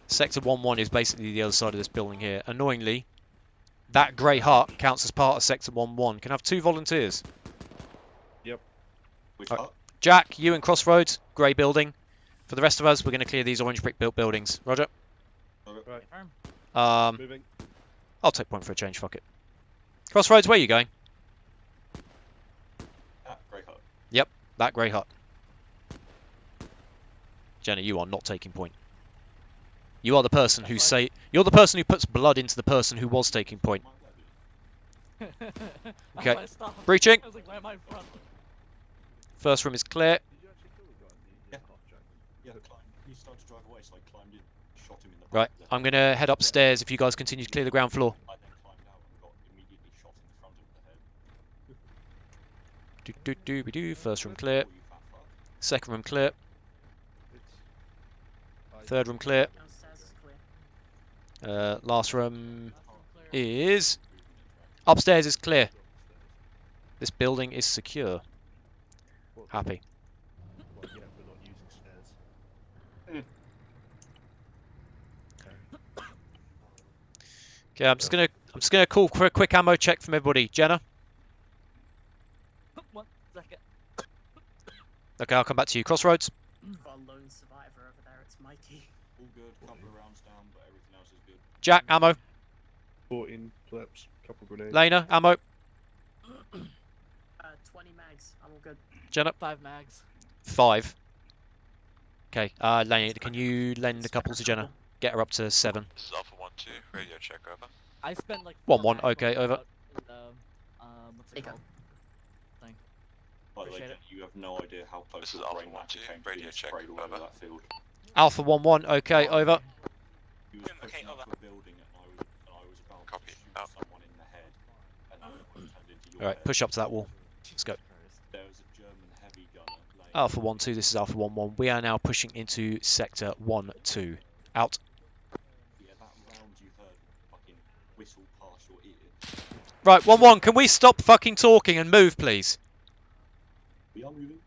sector 1-1 is basically the other side of this building here. Annoyingly, that grey hut counts as part of sector 1-1. Can I have 2 volunteers? Yep. Which hut? Jack, you and Crossroads, grey building. For the rest of us, we're going to clear these orange brick built buildings. Roger. Right. Moving. I'll take point for a change. Fuck it. Crossroads, where are you going? Grey hut. Yep, that grey hut. Jenna, you are not taking point. You are the person who you're the person who puts blood into the person who was taking point. Okay. Breaching. I was like, why am I in front? First room is clear. Yeah, he started to drive away, so I climbed in, shot him in the back. Right, I'm going to head upstairs if you guys continue to clear the ground floor. I then climbed out and got immediately shot in the front of the head. First room clear. Second room clear. Third room clear. Downstairs is clear. Last room is... Upstairs is clear. This building is secure. Happy. Well, yeah, we're not using stairs. Okay, I'm just gonna call for a quick ammo check from everybody. Jenna. 1 second. Okay, I'll come back to you. Crossroads. Got a lone survivor over there. It's Mikey. All good, couple of rounds down, but everything else is good. Jack, ammo. 14 plebs, couple grenades. Lena, ammo. 20 mags. I'm all good. Jenna. 5 mags. 5. Okay, Lena, can you lend a couple to Jenna? Get her up to 7. This is Alpha 1-2, radio check over. I spent like 1-1, okay, over. What's it called? Thing. By the way, you have no idea how close This is the Alpha brain matter 1-2, came to radio being check sprayed all over over. that field. Alpha 1-1, okay, over. He was pushing up a building and I was about to shoot someone in the head, and then it turned into your Alright, head. push up to that wall. Let's go. There was a German heavy gunner laying Alpha 1-2, this is Alpha 1-1. We are now pushing into sector 1-2. Out. Yeah, that round you heard fucking whistle past your ear. Right, 1-1, can we stop fucking talking and move, please? We are moving.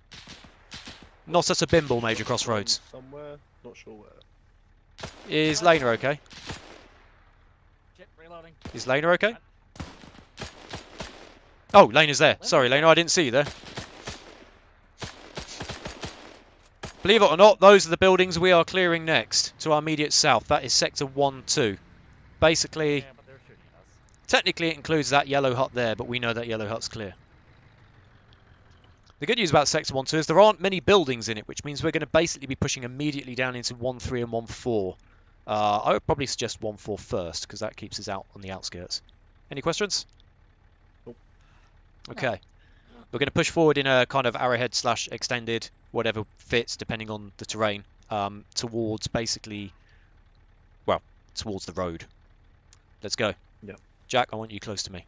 Not at a bimble, Major Crossroads. Somewhere, not sure where. Is Lena okay? Shit, reloading. Is Lena okay? Oh, Lena's there. Sorry, Lena, I didn't see you there. Believe it or not, those are the buildings we are clearing next, to our immediate south. That is sector 1-2. Basically, Yeah, but they're shooting us. technically it includes that yellow hut there, but we know that yellow hut's clear. The good news about sector 1-2 is there aren't many buildings in it, which means we're going to basically be pushing immediately down into 1-3 and 1-4. I would probably suggest 1-4 first, because that keeps us out on the outskirts. Any questions? Nope. Okay. We're going to push forward in a kind of arrowhead / extended, whatever fits, depending on the terrain, towards basically, well, towards the road. Let's go. Yeah. Jack, I want you close to me.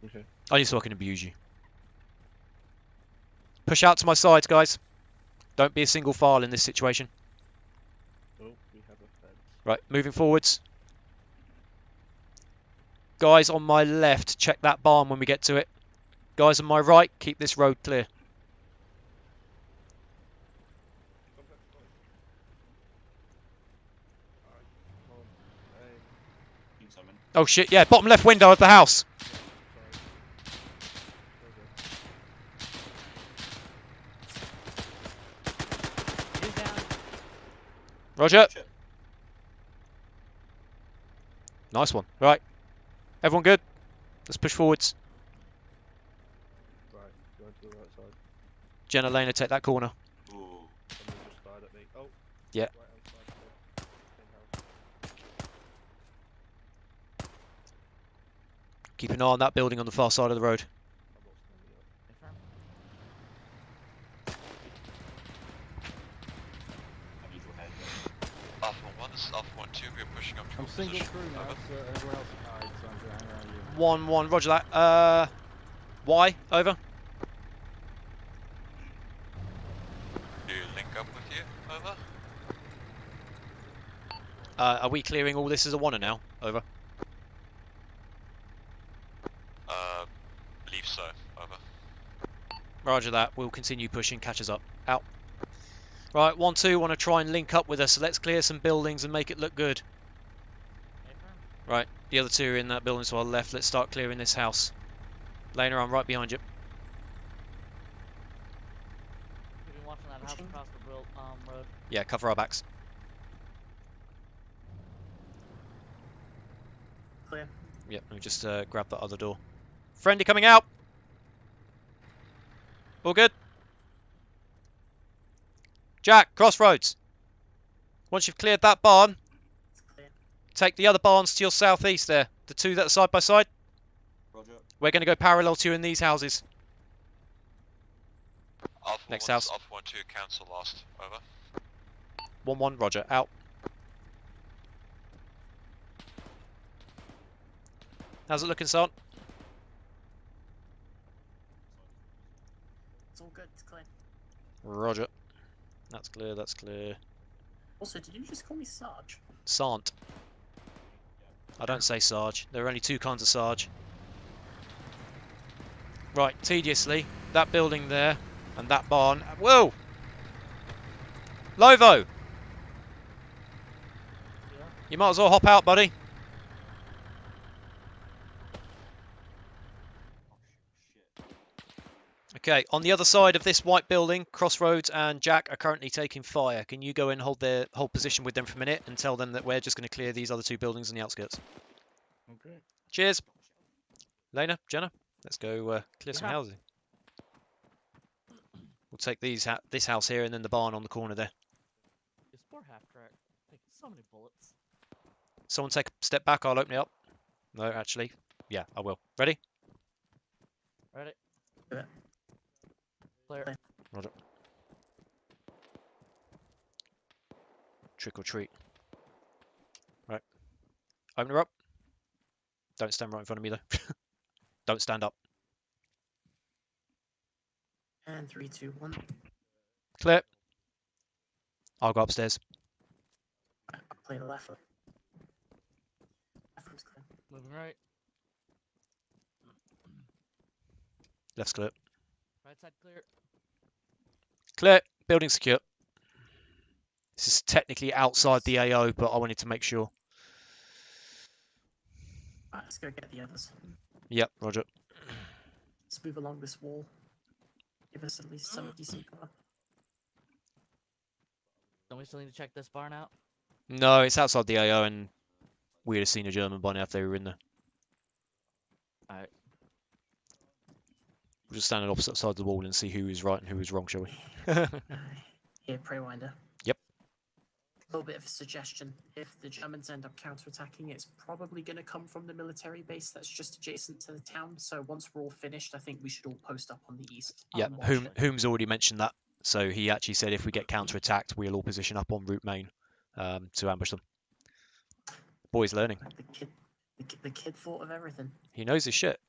Okay. Only so I can abuse you. Push out to my sides, guys. Don't be a single file in this situation. Oh, we have a fence. Right, moving forwards. Guys on my left, check that barn when we get to it. Guys on my right, keep this road clear. Oh shit, yeah, bottom left window of the house. Roger. Nice one. Right. Everyone good? Let's push forwards. Right, going to the right side. Jenna, Lena, take that corner. Ooh. Someone just fired at me. Oh. Yeah. Keep an eye on that building on the far side of the road. Alpha 1, this is Alpha 1-2, we're pushing up to I'm your single position. crew now, Over. so everyone else can hide, so I'm gonna hang around you. 1-1, roger that. Y, over. Do you link up with you? Over. Are we clearing all this as a 1-er now? Over. Believe so. Over. Roger that. We'll continue pushing. Catch us up. Out. Right, 1-2 want to try and link up with us, so let's clear some buildings and make it look good. Right, the other two are in that building to our left. Let's start clearing this house. Lena, I'm right behind you. You've been watching that house across the road. Yeah, cover our backs. Clear. Yep, let me just grab that other door. Friendly coming out! All good? Jack, crossroads. Once you've cleared that barn, take the other barns to your southeast there. The two that are side by side. Roger. We're going to go parallel to you in these houses. Alpha Next 1, house. Alpha 1-2, cancel last. Over. 1-1, roger. Out. How's it looking, son? It's all good. It's clear. Roger. That's clear, that's clear. Also, did you just call me Sarge? Sant. I don't say Sarge. There are only two kinds of Sarge. Right, tediously, that building there and that barn. Whoa! Lovo! Yeah. You might as well hop out, buddy. Okay, on the other side of this white building, Crossroads and Jack are currently taking fire. Can you go and hold position with them for a minute and tell them that we're just going to clear these other two buildings on the outskirts? Okay. Cheers. Lena, Jenna, let's go clear some Yeah. housing. We'll take this house here and then the barn on the corner there. This poor half track taking so many bullets. Someone take a step back, I'll open it up. No, actually, yeah, I will. Ready? Ready? Yeah. Clear. Roger. Trick or treat. Right. Open her up. Don't stand right in front of me though. Don't stand up. And 3, 2, 1. Clear. I'll go upstairs. I'll play the left one. Left one's clear. Moving right. Left's clear. Right side clear. Clear. Building secure. This is technically outside the AO, but I wanted to make sure. Right, let's go get the others. Yep, roger. Let's move along this wall. Give us at least some decent cover. Don't we still need to check this barn out? No, it's outside the AO, and we'd have seen a German by now if they were in there. Alright. We'll just stand on opposite sides of the wall and see who is right and who is wrong, shall we? Here, Preywinder. Yep. A little bit of a suggestion. If the Germans end up counterattacking, it's probably going to come from the military base that's just adjacent to the town. So once we're all finished, I think we should all post up on the east. Yeah, Whom's already mentioned that. So he actually said if we get counterattacked, we'll all position up on route main to ambush them. Boy's learning. The kid thought of everything. He knows his shit.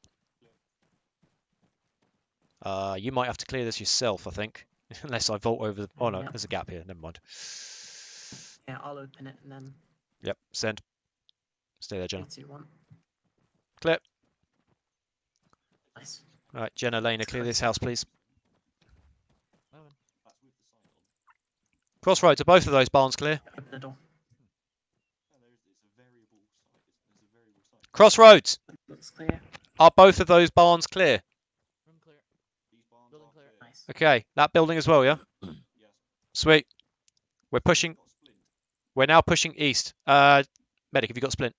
You might have to clear this yourself, I think. Unless I vault over the... Oh no, there's a gap here. Never mind. Yeah, I'll open it and then... Yep, send. Stay there, Jenna. 3, 2, 1. Clear. Nice. Alright, Jenna, Lena, clear this house, please. Crossroads, are both of those barns clear? Open the door. Crossroads! Looks clear. Are both of those barns clear? Room clear. Building clear. Nice. Okay, that building as well, yeah? Sweet. We're pushing... We're now pushing east. Medic, have you got splint?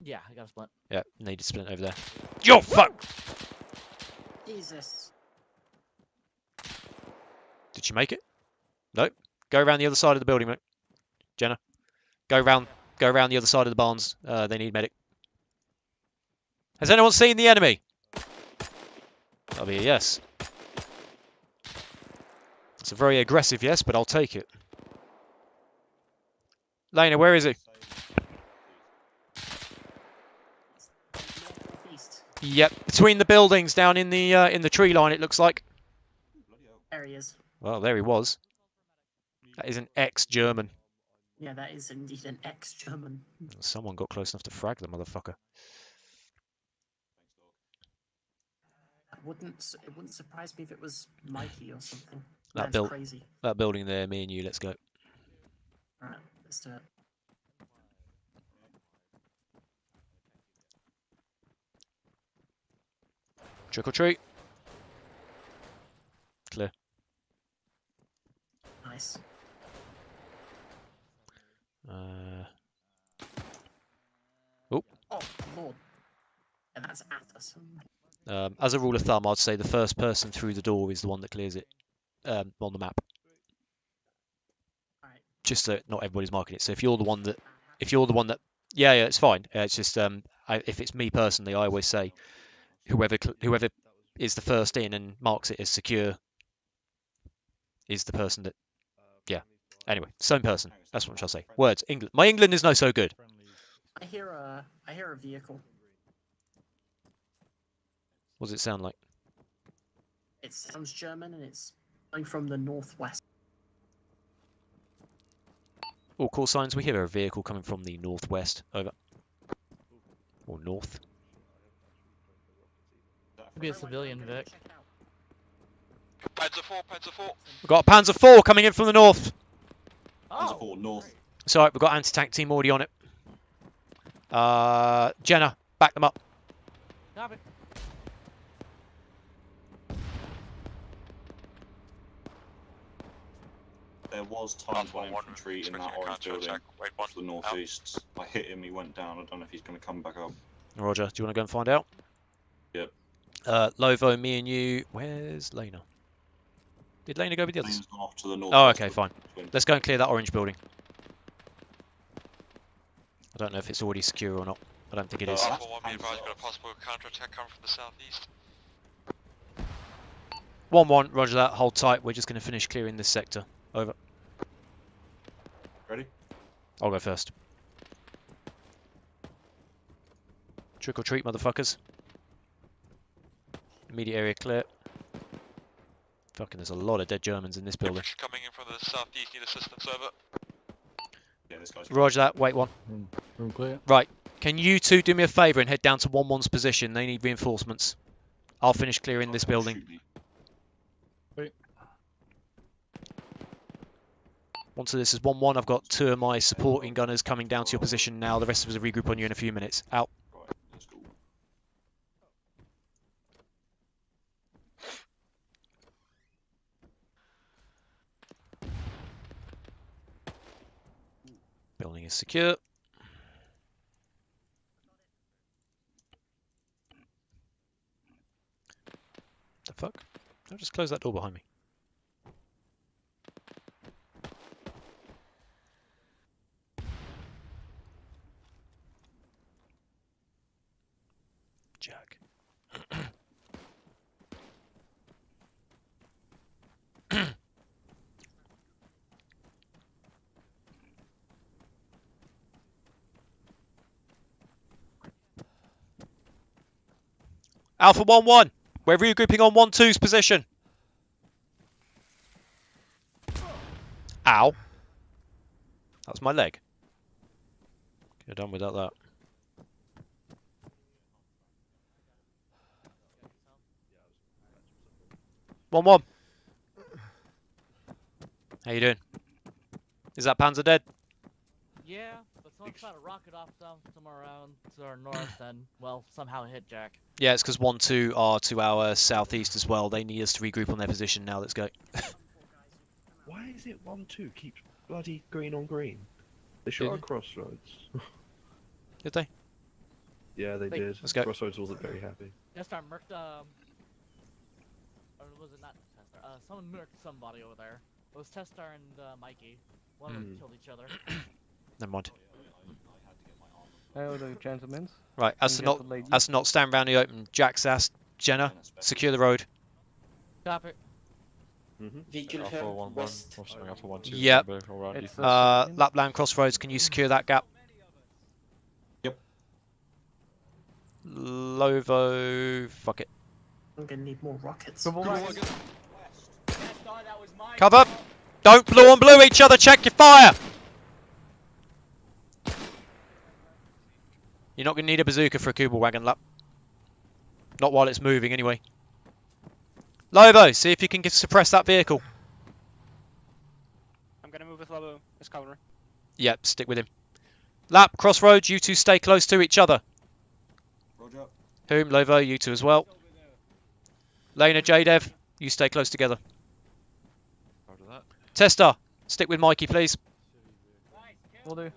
Yeah, I got a splint. Yeah, needed splint over there. Yo, fuck! Jesus. Did she make it? Nope. Go around the other side of the building, mate. Jenna. Go around the other side of the barns. They need medic. Has anyone seen the enemy? That'll be a yes. It's a very aggressive yes, but I'll take it. Lena, where is he? Northeast. Yep, between the buildings, down in the tree line. It looks like. There he is. Well, there he was. That is an ex-German. Yeah, that is indeed an ex-German. Someone got close enough to frag the motherfucker. It wouldn't surprise me if it was Mikey or something. That That's crazy. That building there, me and you, let's go. Alright, let's do it. Trick or treat. Clear. Nice. Oh. Oh, Lord. And that's at us. As a rule of thumb, I'd say the first person through the door is the one that clears it on the map. Alright. Just so not everybody's marking it. So if you're the one that, yeah, it's fine. It's just if it's me personally, I always say whoever is the first in and marks it as secure is the person that, yeah. Anyway, same person. That's what I'll say. Words. England. My England is no so good. I hear a vehicle. What does it sound like? It sounds German and it's coming from the northwest. All call signs. We hear a vehicle coming from the northwest. Over. Or north. Could be a civilian, Vic. Panzer 4, Panzer 4. We've got a Panzer 4 coming in from the north. Panzer 4 north. It's alright, we've got anti-tank team already on it. Jenna, back them up. Copy. There was times one infantry in that orange building to the northeast. I hit him, he went down. I don't know if he's going to come back up. Roger, do you want to go and find out? Yep. Lovo, me and you. Where's Lena? Did Lena go with the others? Lena's gone off to the north. Oh, okay, fine. Let's go and clear that orange building. I don't know if it's already secure or not. I don't think it is. Alpha 1, be advised, got a possible counterattack coming from the southeast. 1-1, roger that. Hold tight. We're just going to finish clearing this sector. Over. Ready? I'll go first. Trick or treat, motherfuckers. Immediate area clear. Fucking, there's a lot of dead Germans in this building. Coming in from the southeast, need assistance, over. Yeah, this guy's Roger that. Wait one. Room clear. Right. Can you two do me a favour and head down to 1-1's position? They need reinforcements. I'll finish clearing this building. Wait. Once this is 1-1, I've got 2 of my supporting gunners coming down to your position now. The rest of us will regroup on you in a few minutes. Out. Right, let's go. Building is secure. The fuck? I'll just close that door behind me. Jack. Alpha 1-1. We're regrouping on 1-2's position. Ow. That was my leg. Could have done without that. One. How you doing? Is that Panzer dead? Yeah, but someone shot a rocket off somewhere around to our north and, well, somehow hit Jack. Yeah, it's because 1-2 are to our southeast as well. They need us to regroup on their position now. Let's go. Why is it 1-2 keeps bloody green on green? They shot at Crossroads. Did they? Yeah, they did. Let's go. Crossroads wasn't very happy. Testar murked, or was it not Testar? Someone murked somebody over there. It was Testar and Mikey. One of them killed each other. Never mind. Oh, the gentlemen. Right, as to not stand around the open. Jack's asked Jenna, secure the road. Stop it. Vehicle Alpha here, 1-1. west. Or something, Alpha 1-2. Yep. remember, around you. It's Lapland Crossroads, can you secure that gap? Yep. Lovo, fuck it. I'm gonna need more rockets. Cover! Don't blue on blue each other, check your fire! You're not going to need a bazooka for a Kubel wagon lap. Not while it's moving, anyway. Lovo, see if you can suppress that vehicle. I'm gonna move with Lobo as cover. Yep, stick with him. Lap, Crossroads, you two stay close to each other. Roger. Whom, Lovo, you two as well. Lena, J-Dev, you stay close together. Roger that. Tester, stick with Mikey, please. Will do.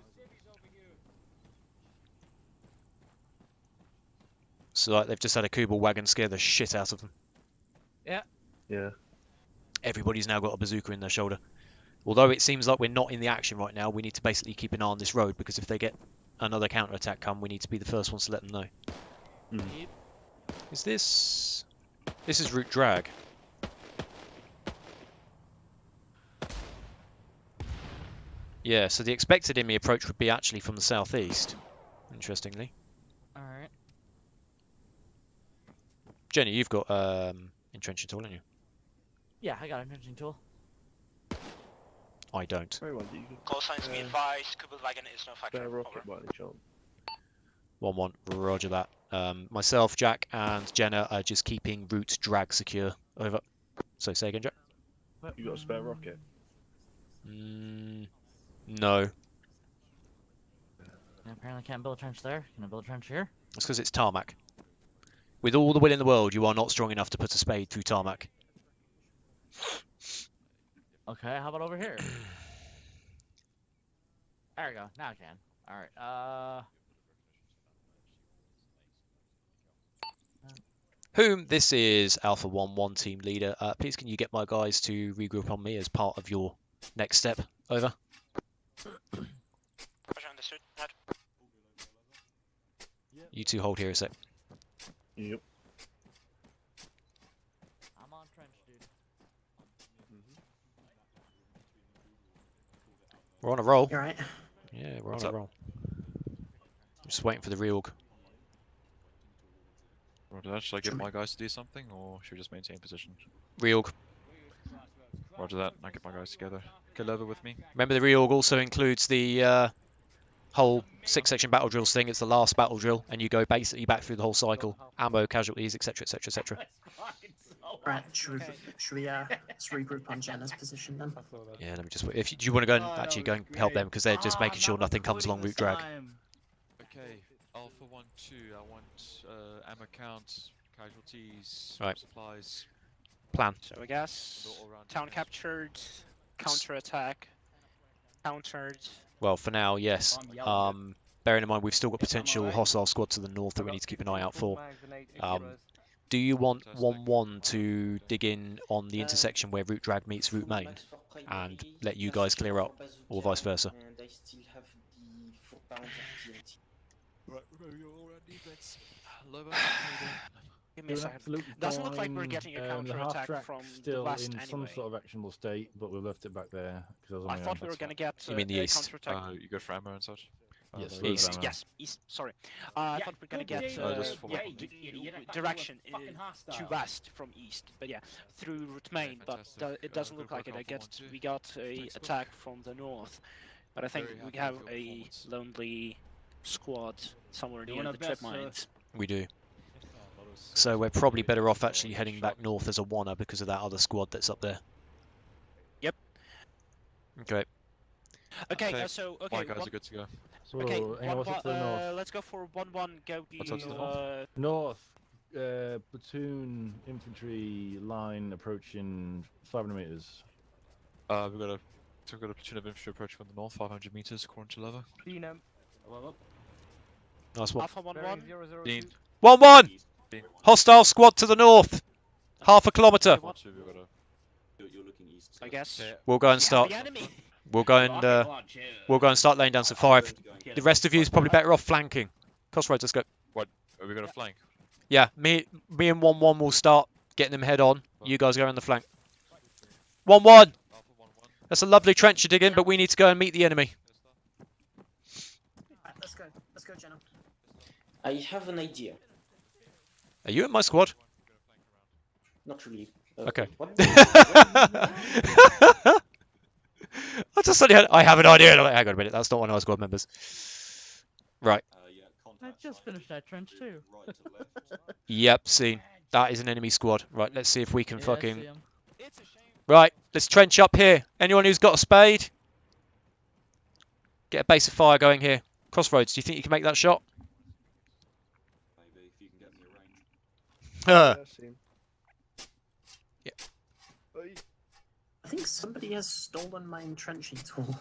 So like, they've just had a Kubel wagon scare the shit out of them. Yeah. Yeah. Everybody's now got a bazooka in their shoulder. Although it seems like we're not in the action right now, we need to basically keep an eye on this road, because if they get another counter-attack come, we need to be the first ones to let them know. Is this... This is route drag. Yeah, so the expected enemy approach would be actually from the southeast, interestingly. Alright. Jenny, you've got entrenching tool, haven't you? Yeah, I got an entrenching tool. I don't. Preywinder, you Call signs be advised, Kubel wagon is no spare factor. rocket by any chance? 1-1, roger that. Myself, Jack, and Jenna are just keeping route drag secure. Over. So say again, Jack. You got a spare rocket? No. Apparently can't build a trench there. Can I build a trench here? That's because it's tarmac. With all the will in the world, you are not strong enough to put a spade through tarmac. Okay, how about over here? There we go. Now I can. Alright, Whom, this is Alpha 1-1 team leader. Please can you get my guys to regroup on me as part of your next step? Over. You two hold here a sec. Yep. I'm on trench, dude. We're on a roll. You're right. Yeah, we're on a roll. Just waiting for the reorg. Roger that. Should I get my guys to do something, or should we just maintain position? Reorg. Roger that. I get my guys together. Get over with me. Remember the reorg also includes the whole 6-section battle drills thing. It's the last battle drill, and you go basically back through the whole cycle. Ammo, casualties, etc, etc, etc. Right, should we let's regroup on Jenna's position then? Yeah, let me just wait. If you, do you want to go and actually go and help them, because they're just making sure nothing comes along route drag. Okay, Alpha 1-2. I want ammo count, casualties, Right. supplies. Plan. So I guess town captured, counter-attack, countered. Well, for now, yes. Bearing in mind we've still got potential hostile squad to the north that we need to keep an eye out for. Do you want 1-1 to dig in on the intersection where route drag meets route main and let you guys clear up, or vice versa? And I still have the 4 pounds of TNT. Right, you're all ready. Let's Lobo. Give me a second. Doesn't look like we're getting a counter-attack from the still west in anyway. some sort of actionable state, but we've left it back there because I thought we were going to get You mean the a east? counter-attack. You go for ammo and such? Yes, East. Yes, east. Sorry. I thought we were going to get direction to west from east. But yeah, through route main. But it doesn't look like it. I guess we got a attack from the north. But I think we have a lonely squad somewhere near the trip mines. We do. So we're probably better off actually heading back north as a wanna because of that other squad that's up there. Yep. Okay. Okay, so okay. My guys are good to go. Okay, what's up to the north? let's go for 1-1. Go What's up to the north? North, platoon infantry line approaching 500 meters. We've got a platoon of infantry approaching from the north, 500 meters, according to Lover. Nice one. Alpha 1-1. Dean. 1-1! Hostile squad to the north! Half a kilometre. We've got You're looking east. I guess. We'll go and start. The enemy. We'll go and start laying down some fire. The rest of you is probably better off flanking. Crossroads, let's go. What? Are we gonna flank? Yeah, me and 1-1 will start getting them head on. You guys go around the flank. 1-1. That's a lovely trench you're digging, but we need to go and meet the enemy. Alright, let's go. Let's go, Jenna. I have an idea. Are you in my squad? Not really. Okay. What? I just suddenly I have an idea. And I'm like, hang on a minute, that's not one of our squad members. Right. I just finished that trench too. Yep, seen. That is an enemy squad. Right, let's see if we can Yeah, I fucking... see 'em. Right, let's trench up here. Anyone who's got a spade? Get a base of fire going here. Crossroads, do you think you can make that shot? Maybe if you can get me a range. Huh. Seen. Yeah. I think somebody has stolen my entrenching tool.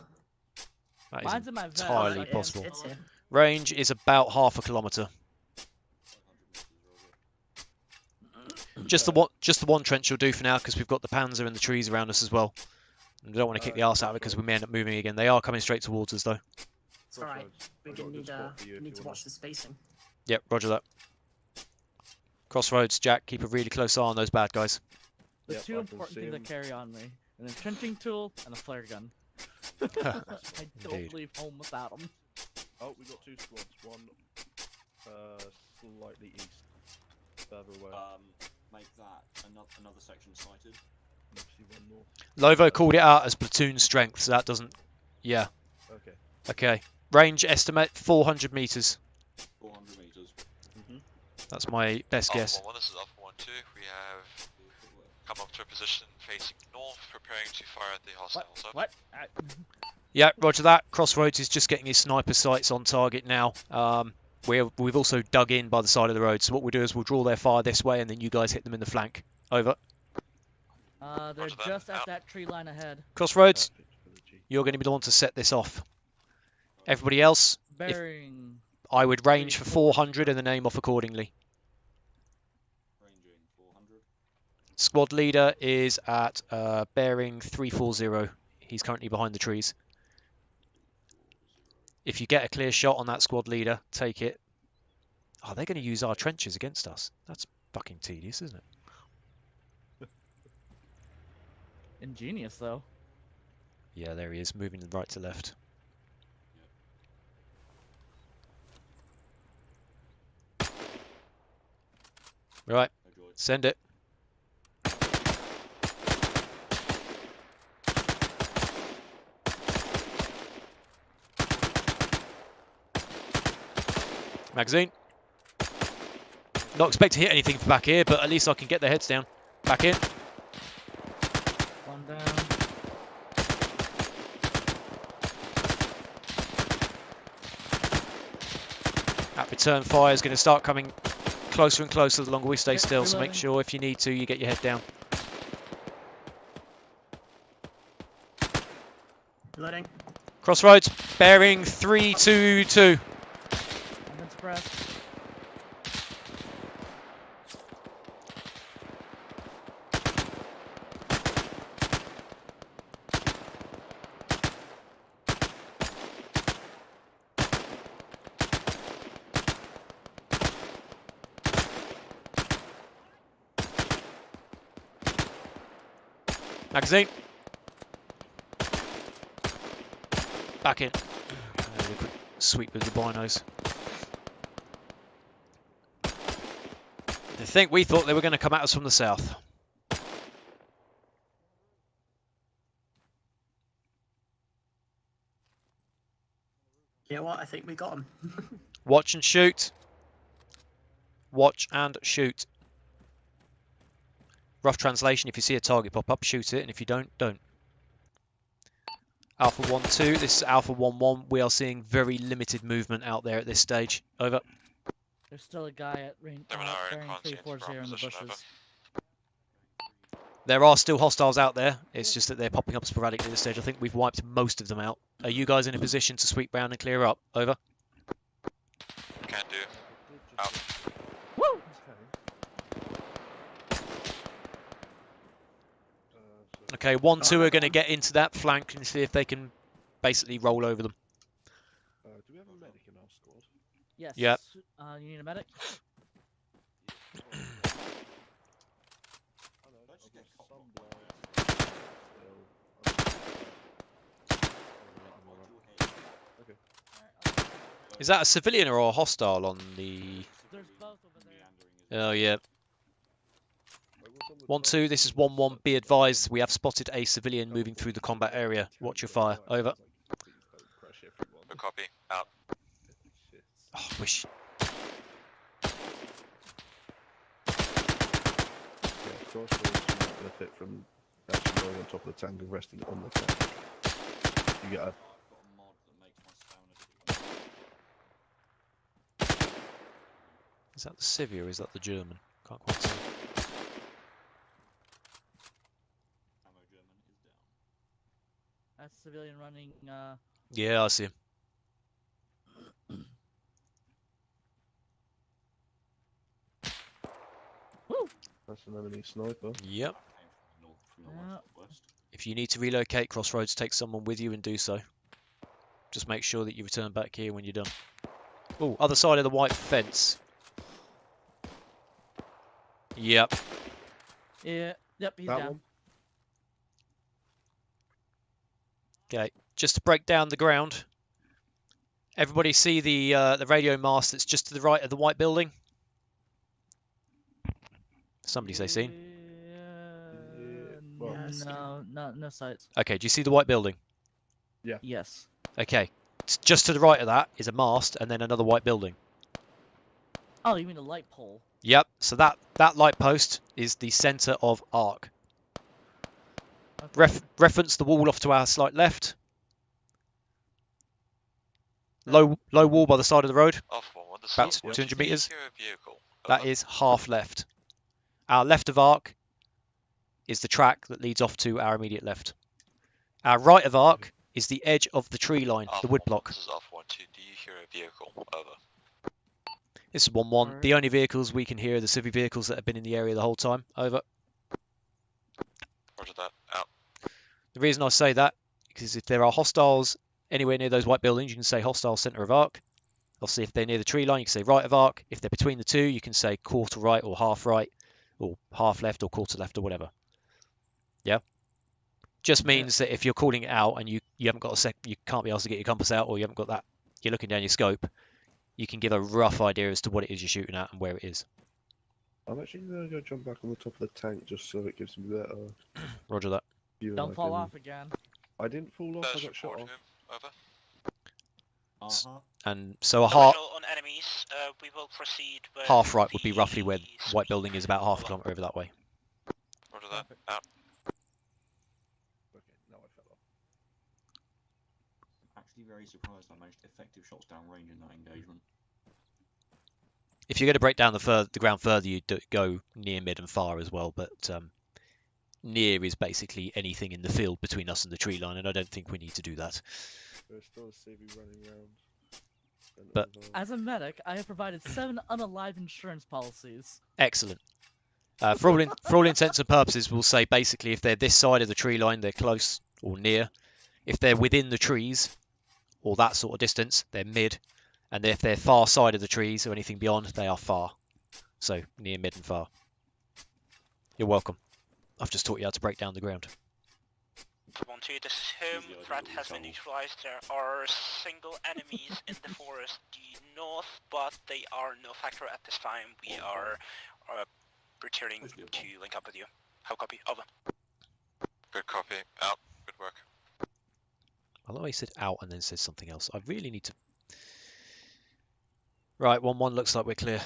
That Mine's is in my vest. entirely It's- possible. It's here. Range is about half a kilometre. Just the one trench will do for now because we've got the Panzer and the trees around us as well. And we don't want to kick the arse out of it because we may end up moving again. They are coming straight towards us though. It's alright. We're gonna need to watch the spacing. Yep, roger that. Crossroads, Jack, keep a really close eye on those bad guys. The Yep, two I can important see things I 'em. carry on me: an entrenching tool and a flare gun. I don't Indeed. leave home without them. Oh, we got two squads. One slightly east, further away. Make that another section sighted. Obviously one north. Lovo called it out as platoon strength, so that doesn't... Yeah. Okay. Okay. Range estimate 400 meters. 400 meters. That's my best guess. Alpha 1, this is Alpha 1-2. We have come up to a position facing north, preparing to fire at the hostiles. Over. What? Yeah, roger that. Crossroads is just getting his sniper sights on target now. We've also dug in by the side of the road, so what we'll do is we'll draw their fire this way and then you guys hit them in the flank. Over. They're Roger that. just at Out. that tree line ahead. Crossroads, Perfect for the G. you're going to be the one to set this off. Everybody else, Bearing. I would range for 400 and then aim off accordingly. Ranging 400. Squad leader is at bearing 340. He's currently behind the trees. If you get a clear shot on that squad leader, take it. Oh, they're going to use our trenches against us. That's fucking tedious, isn't it? Ingenious, though. Yeah, there he is, moving right to left. Right, send it. Magazine. Not expect to hit anything from back here, but at least I can get their heads down. Back in. One down. That return fire is going to start coming closer and closer the longer we stay Yep, still, so make reloading. sure if you need to, you get your head down. Reloading. Crossroads, bearing 322. I've been suppressed. Magazine. Back in. A quick sweep with the binos. We thought they were going to come at us from the south. You know what? I think we got him. Watch and shoot. Watch and shoot. Rough translation, if you see a target pop up, shoot it, and if you don't, don't. Alpha 1-2, this is Alpha 1-1. We are seeing very limited movement out there at this stage. Over. There's still a guy at range. There are no Bearing conscience 340 in the proposition, bushes. There are still hostiles out there. It's just that they're popping up sporadically at this stage. I think we've wiped most of them out. Are you guys in a position to sweep round and clear up? Over. Can do. Out. Woo! Okay. So Okay, 1-2 are going to get into that flank and see if they can basically roll over them. Do we have a medic in our squad? Yes. Yep. You need a medic? Is that a civilian or a hostile on the... There's both over there. Oh, yeah. 1-2, this is 1-1. Be advised, we have spotted a civilian moving through the combat area. Watch your fire. Over. Good copy. Out. Oh, wish... Yeah, crossbows benefit from actually going on top of the tank and resting it on the tank. You get a... Is that the civvy or is that the German? Can't quite see. That's civilian running. Yeah, I see him. Woo! That's an enemy sniper. Yep. Yeah. If you need to relocate Crossroads, take someone with you and do so. Just make sure that you return back here when you're done. Oh, other side of the white fence. Yep. Yeah. Yep. He's That down. one? Okay. Just to break down the ground. Everybody see the radio mast that's just to the right of the white building? Somebody say seen. Well, No sights. Okay, do you see the white building? Yeah. Yes. Okay. Just to the right of that is a mast and then another white building. Oh, you mean a light pole? Yep, so that light post is the centre of arc. Okay. Reference the wall off to our slight left. Low wall by the side of the road. Alpha 1, this About is 200 metres. Secure vehicle. That is half left. Our left of arc is the track that leads off to our immediate left. Our right of arc is the edge of the tree line, Alpha the wood 1, block. This is Alpha 1, 2. Do you hear a vehicle? Over. This is 1-1. The only vehicles we can hear are the civvy vehicles that have been in the area the whole time. Over. Roger that. Out. The reason I say that is if there are hostiles anywhere near those white buildings, you can say hostile centre of arc. Obviously, if they're near the tree line, you can say right of arc. If they're between the two, you can say quarter right or half left or quarter left or whatever. Yeah. Just means that if you're calling it out and you haven't got you can't be asked to get your compass out, or you haven't got that, you're looking down your scope, you can give a rough idea as to what it is you're shooting at and where it is. I'm actually going to go jump back on the top of the tank just so it gives me better. Roger that. view and Don't I fall can- off again. I didn't fall off, I First got shot report off. him. Over. And so a half On enemies, we will proceed with half right would be roughly where the the white building is, about half a kilometre over that way. Roger that. Out. Okay, now I fell off. Actually, very surprised I managed effective shots down range in that engagement. If you're going to break down the ground further, you go near, mid, and far as well. But near is basically anything in the field between us and the tree line, and I don't think we need to do that. There's still a CV running around. But As a medic, I have provided 7 unalive insurance policies. excellent. For all intents and purposes, we'll say basically if they're this side of the tree line, they're close or near. If they're within the trees or that sort of distance, they're mid. And if they're far side of the trees or anything beyond, they are far. So near, mid, and far. You're welcome. I've just taught you how to break down the ground. 1-2, this is him. Threat has been neutralized. There are single enemies in the forest due north, but they are no factor at this time. We are returning to link up with you. How copy? Over. Good copy. Out. Good work. I like how he said out and then says something else. I really need to... Right, 1-1 looks like we're clear.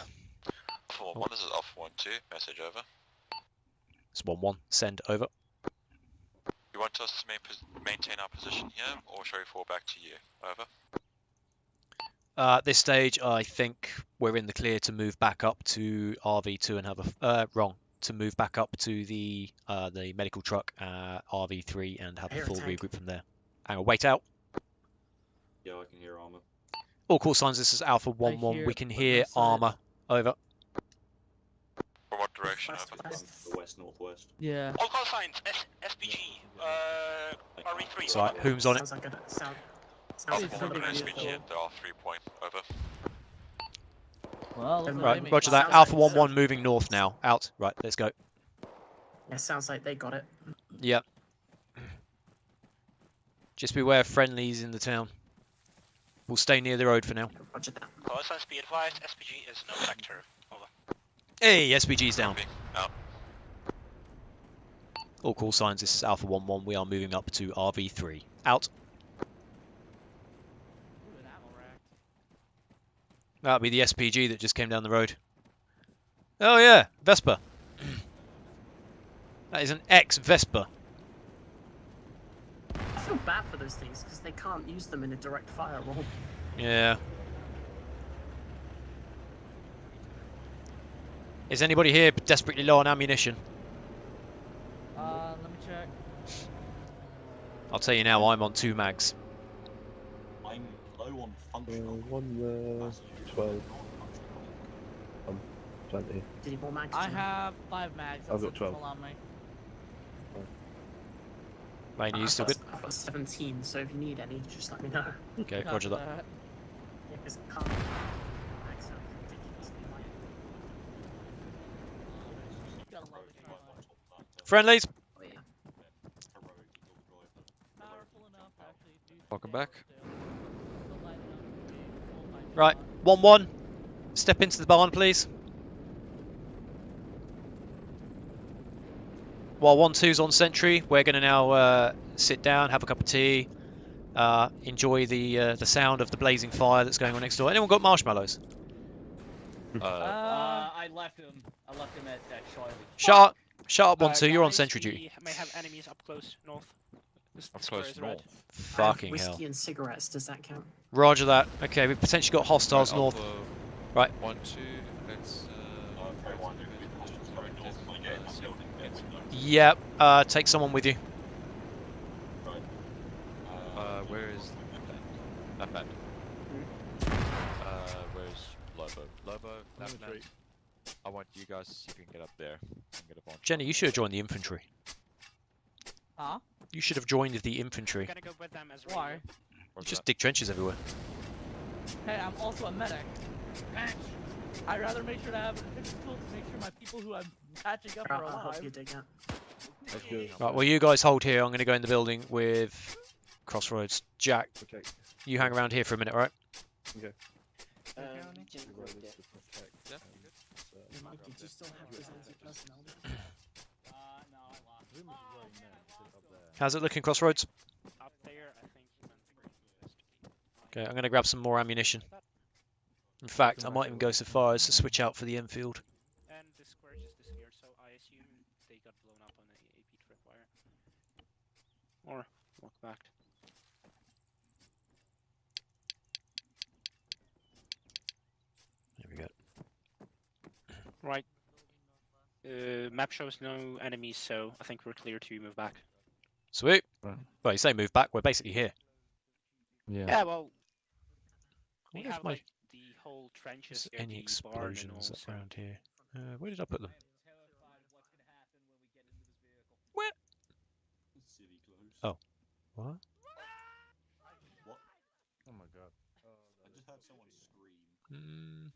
Alpha 1, this is Alpha 1, 2. Message over. It's 1-1. Send over. You want us to maintain our position here, or shall we fall back to you? Over. At this stage, I think we're in the clear to move back up to RV2 and have a... to move back up to the medical truck, RV3, and have a full regroup from there. Hang on, wait out. Yeah, I can hear Arma. All call signs, this is Alpha 1-1. We can hear Arma. Over. From what direction? The west northwest. Yeah. All call signs. SPG. RE3. So right, whom's on it? Sounds like a sound. Alpha It's 1 pretty and beautiful. SPG at the R3 point. Over. Well, looks like Right, they make roger plans. that. Alpha 1-1 moving north now. Out. Right, let's go. Yeah, sounds like they got it. Yep. Just beware of friendlies in the town. We'll stay near the road for now. Roger that. Call signs be advised. SPG is no sector. Over. Hey, SPG's down. Copy. Out. All call signs, this is Alpha 1-1. We are moving up to RV3. Out. Ooh, an ammo rack. That'll be the SPG that just came down the road. Oh yeah, Vespa. That is an ex-Vespa. I feel bad for those things because they can't use them in a direct fire role. Yeah. Is anybody here desperately low on ammunition? Let me check. I'll tell you now, I'm on 2 mags. I'm low on functional. 12. Plenty. Do you need more mags? I have 5 mags. I've got That's 12. all on me. Mate, you still good? I've got 17, so if you need any, just let me know. Okay, Copy roger that. Yeah, 'cause I can't. Mags are ridiculously light. Got a lovely try. Friendlies? Oh, yeah. Powerful enough to actually do Welcome some back. damage still. Still light enough to be full-time Right, shot. 1-1. Step into the barn, please. While 1-2's on sentry, we're going to now sit down, have a cup of tea, enjoy the sound of the blazing fire that's going on next door. Anyone got marshmallows? I left him. I left him at Charlie. Shut up, 1-2. You're on Guys, sentry we duty. may have enemies up close north. Up The square close is red. north. I have Fucking whiskey hell. and cigarettes. Does that count? Roger that. Okay, we've potentially got hostiles Right, north. Alpha Right. 1-2. Let's. Yep. Take someone with you. Where is that man? Where's Lobo? Lobo, that man. I want you guys to see if you can get up there and get up on. Jenny, you should have joined the infantry. Huh? You should have joined the infantry. I'm gonna go with them as well. Why? Where's Just that? dig trenches everywhere. Hey, I'm also a medic. I'd rather make sure to have a tool to make sure my people who I'm patching up are I'll help you alive. dig out. That's good. Right, well, you guys hold here. I'm going to go in the building with Crossroads. Jack, Okay. you hang around here for a minute, all right? We can The go road there. is to protect Yeah, and, Did you still have presented personnel? No, I lost. How's it looking, Crossroads? Up there, I think he meant Okay, I'm going to grab some more ammunition. In fact, I might even go so far as to switch out for the Enfield. And the square just disappeared, so I assume they got blown up on the AP tripwire. Or walk back. There we go. Right. Map shows no enemies, so I think we're clear to move back. Sweet. Right. Well, you say move back, we're basically here. Yeah, well, we Where's have my- like the whole trenches Is here, any the barn and all, explosions so around here? Where did I put them? City close. Oh. What? What? oh my god. I just heard someone scream.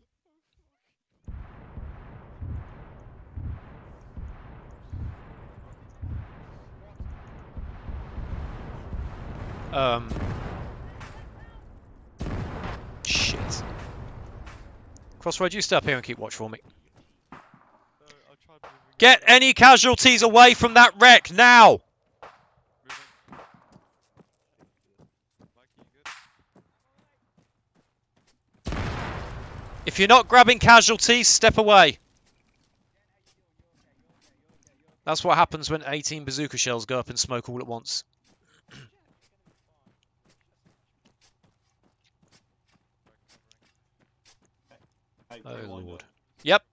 Shit. Crossroads, you stay up here and keep watch for me. Get any casualties away from that wreck now! If you're not grabbing casualties, step away. That's what happens when 18 bazooka shells go up in smoke all at once. Hey, Oh Preywinder, lord. Yep.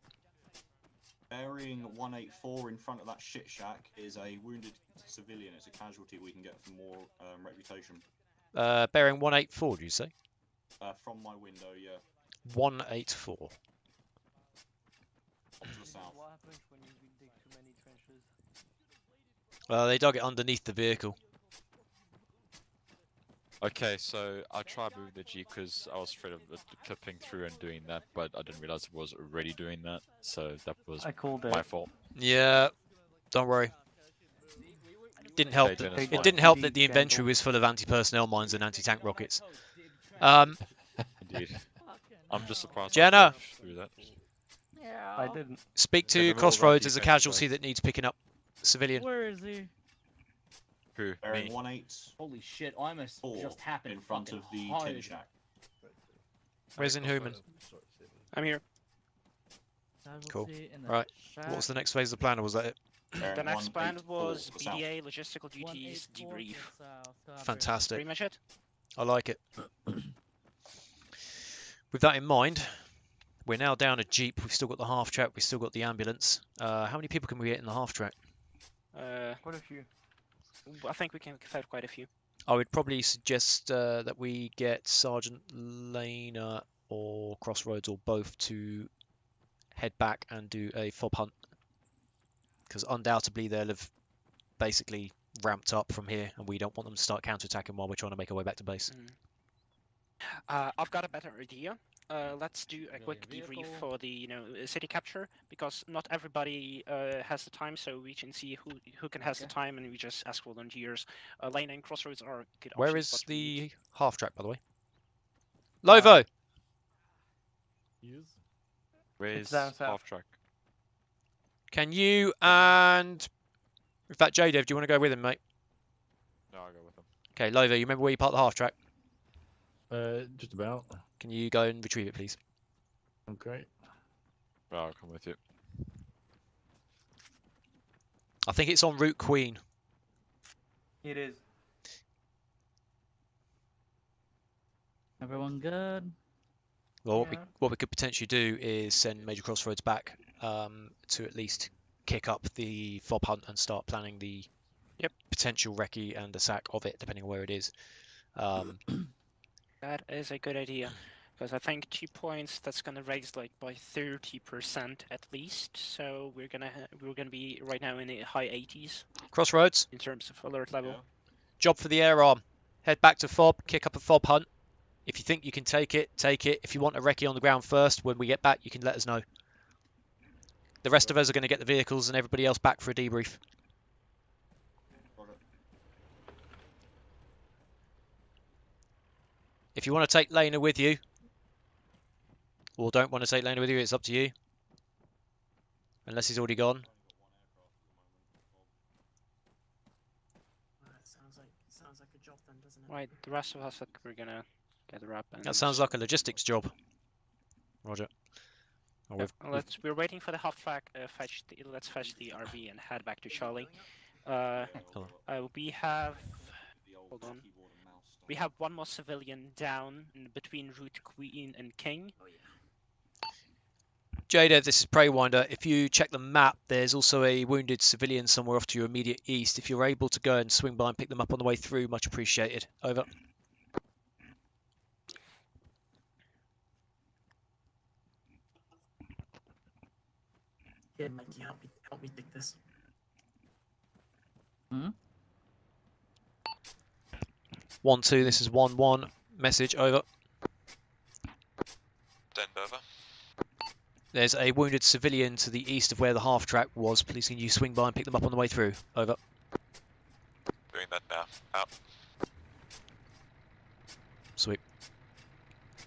Bearing 184 in front of that shit shack is a wounded civilian. It's a casualty we can get for more reputation. Bearing 184, do you say? From my window, yeah. 184. Off to the south. What happened They dug it underneath the vehicle. Okay, so I tried moving the Jeep because I was afraid of it clipping through and doing that, but I didn't realize it was already doing that, so that was my fault. Yeah, don't worry. Didn't help. Okay, then That, it's it fine. didn't help that the inventory was full of anti-personnel mines and anti-tank rockets. Indeed. I'm just surprised Jenna! I lived through that. Yeah. I didn't. Speak Yeah, to they're all Crossroads as a anti-defensive casualty guys. that needs picking up. Civilian. Where is he? Who? Bearing Me? 1-8. Holy shit, I must 4 just happened in front of the hard. tin shack. Where's Inhuman? I'm here. Cool. Casualty in the Right. shack. What's the next phase of the plan, or was that it? Bearing The next 1-8 plan was for the south. BDA, logistical duties, 184 debrief. south, copy. Fantastic. Pretty much it. I like it. With that in mind, we're now down a Jeep. We've still got the half track. We've still got the ambulance. How many people can we get in the half track? Quite a few. I think we can fit quite a few. I would probably suggest that we get Sergeant Lena or Crossroads or both to head back and do a FOB hunt. Because undoubtedly they'll have basically ramped up from here, and we don't want them to start counterattacking while we're trying to make our way back to base. I've got a better idea. Let's do a quick debrief for the city capture, because not everybody has the time, so we can see who can has the time, and we just ask volunteers. Lane and Crossroads are good options. Where is but the half track, by the way? Lovo! Where's down south. half track? Can you and... In fact, J-Dev, do you want to go with him, mate? No, I'll go with him. Okay, Lovo, you remember where you parked the half track? Just about. Can you go and retrieve it, please? Okay. Well, I'll come with you. I think it's en route Queen. It is. Everyone good? Well, what we could potentially do is send Major Crossroads back to at least kick up the FOB hunt and start planning the potential recce and the sack of it, depending on where it is. That is a good idea, because I think 2 points, that's gonna raise like by 30% at least. So we're gonna be right now in the high 80s Crossroads, in terms of alert level. job for the air arm. Head back to FOB, kick up a FOB hunt. If you think you can take it, take it. If you want a recce on the ground first, when we get back, you can let us know. The rest of us are going to get the vehicles and everybody else back for a debrief. If you want to take Lena with you, or don't want to take Lena with you, it's up to you. Unless he's already gone. Sounds like a job then, doesn't it? Right, the rest of us, we're gonna get a wrap. That sounds like a logistics job. Roger. Oh, We're waiting for the half track. Let's fetch the RV and head back to Charlie. We have. Hold on. We have one more civilian down between Route Queen and King. Jada, this is Preywinder. If you check the map, there's also a wounded civilian somewhere off to your immediate east. If you're able to go and swing by and pick them up on the way through, much appreciated. Over. Here, Mikey, help me take this. 1-2, this is 1-1. Message, over. Send over. There's a wounded civilian to the east of where the half track was. Please can you swing by and pick them up on the way through? Over. Doing that now. Out. Sweet.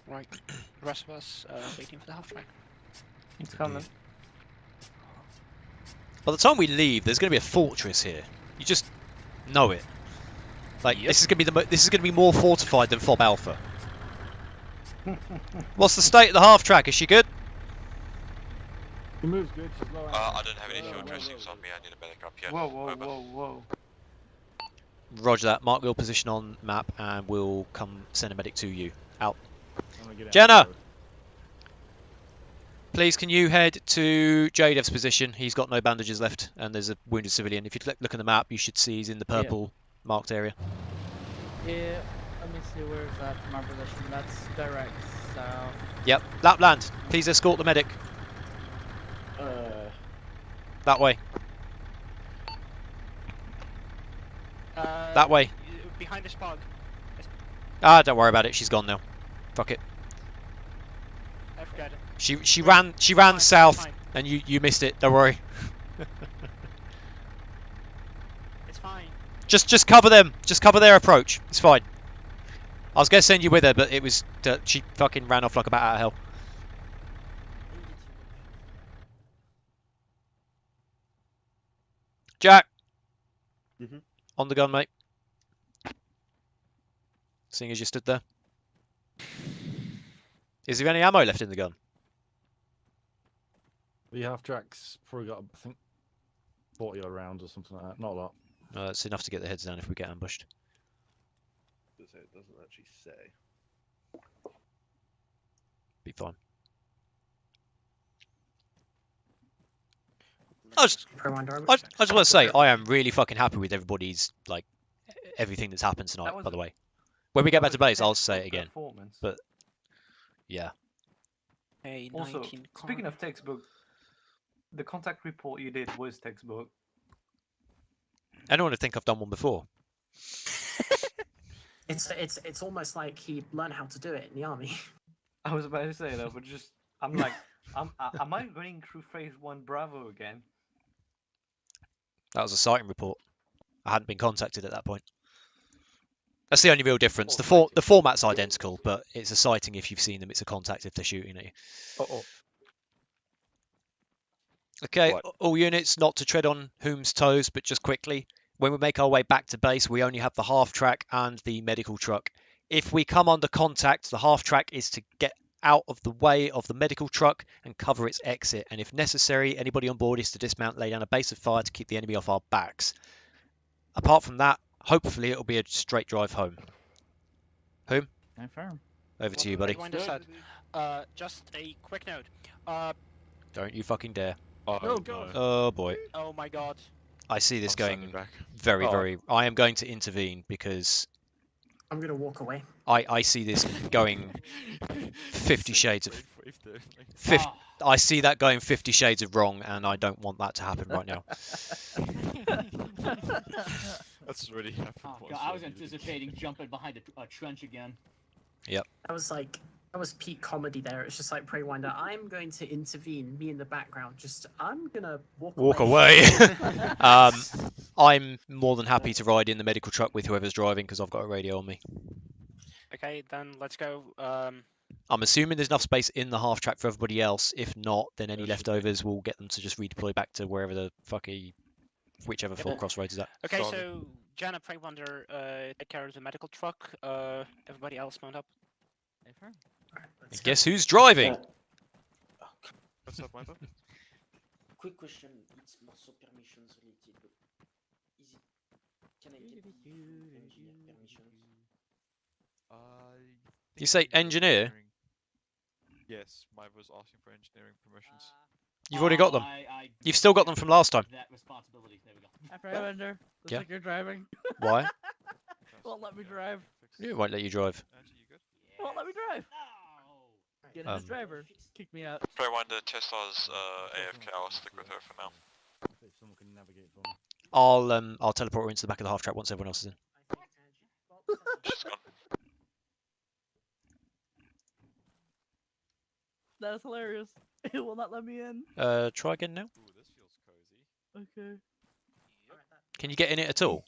Right. The rest of us waiting for the half track. It's coming. By the time we leave, there's going to be a fortress here. You just know it. Like this is going to be more fortified than FOB Alpha. What's the state of the half track? Is she good? She moves good. She's low. I don't have any field dressings on me. I need a medic up here. Whoa. Roger that. Mark your position on map, and we'll come send a medic to you. Out. Get Jenna! out. Please, can you head to Jadev's position? He's got no bandages left, and there's a wounded civilian. If you look at the map, you should see he's in the purple marked area. Yeah, let me see where's that from our position. That's direct south. Yep, Lapland. Please escort the medic. That way. That way. Behind this bog. Ah, don't worry about it. She's gone now. Fuck it. I forgot it. She ran south, and you missed it. Don't worry. It's fine. Just cover them. Just cover their approach. It's fine. I was gonna send you with her, but it was she fucking ran off like a bat out of hell. Jack. On the gun, mate. Seeing as you stood there. Is there any ammo left in the gun? The half-track's probably got, I think, 40 odd rounds or something like that. Not a lot. It's enough to get the heads down if we get ambushed. It doesn't actually say. Be fine. I just want to say, I am really fucking happy with everybody's, like, everything that's happened tonight, by the way. When we get back to base, I'll say it again. But, yeah. Hey, Also, speaking of textbook, the contact report you did was textbook. Anyone would think I've done one before. It's almost like he learned how to do it in the army. I was about to say that, but just I'm like, am I going through phase 1 Bravo again? That was a sighting report. I hadn't been contacted at that point. That's the only real difference. The format's identical, but it's a sighting if you've seen them. It's a contact if they're shooting at you. Okay, all units, not to tread on whom's toes, but just quickly. When we make our way back to base, we only have the half-track and the medical truck. If we come under contact, the half-track is to get out of the way of the medical truck and cover its exit. And if necessary, anybody on board is to dismount and lay down a base of fire to keep the enemy off our backs. Apart from that, hopefully it'll be a straight drive home. Whom? Confirm. Over to you, buddy. Just a quick note. Don't you fucking dare. Oh, God. Oh boy. Oh my god. I see this going very... I am going to intervene because... I'm going to walk away. I see this going 50 shades of... I see that going 50 shades of wrong, and I don't want that to happen right now. That's already happened. Oh, God, I was anticipating jumping behind a trench again. Yep. That was peak comedy there. It's just like Preywinder, I'm going to intervene, me in the background. I'm going to walk away. I'm more than happy to ride in the medical truck with whoever's driving because I've got a radio on me. Okay, then let's go. I'm assuming there's enough space in the half track for everybody else. If not, then any leftovers will get them to just redeploy back to wherever the whichever full crossroads is at. Okay, so Jana, Preywinder, take care of the medical truck. Everybody else mount up. And guess who's driving? What's up, Michael? Quick question. It's more so permissions related, but is it? Can I get the engineer permissions? You say engineer? Yes, Mike was asking for engineering permissions. You've already got them. You've still got them from last time. That responsibility. There we go. Preywinder, looks like you're driving. Why? Won't let me drive. It won't let you drive. Won't let me drive. Get in this driver. Kick me out. Preywinder, Tesla's AFK. I'll stick with her for now. If someone can navigate for me. I'll teleport her into the back of the half track once everyone else is in. She's gone. That is hilarious. It will not let me in. Try again now. Ooh, this feels cozy. Okay. Can you get in it at all?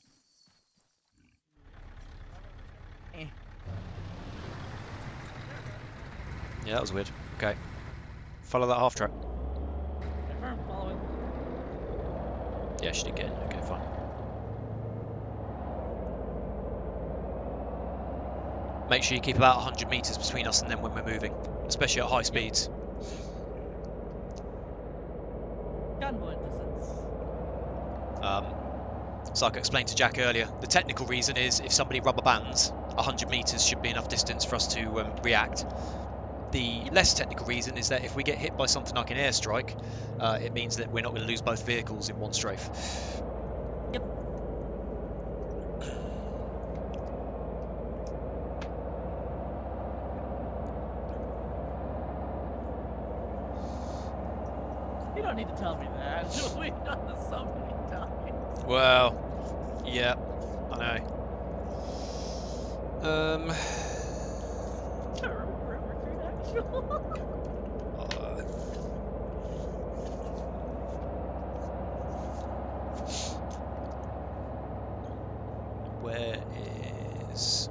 Yeah, that was weird. Okay. Follow that half track. Confirm, following. Yeah, she did get in. Okay, fine. Make sure you keep about 100 meters between us and them when we're moving, especially at high speeds. Convoy distance. So like I explained to Jack earlier, the technical reason is if somebody rubber bands, 100 meters should be enough distance for us to react. The less technical reason is that if we get hit by something like an airstrike, it means that we're not going to lose both vehicles in one strafe. Yep. You don't need to tell me that. We've done this so many times. Well, yeah, I know. Recruit actual. Where is...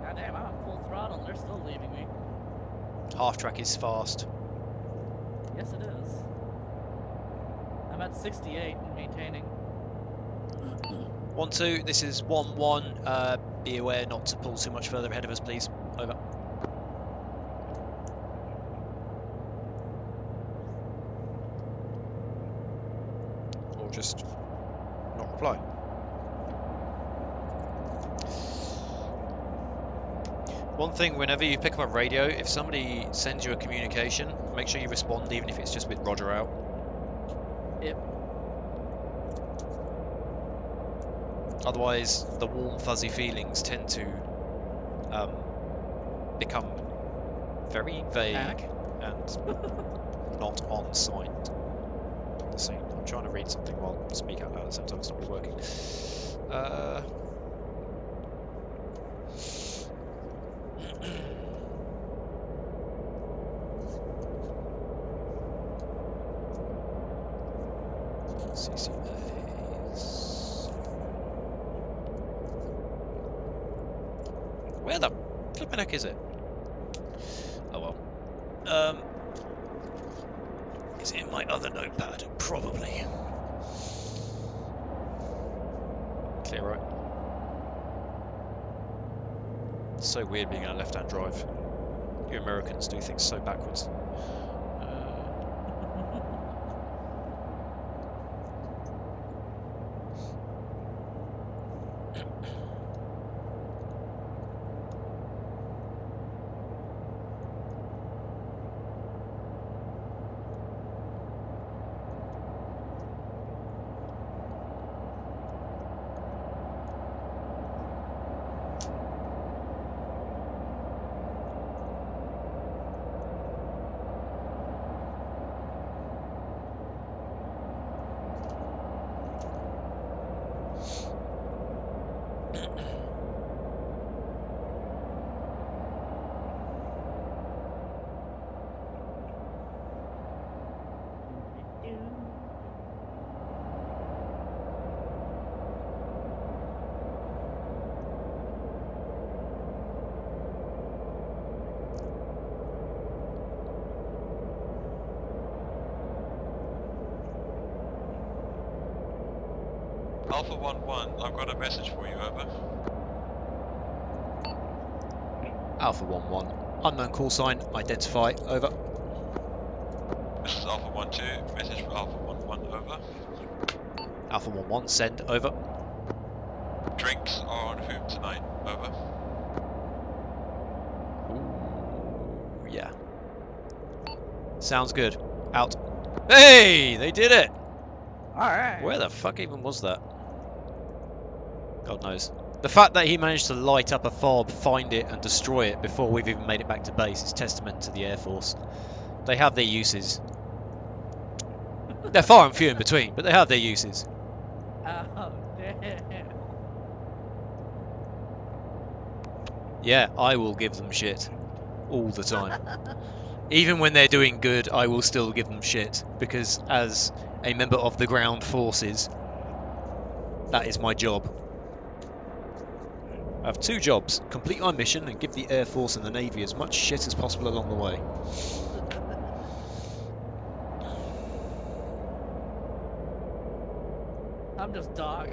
God damn, I'm on full throttle and they're still leaving me. Half track is fast. Yes, it is. I'm at 68 and maintaining. 1-2, this is 1-1. Be aware not to pull too much further ahead of us, please. Over. Or just not reply. One thing, whenever you pick up a radio, if somebody sends you a communication, make sure you respond, even if it's just with Roger out. Yep. Otherwise, the warm, fuzzy feelings tend to become very vague Panic? and not on site. Let's see, I'm trying to read something while speak out loud at the same time. It's not really working. CCAs. Where the flippin' heck is it? Oh well. Is it in my other notepad? Probably. Clear right. It's so weird being in a left-hand drive. You Americans do things so backwards. Alpha 1-1, I've got a message for you, over. Alpha 1-1. Unknown call sign, identify, over. This is Alpha 1-2, message for Alpha 1-1, over. Alpha 1-1, send, over. Drinks are on whom tonight, over. Ooh, yeah. Sounds good. Out. Hey! They did it! Alright. Where the fuck even was that? God knows. The fact that he managed to light up a FOB, find it, and destroy it before we've even made it back to base is testament to the Air Force. They have their uses. They're far and few in between, but they have their uses. Oh, damn. Yeah, I will give them shit. All the time. Even when they're doing good, I will still give them shit. Because as a member of the ground forces, that is my job. I have two jobs: complete my mission and give the Air Force and the Navy as much shit as possible along the way. I'm just dog.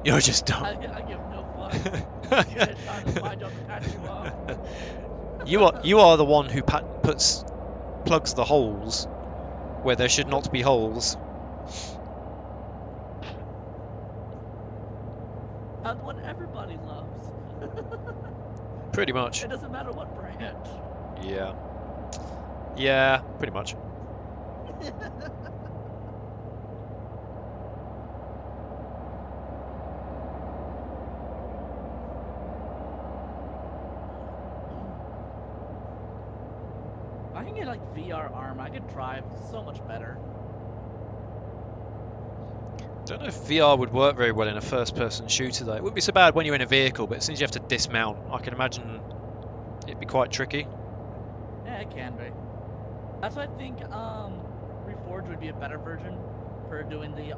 You're just dumb. I give no fucks. You're trying to find out to patch you up. You are the one who plugs the holes where there should not be holes. I'm the one everybody loves. Pretty much. It doesn't matter what branch. Yeah. Yeah, pretty much. I can get like VR Arma. I could drive so much better. Don't know if VR would work very well in a first-person shooter though. It wouldn't be so bad when you're in a vehicle, but as soon as you have to dismount, I can imagine it'd be quite tricky. Yeah, it can be. That's why I think Reforged would be a better version for doing the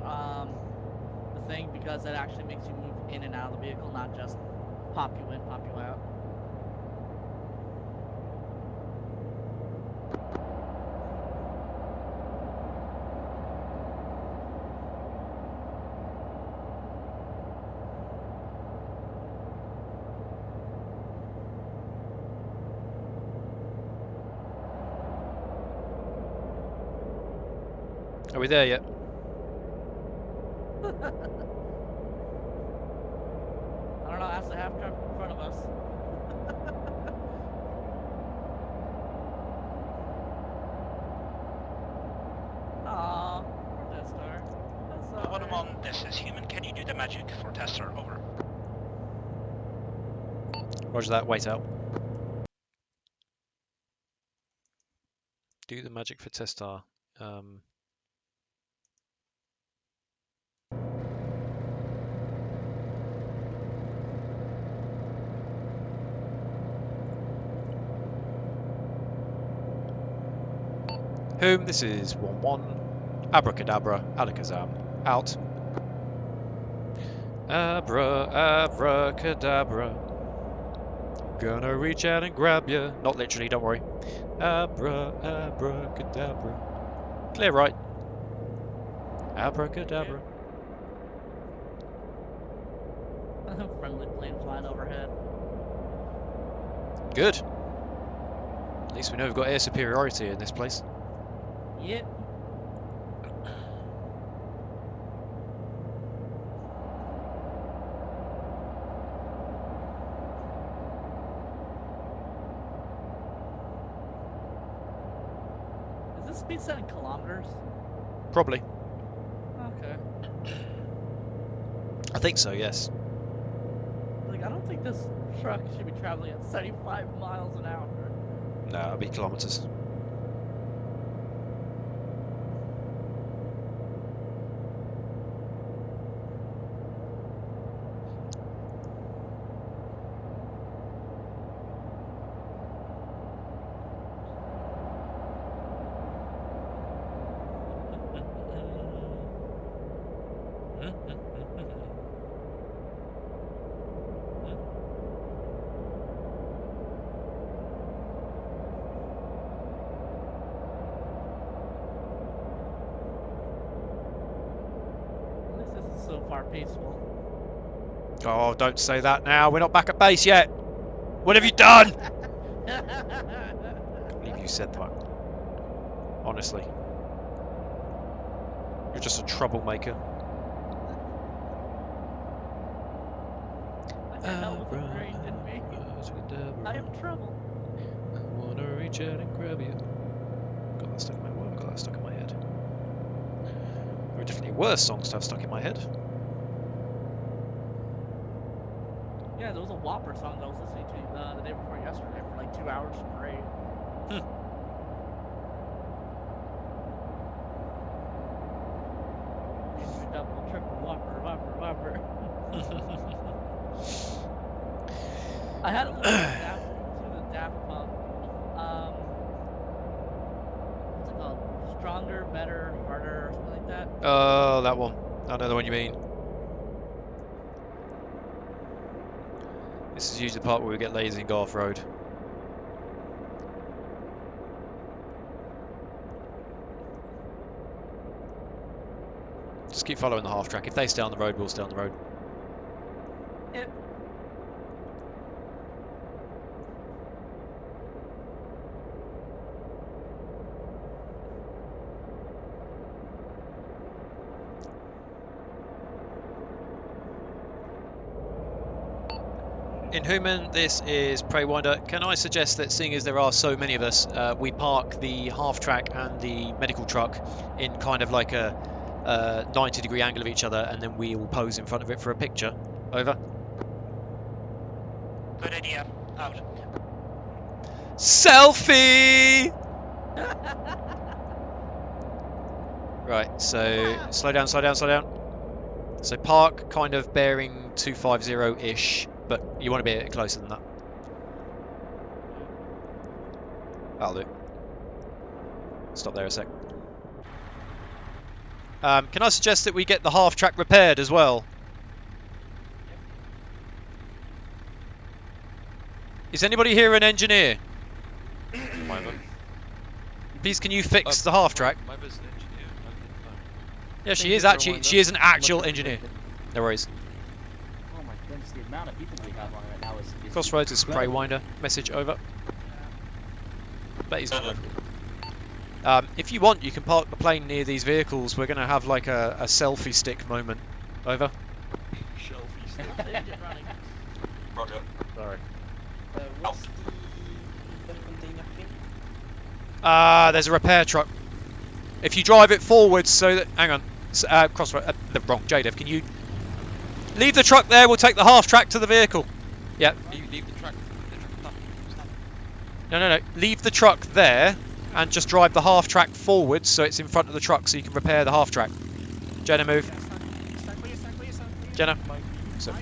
thing, because it actually makes you move in and out of the vehicle, not just pop you in, pop you out. Are we there yet? I don't know, ask the half truck in front of us. Aww, poor Testar. That's all right. 1-1, this is human. Can you do the magic for Testar? Over. Roger that, wait out. Do the magic for Testar. Whom, this is 1-1. Abracadabra, alakazam, out. Abracadabra. Gonna reach out and grab ya. Not literally, don't worry. Abracadabra. Clear right. Abracadabra. Friendly plane flying overhead. Good. At least we know we've got air superiority in this place. Yep. Is this speed set in kilometers? Probably. Okay. I think so, yes. Like, I don't think this truck should be traveling at 75 miles an hour. No, it'll be kilometers. This isn't so far peaceful. Oh, don't say that now. We're not back at base yet. What have you done? I can't believe you said that. Honestly. You're just a troublemaker. I said hell was ingrained in me. I am trouble. I wanna reach out and grab you. Got that stuck in my head. Got that stuck in my head. There are definitely worse songs to have stuck in my head. Yeah, there was a Whopper song that I was listening to the day before yesterday for like 2 hours straight. Double, triple, Whopper, Whopper, Whopper. I had a little to the Daft Punk. What's it called? Stronger, better, harder, or something like that. Oh, that one. I know the one you mean. This is usually the part where we get lazy and go off road. Just keep following the half track. If they stay on the road, we'll stay on the road. Yep. Inhuman, this is Preywinder. Can I suggest that, seeing as there are so many of us, we park the half track and the medical truck in kind of like a 90-degree angle of each other, and then we all pose in front of it for a picture. Over. Good idea. Out. Selfie! Right, so slow down, slow down, slow down. So park kind of bearing 250-ish, but you want to be a bit closer than that. That'll do. Stop there a sec. Can I suggest that we get the half track repaired as well? Is anybody here an engineer? Please, can you fix the half track? My business engineer. Yeah, she is actually. She is an actual engineer. No worries. Oh my goodness, the amount of people we have on right now is Crossroads is incredible. Preywinder. Message over. Bet he's not over. If you want, you can park the plane near these vehicles. We're going to have like a selfie stick moment. Over. Shelfie stick. Roger. Sorry. What's the container thing? There's a repair truck. If you drive it forwards so that... Hang on. Crossroad... the wrong. JDev, can you... Leave the truck there, we'll take the half track to the vehicle. Yeah. Leave the truck. Stop. No. Leave the truck there and just drive the half track forwards so it's in front of the truck so you can repair the half track. Jenna, move. Jenna. So,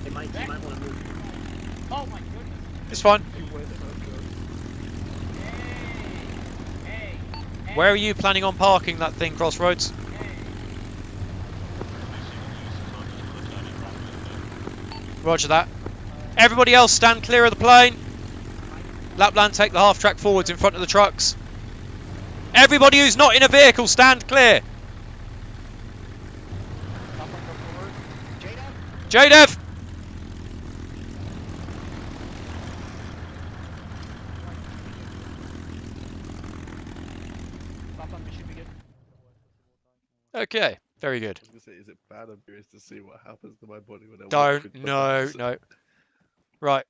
They might want to move. Oh my goodness. it's fine. Where are you planning on parking that thing, Crossroads? Roger that. Everybody else stand clear of the plane. Lapland, take the half track forwards in front of the trucks. Everybody who's not in a vehicle, stand clear. JDev! Okay, very good. I was gonna say, is it bad? I'm curious to see what happens to my body when I walk Don't, with the no, buttons. no. Right.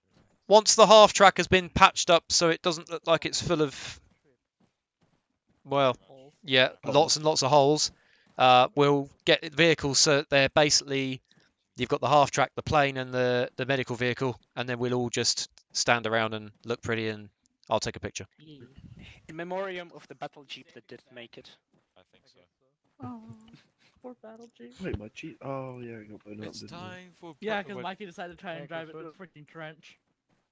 Once the half track has been patched up so it doesn't look like it's full of, well, yeah, lots and lots of holes, we'll get vehicles so that they're basically, you've got the half track, the plane and the medical vehicle, and then we'll all just stand around and look pretty and I'll take a picture. In memoriam of the battle jeep that didn't make it. I think so. Oh, poor battle jeep. Wait, my Jeep. Oh yeah, I got blown up. It's Didn't I? time for. Yeah, because Mikey decided to try and drive it to a freaking trench.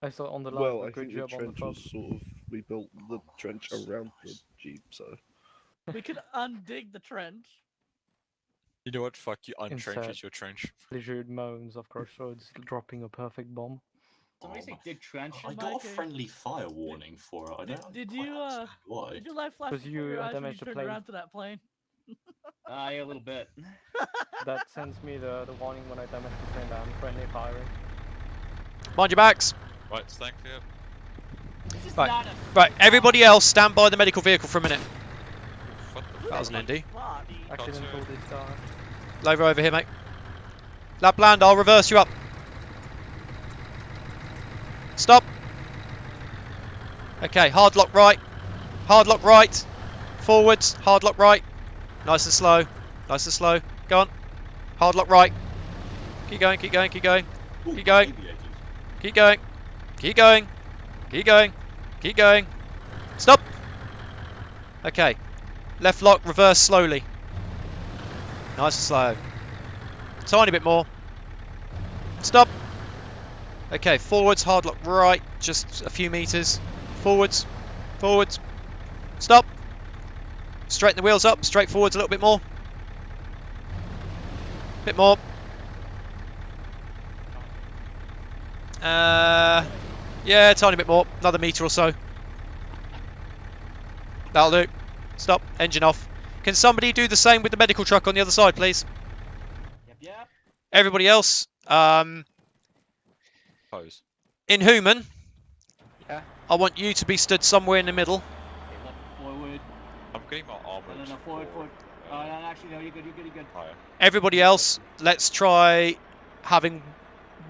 I saw on the live. Well, I good think the job on the trench top. was sort of. We built the trench around the Jeep, so. We could undig the trench. You know what? Fuck you. Untrench Inside. is your trench. Pleasured moans of Crossroads dropping a perfect bomb. Somebody say dig trench. I got a Mikey. friendly fire warning for it. I don't Did quite you understand why. did your life flash Because before you your eyes when you damaged the turned plane. around to that plane? Yeah, a little bit. That sends me the warning when I damage the plane down. Friendly firing. Mind your backs. Right, stand clear. This is Right. not a Right, everybody else stand by the medical vehicle for a minute. What the That was an ND. Accidental discharge. Lover over here, mate. Lapland, I'll reverse you up. Stop. Okay, hard lock right. Hard lock right. Forwards, hard lock right. Nice and slow. Nice and slow. Go on. Hard lock right. Keep going, keep going, keep going. Ooh, Keep going. aviators. Keep going. Keep going. Keep going. Keep going. Stop. Okay. Left lock, reverse slowly. Nice and slow. Tiny bit more. Stop. Okay, forwards, hard lock right, just a few meters. Forwards. Forwards. Stop. Straighten the wheels up, straight forwards a little bit more. Bit more. Yeah, tiny bit more. Another meter or so. That'll do. Stop. Engine off. Can somebody do the same with the medical truck on the other side, please? Yep. Everybody else, Pose. Inhuman, Yeah. I want you to be stood somewhere in the middle. Okay, left, forward. I'm getting my armor. No, forward. No, actually, no, you're good. Higher. Everybody else, let's try having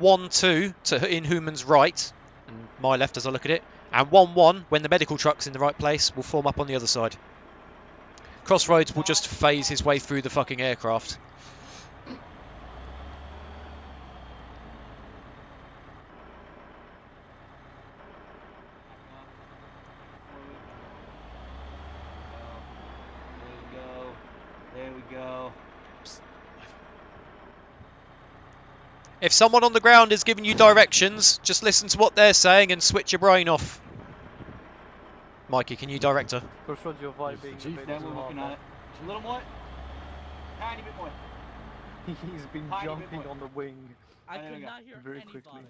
1-2 to Inhuman's right, and my left as I look at it, and 1-1 when the medical truck's in the right place, will form up on the other side. Crossroads will just phase his way through the fucking aircraft. go. If someone on the ground is giving you directions, just listen to what they're saying and switch your brain off. Mikey, can you direct her? Crossroads, your vibe being a bit Then too we're working hard. on it. Just a little more. Tiny bit more. He's been Tiny bit jumping more. on the wing I There we could go. not hear very anybody. quickly.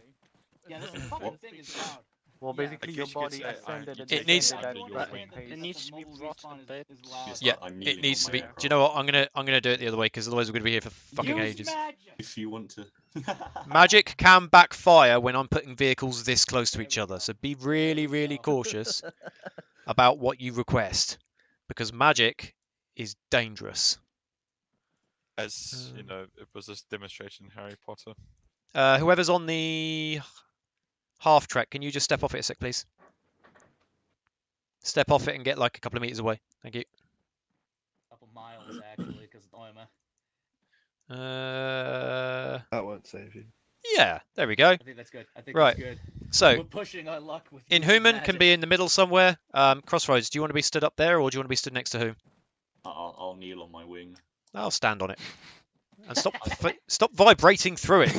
Yeah, this fucking thing is loud. Well, Yeah. basically I your guess you could body say I ascended and It needs- descended at Your rapid wing. pace. It needs to be brought a bit. Yes, Yeah, I'm it kneeling needs on to my be. Do aircraft. you know what? I'm gonna do it the other way because otherwise we're gonna be here for fucking Use ages. magic. If you want to. Magic can backfire when I'm putting vehicles this close to There each we other, go. so be There really, we really go. cautious about what you request because magic is dangerous. As you know, it was this demonstration in Harry Potter. Whoever's on the half track, can you just step off it a sec, please? Step off it and get like a couple of meters away. Thank you. Couple miles actually, because of Arma. That won't save you. Yeah, there we go. I think that's good. I think Right. that's good. So, We're pushing our luck with in using Human can magic. be in the middle somewhere. Crossroads, do you want to be stood up there or do you want to be stood next to whom? I'll kneel on my wing. I'll stand on it. And stop vibrating through it.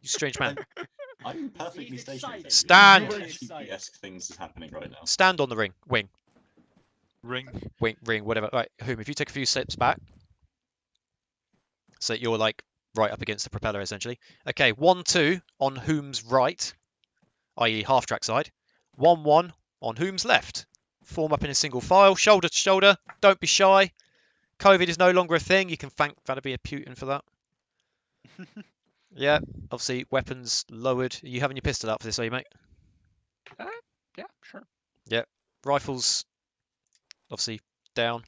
You strange man. I'm perfectly He's stationary. excited. Stand. He's No really excited. SCP-esque things is happening right now. Stand on the wing. Ring. Ring, whatever. Right, Whom, if you take a few steps back. So that you're like right up against the propeller essentially. Okay, 1-2 on Whom's right, i.e. half track side. 1-1 on Whom's left. Form up in a single file, shoulder to shoulder. Don't be shy. COVID is no longer a thing. You can thank Vladimir Putin for that. Yeah, obviously weapons lowered. Are you having your pistol out for this, are you, mate? Yeah, sure. Yeah. Rifles obviously down.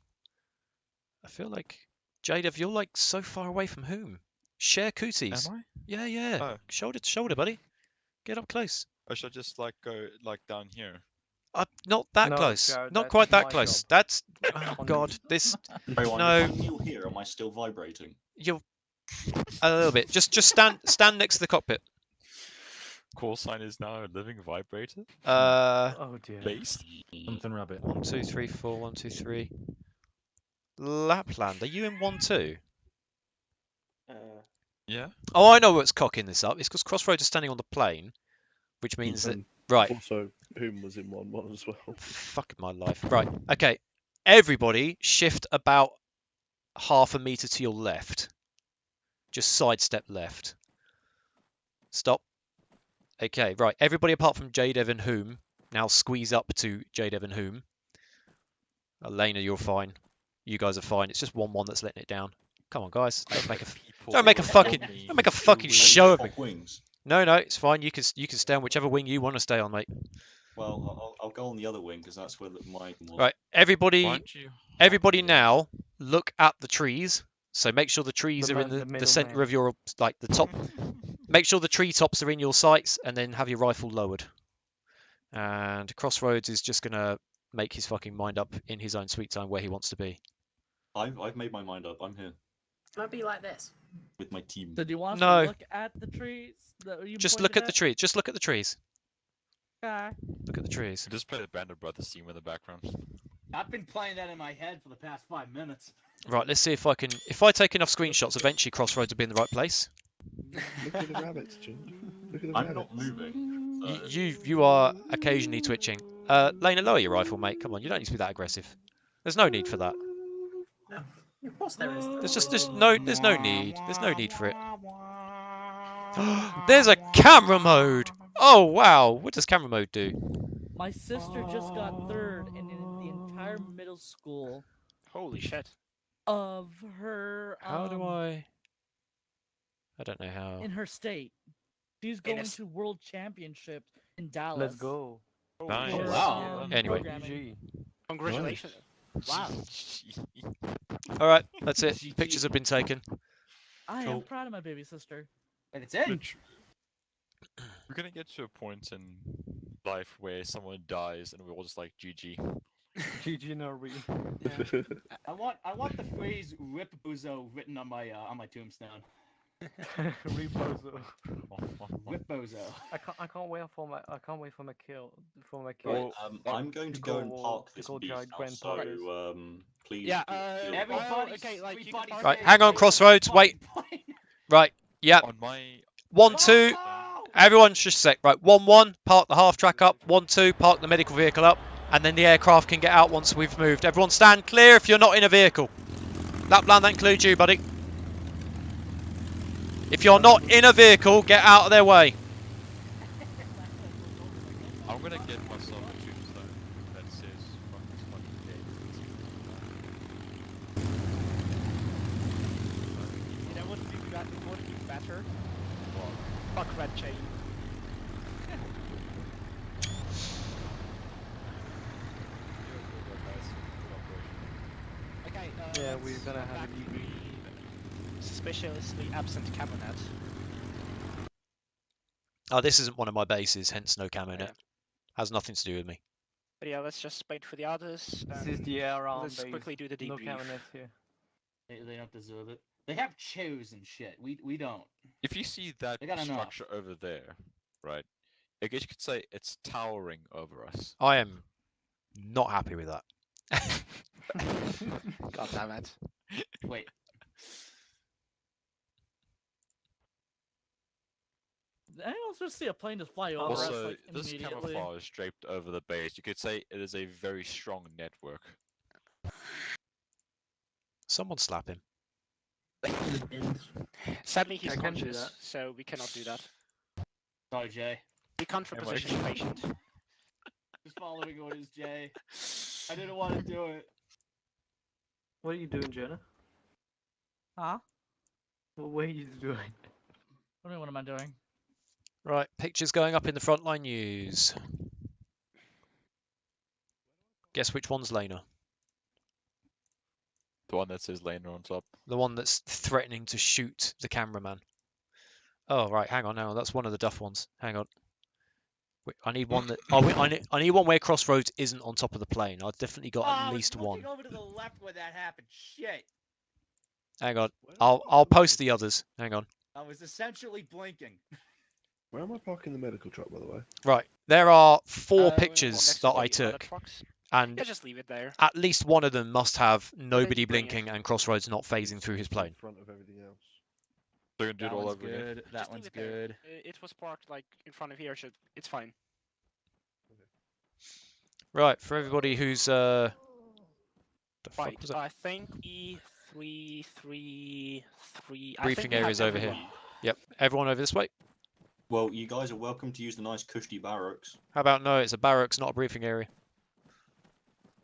I feel like Jadev, you're like so far away from Whom. Share cooties. Am I? Yeah, yeah. Oh. Shoulder to shoulder, buddy. Get up close. Or should I just like go like down here? Not that No, close. Jared, Not that's quite that my close. job. That's oh god. This Preywinder, No. if I kneel here, am I still vibrating? you're a little bit. Just stand next to the cockpit. Call sign is now a living vibrator. Oh dear. Based. Something rabbit. 1, 2, 3, 4. 1, 2, 3. Lapland. Are you in 1-2? Yeah. Oh, I know what's cocking this up. It's because Crossroads is standing on the plane, which means that And right. Also, Whom was in 1-1 as well. Fuck my life. Right. Okay. Everybody shift about half a meter to your left. Just sidestep left. Stop. Okay, right. Everybody apart from Jadev and Whom now squeeze up to Jadev and Whom. Elena, you're fine. You guys are fine. It's just 1-1 that's letting it down. Come on, guys. Don't make a fucking show of it. Wings. No, it's fine. You can stay on whichever wing you want to stay on, mate. Well, I'll go on the other wing because that's where my was. Right. Why Everybody don't you? Everybody now look at the trees. So make sure the trees The are in man- the the middle center man. of your like the top. Make sure the tree tops are in your sights, and then have your rifle lowered. And Crossroads is just gonna make his fucking mind up in his own sweet time where he wants to be. I've made my mind up. I'm here Might be like this. with my team. So do you want us No. to look at the trees that you Just look pointed at the tree. Just look at the trees. Okay. Look at the trees. Just play the Band of Brothers theme in the background. I've been playing that in my head for the past 5 minutes. Right. Let's see if I can. If I take enough screenshots, eventually Crossroads will be in the right place. Look at the rabbits, Ginger. Look at the I'm rabbits. not moving. You are occasionally twitching. Lena, lower your rifle, mate. Come on. You don't need to be that aggressive. There's no need for that. No, of course there is. There's no need. There's no need for it. There's a camera mode. Oh wow. What does camera mode do? My sister just got third in the entire middle school Holy shit. of her. How do I don't know how. In her state. She's going to World Championships in Dallas. Let's go. Nice. for, wow. Anyway. programming. Congratulations. Wow. All right, that's it. Pictures have been taken. I Cool. am proud of my baby sister. And it's in. We're gonna get to a point in life where someone dies and we're all just like GG. GG no re. I want the phrase "Rip Buzo" written on my tombstone. Reposo. Whipbozo. I can't wait for my kill. Right, I'm going to go and park this beast giant now, grandpa so please. Yeah, everybody, okay, like you can everybody park Right, it. hang on, Crossroads. Wait. Right. Yep. On my 1, 2. Everyone, just a sec. Right. 1, 1. Park the half track up. 1, 2. Park the medical vehicle up, and then the aircraft can get out once we've moved. Everyone, stand clear if you're not in a vehicle. That plan that includes you, buddy. If you're not in a vehicle, get out of their way. I'm gonna get myself a tombstone that says "fuck this fucking game." You know what would be better? Fuck red chain. Okay, Yeah, let's we're gonna go have a back to debrief. the suspiciously absent cabinet. Oh, this isn't one of my bases, hence no camo net. Yeah. Has nothing to do with me. But yeah, let's just wait for the others. This is the air arm Let's base. quickly do the No debrief. cabinets here. They don't deserve it. They have chews and shit. We don't. If you see that They got enough. structure over there, right? I guess you could say it's towering over us. I am not happy with that. God damn it. Wait. I also see a plane just fly over us Also, like, this immediately. camouflage draped over the base, you could say it is a very strong network. Someone slap him. Sadly, he's I can do conscious, that. so we cannot do that. Sorry, Jay. We can't reposition the patient. Just following orders, Jay. I didn't want to do it. What are you doing, Jonah? Huh? What are you doing? What do you mean, what am I doing? Right, pictures going up in the frontline news. Guess which one's Lena? The one that says Lena on top. The one that's threatening to shoot the cameraman. Oh, right, hang on now. That's one of the Duff ones. Hang on. Wait, I need one that... Oh, wait, I need one where Crossroads isn't on top of the plane. I've definitely got at least one. over to the left where that happened. Shit. Hang on. I'll post the others. Hang on. I was essentially blinking. Where am I parking the medical truck, by the way? Right. There are 4 Next pictures to that the I other took. trucks. And Yeah, just leave it there. at least one of them must have nobody you bring it. blinking and Crossroads not phasing through his plane. In front of everything else. They're gonna do it That all one's over again. good. That Just leave one's it there. good. It was parked like in front of here, so it's fine. Right, for everybody who's the fuck Right, was that? I think E333. Briefing area's over here. Yep, everyone over this way. Well, you guys are welcome to use the nice cushy barracks. How about no, it's a barracks, not a briefing area.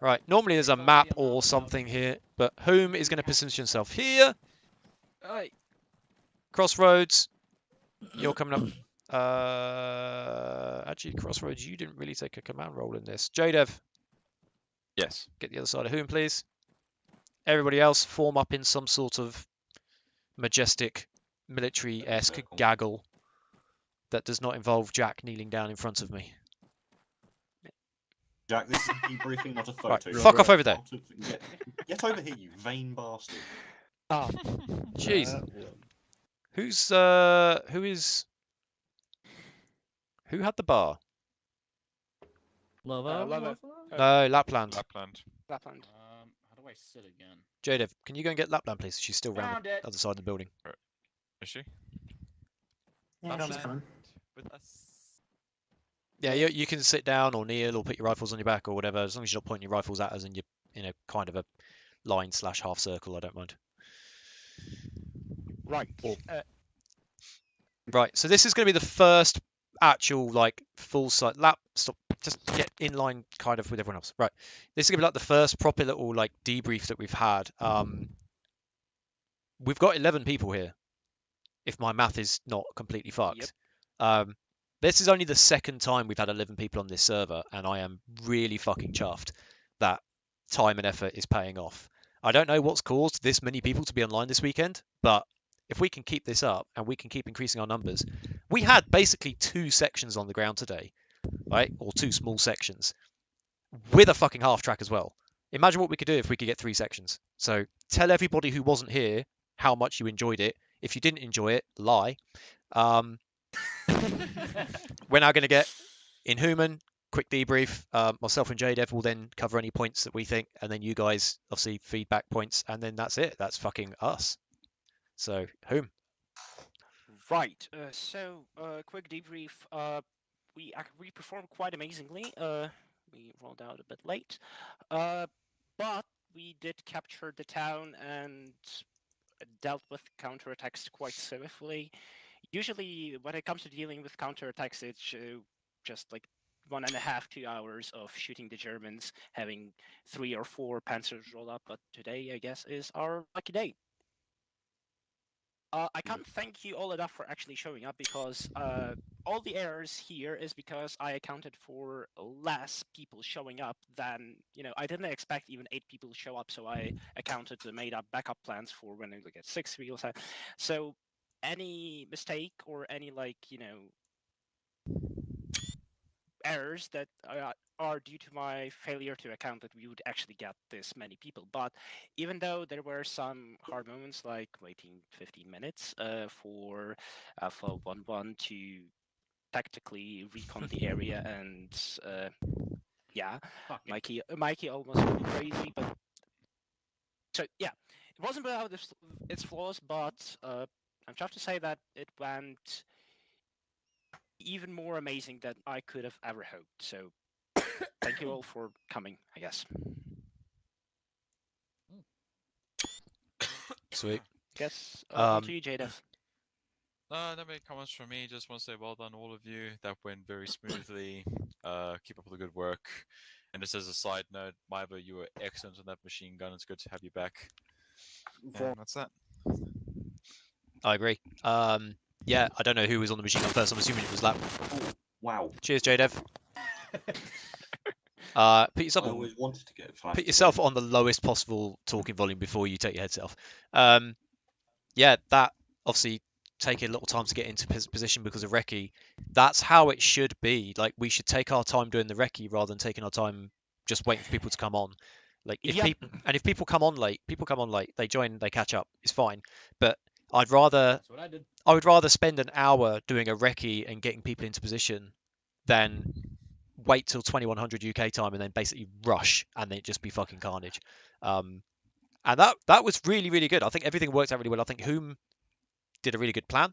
Right, normally there's a map or something here, but whom is going to position himself here? Alright. Crossroads, you're coming up. Actually, Crossroads, you didn't really take a command role in this. JDev, Yes. get the other side of whom, please. Everybody else, form up in some sort of majestic, military-esque gaggle that does not involve Jack kneeling down in front of me. Jack, this is a debriefing, not a photo. Right, fuck off over there. Get over here, you vain bastard. Oh. Jeez. Who had the bar? Lovo? Lovo. No, Lapland. Lapland. Lapland. How do I sit again? JDev, can you go and get Lapland, please? She's still round Found the it. other side of the building. Is she? Yeah, she's fine. With us. Yeah, you can sit down or kneel or put your rifles on your back or whatever, as long as you're not pointing your rifles at us and you're in a kind of a line/half circle, I don't mind. Right. Right, so this is going to be the first actual, like, full site lap. Stop. Just get in line kind of with everyone else. Right. This is going to be like the first proper little, like, debrief that we've had. We've got 11 people here, if my math is not completely fucked. Yep. This is only the second time we've had 11 people on this server, and I am really fucking chuffed that time and effort is paying off. I don't know what's caused this many people to be online this weekend, but if we can keep this up and we can keep increasing our numbers, we had basically 2 sections on the ground today, right? Or 2 small sections with a fucking half track as well. Imagine what we could do if we could get 3 sections. So tell everybody who wasn't here how much you enjoyed it. If you didn't enjoy it, lie. We're now going to get Inhuman, quick debrief. Myself and JDev will then cover any points that we think, and then you guys obviously feedback points, and then that's it. That's fucking us. So, whom? Right. Quick debrief. We performed quite amazingly. We rolled out a bit late, but we did capture the town and dealt with counterattacks quite swiftly. Usually, when it comes to dealing with counterattacks, it's just like 1.5 to 2 hours of shooting the Germans, having 3 or 4 panzers roll up. But today, I guess, is our lucky day. I can't thank you all enough for actually showing up, because all the errors here is because I accounted for less people showing up than, I didn't expect even 8 people to show up, so I accounted the made up backup plans for when I get 6 people. So any mistake or any errors that are due to my failure to account that we would actually get this many people. But even though there were some hard moments, like waiting 15 minutes for Alpha 1-1 to tactically recon the area, and Mikey almost went crazy. But so yeah, it wasn't without its flaws, but I'm tough to say that it went even more amazing than I could have ever hoped. So thank you all for coming, I guess. Sweet. Guess on to you, JDev. Not many comments from me. Just want to say well done, all of you. That went very smoothly. Keep up with the good work. And just as a side note, Maiba, you were excellent on that machine gun. It's good to have you back. And that's that. I agree. Yeah, I don't know who was on the machine gun first. I'm assuming it was Lap. Wow. Cheers, JDev. Put yourself I always wanted to get flash. Put yourself on the lowest possible talking volume before you take your headset off. Yeah, that obviously taking a little time to get into position because of recce. That's how it should be. Like, we should take our time doing the recce rather than taking our time just waiting for people to come on. Like, if people come on late, they join, they catch up. It's fine. But That's what I did. I would rather spend an hour doing a recce and getting people into position than wait till 2100 UK time and then basically rush and then just be fucking carnage. And that was really, really good. I think everything worked out really well. I think Whom did a really good plan.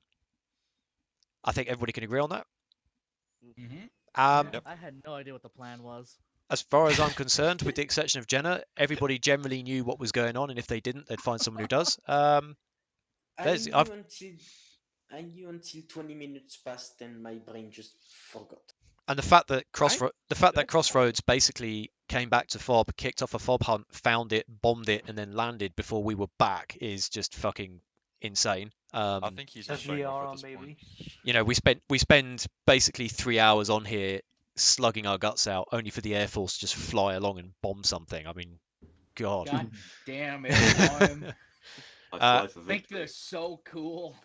I think everybody can agree on that. I had no idea what the plan was. As far as I'm concerned, with the exception of Jenna, everybody generally knew what was going on, and if they didn't, they'd find someone who does. I knew until 20 minutes passed, and my brain just forgot. And the fact that Crossroads basically came back to FOB, kicked off a FOB hunt, found it, bombed it, and then landed before we were back is just fucking insane. I think he's just showing off at this point. You know, we spend basically 3 hours on here slugging our guts out, only for the Air Force to just fly along and bomb something. I mean, God damn everyone. I think they're so cool.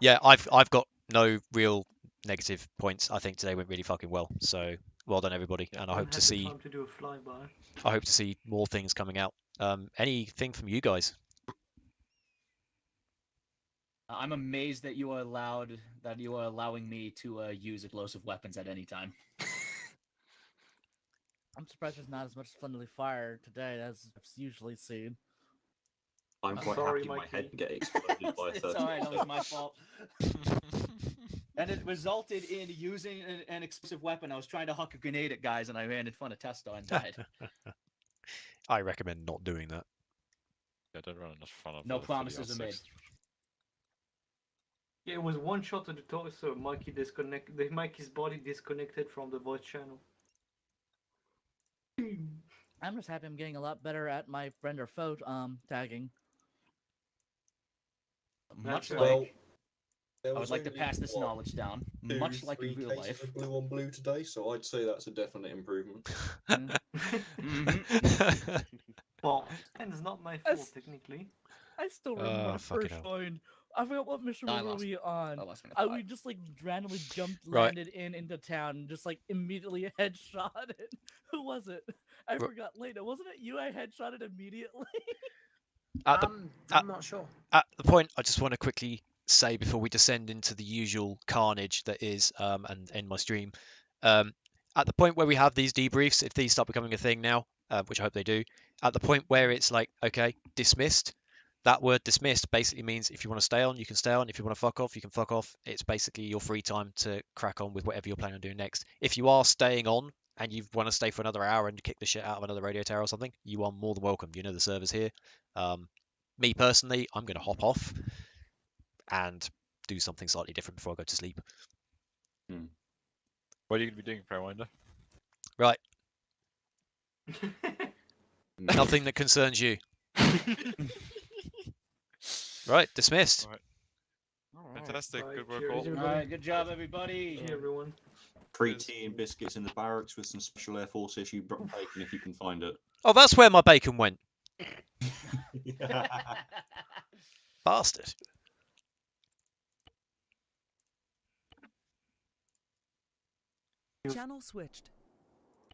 Yeah, I've got no real negative points. I think today went really fucking well. So well done, everybody, and I hope to see. Time to do a flyby. I hope to see more things coming out. Anything from you guys? I'm amazed that you are allowing me to use explosive weapons at any time. I'm surprised there's not as much friendly fire today as I've usually seen. I'm quite happy my head getting exploded by 30. It's alright, that was my fault. And it resulted in using an explosive weapon. I was trying to huck a grenade at guys, and I ran in front of Testa and died. I recommend not doing that. Yeah, don't run in front of. No promises are made. Yeah, it was one shot to the torso. Mikey's body disconnected from the voice channel. I'm just happy I'm getting a lot better at my friend or foe tagging. Much like I would like to pass this knowledge down, much like in real life. Blue on blue today, so I'd say that's a definite improvement. Well, and it's not my fault technically. I still remember my first find. I forgot what mission we were on. We just like randomly landed into town, and just like immediately headshotted. Who was it? I forgot later. Wasn't it you? I headshotted immediately. I'm not sure. At the point, I just want to quickly say before we descend into the usual carnage that is and end my stream. At the point where we have these debriefs, if these start becoming a thing now, which I hope they do, at the point where it's like, okay, dismissed, that word dismissed basically means if you want to stay on, you can stay on. If you want to fuck off, you can fuck off. It's basically your free time to crack on with whatever you're planning on doing next. If you are staying on and you want to stay for another hour and kick the shit out of another radio tower or something, you are more than welcome. You know the server's here. Me personally, I'm going to hop off and do something slightly different before I go to sleep. What are you going to be doing, Preywinder? Right. Nothing that concerns you. Right, dismissed. Right. Fantastic, good work cheers, all. everybody. Alright, good job, everybody. Hey, everyone. Free tea and biscuits in the barracks with some special Air Force issue bacon if you can find it. Oh, that's where my bacon went. Bastard. Channel switched.